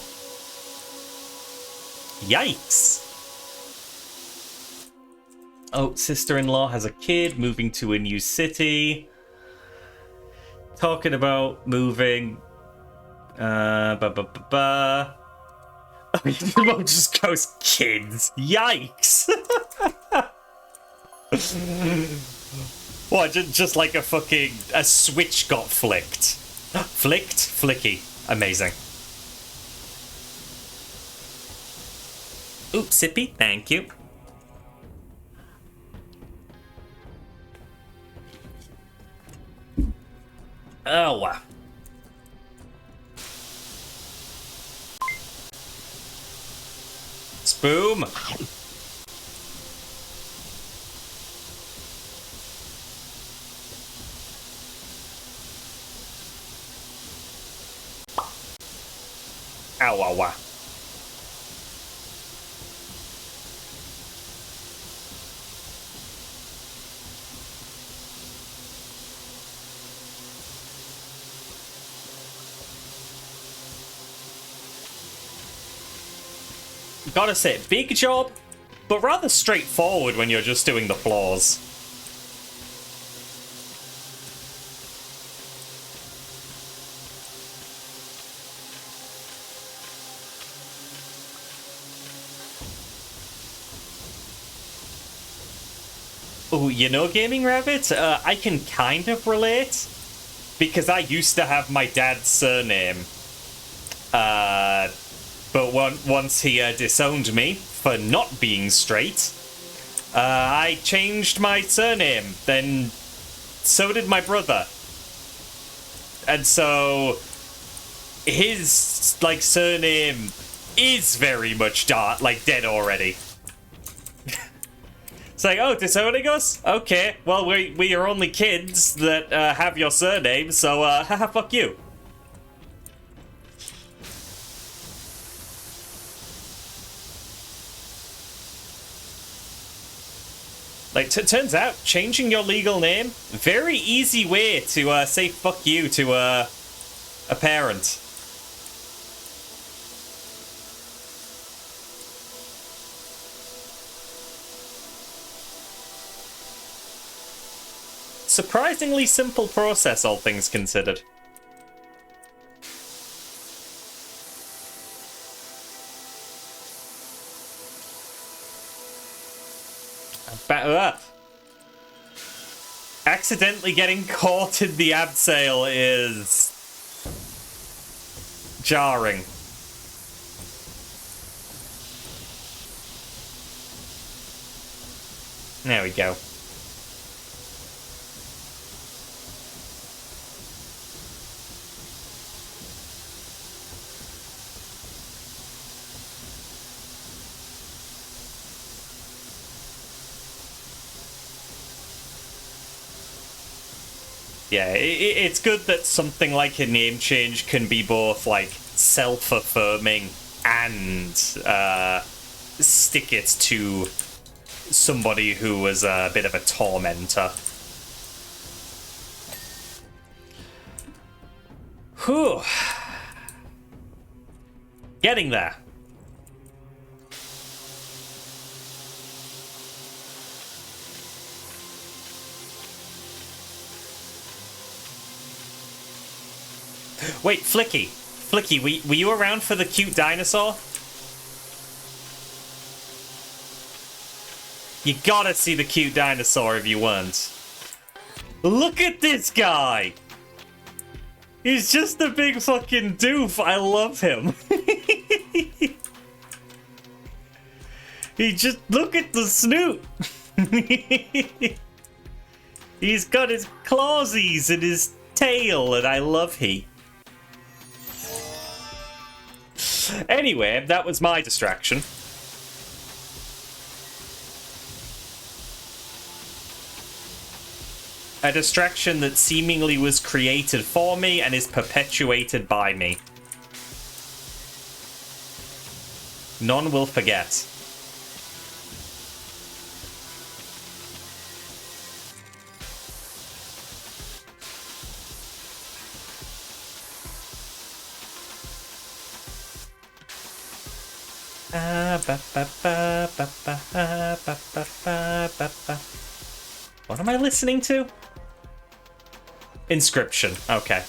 Yikes. Oh, sister-in-law has a kid, moving to a new city. Talking about moving. Mom just goes, kids. Yikes. What, just like a switch got flicked. Flicked? Flicky. Amazing. Oops, sippy, thank you. Oh, wow. Boom. Ow, ow, wow. Gotta say, big job, but rather straightforward when you're just doing the floors. Oh, you know, Gaming Rabbit, I can kind of relate, because I used to have my dad's surname. But once he disowned me for not being straight, I changed my surname. Then so did my brother. And so his, like, surname is very much dead already. It's like, oh, disowning us? Okay, well, we are only kids that have your surname, so haha, fuck you. Like, turns out, changing your legal name, very easy way to say fuck you to a parent. Surprisingly simple process, all things considered. Accidentally getting caught in the abseil is jarring. There we go. Yeah, it's good that something like a name change can be both, like, self-affirming and stick it to somebody who was a bit of a tormentor. Whew. Getting there. Wait, Flicky. Flicky, were you around for the cute dinosaur? You gotta see the cute dinosaur if you weren't. Look at this guy! He's just a big fucking doof. I love him. He just... Look at the snoot! He's got his clawsies and his tail, and I love he. Anyway, that was my distraction. A distraction that seemingly was created for me and is perpetuated by me. None will forget. What am I listening to? Inscription. Okay.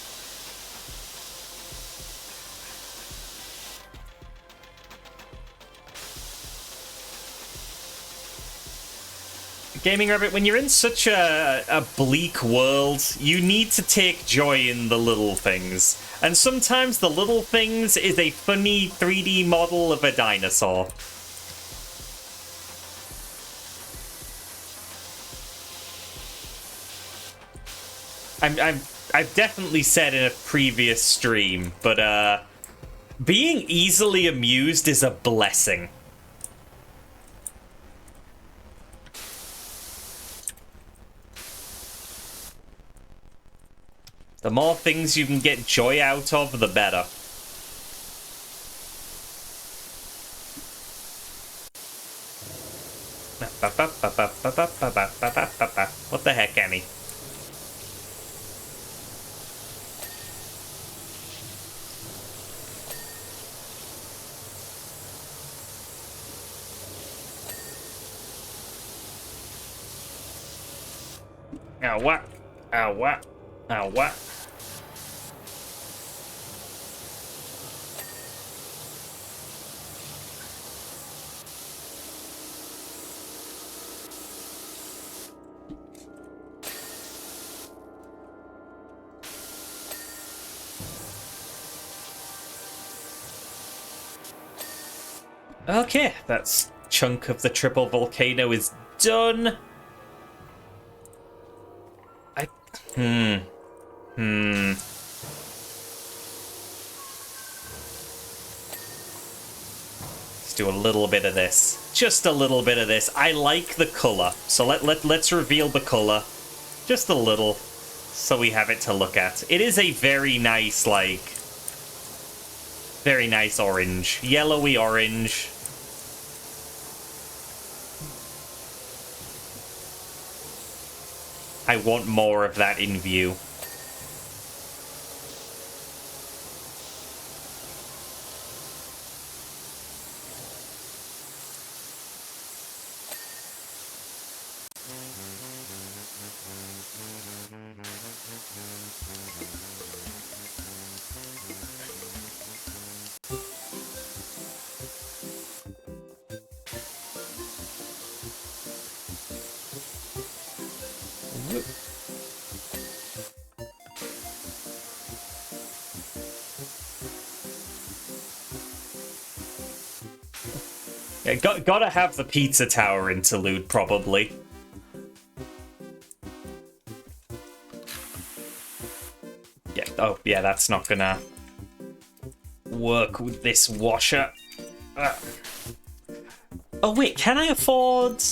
Gaming Rabbit, when you're in such a bleak world, you need to take joy in the little things. And sometimes the little things is a funny 3D model of a dinosaur. I've definitely said in a previous stream, but being easily amused is a blessing. The more things you can get joy out of, the better. What the heck, Annie? Ow, what? Ow, what? Ow, what? Okay, that chunk of the triple volcano is done. Let's do a little bit of this. Just a little bit of this. I like the color. So let's reveal the color. Just a little. So we have it to look at. It is a very nice, like... very nice orange. Yellowy orange. I want more of that in view. Yeah, gotta have the pizza tower interlude, probably. Yeah, oh, yeah, that's not gonna work with this washer. Oh, wait, can I afford...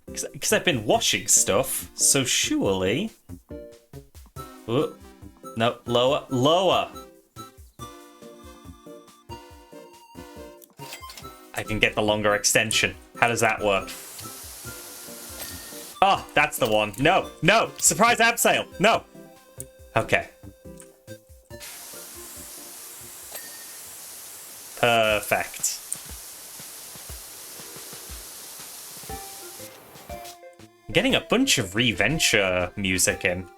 Because I've been washing stuff, so surely... Oh, no, lower, lower! I can get the longer extension. How does that work? Oh, that's the one. No, no! Surprise abseil! No! Okay. Perfect. I'm getting a bunch of Reventure music in.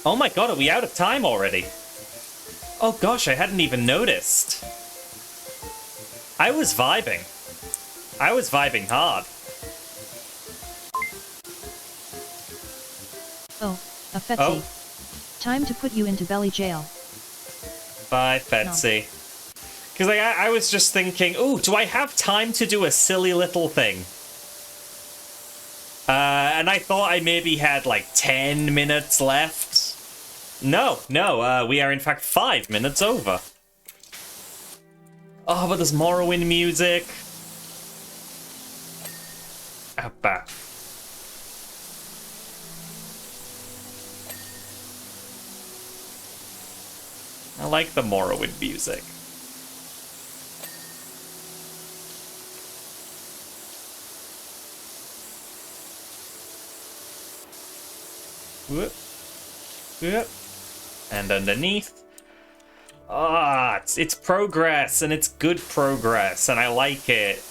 Oh my god, are we out of time already? Oh gosh, I hadn't even noticed. I was vibing. I was vibing hard. Oh, a Fetsy. Oh. Time to put you into belly jail. Bye, Fetsy. Because like, I was just thinking, ooh, do I have time to do a silly little thing? And I thought I maybe had like 10 minutes left. No, we are in fact 5 minutes over. Oh, but there's Morrowind music. Abba. I like the Morrowind music. Whoop. Whoop. And underneath. Ah, it's progress, and it's good progress, and I like it.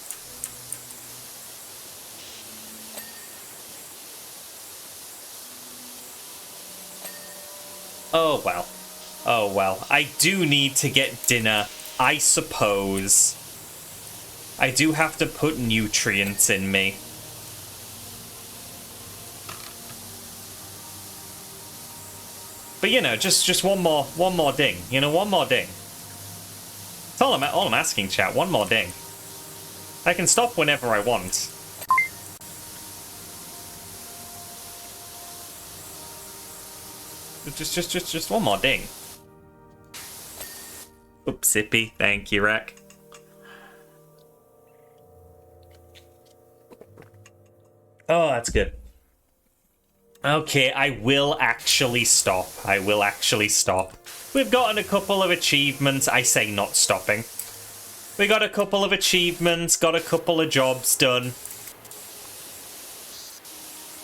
Oh well. Oh well. I do need to get dinner, I suppose. I do have to put nutrients in me. But you know, just one more ding. You know, one more ding. That's all I'm asking, chat. One more ding. I can stop whenever I want. Just one more ding. Oops, sippy. Thank you, Rack. Oh, that's good. Okay, I will actually stop. I will actually stop. We've gotten a couple of achievements. I say not stopping. We got a couple of achievements, got a couple of jobs done.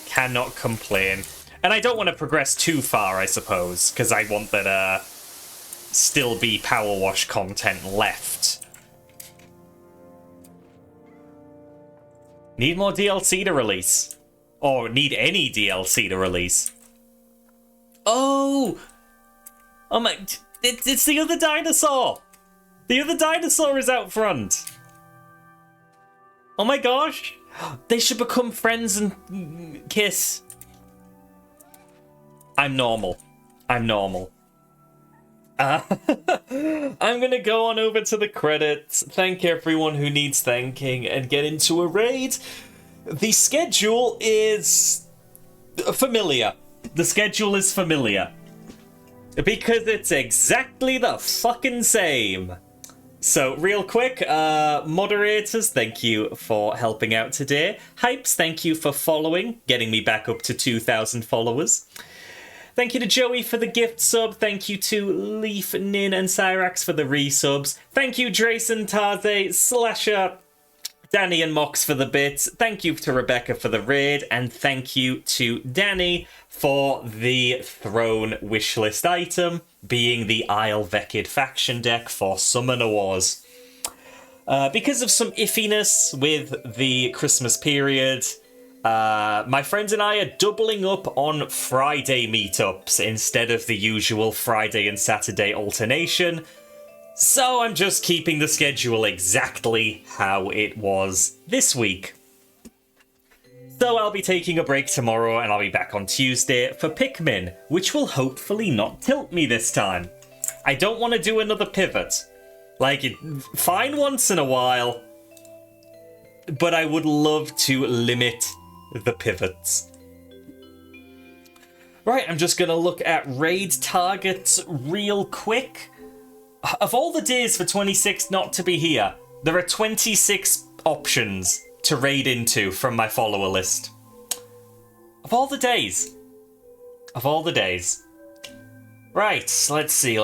Cannot complain. And I don't want to progress too far, I suppose, because I want that still be PowerWash content left. Need more DLC to release. Or need any DLC to release. Oh! Oh my... It's the other dinosaur! The other dinosaur is out front! Oh my gosh! They should become friends and kiss. I'm normal. I'm normal. I'm gonna go on over to the credits, thank everyone who needs thanking, and get into a raid. The schedule is familiar. The schedule is familiar. Because it's exactly the fucking same. So, real quick, moderators, thank you for helping out today. Hypes, thank you for following, getting me back up to 2,000 followers. Thank you to Joey for the gift sub. Thank you to Leaf, Nin, and Cyrax for the resubs. Thank you, Drayson, Tarze, Slasher, Danny, and Mox for the bits. Thank you to Rebecca for the raid. And thank you to Danny for the throne wishlist item, being the Isle Vekid faction deck for Summoner Wars. Because of some iffiness with the Christmas period, my friends and I are doubling up on Friday meetups instead of the usual Friday and Saturday alternation. So I'm just keeping the schedule exactly how it was this week. So I'll be taking a break tomorrow and I'll be back on Tuesday for Pikmin, which will hopefully not tilt me this time. I don't want to do another pivot. Like, fine once in a while, but I would love to limit the pivots. Right, I'm just gonna look at raid targets real quick. Of all the days for 26 not to be here, there are 26 options to raid into from my follower list. Of all the days. Of all the days. Right, let's see.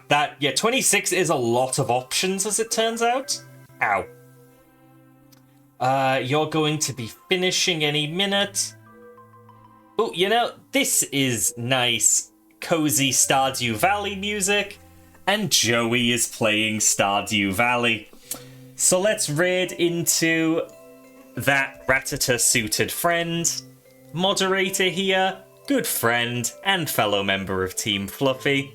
That, yeah, 26 is a lot of options as it turns out. Ow. You're going to be finishing any minute. Oh, you know, this is nice, cozy Stardew Valley music, and Joey is playing Stardew Valley. So let's raid into that Ratata-suited friend, moderator here, good friend, and fellow member of Team Fluffy.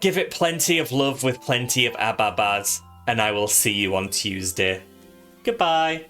Give it plenty of love with plenty of ababas, and I will see you on Tuesday. Goodbye.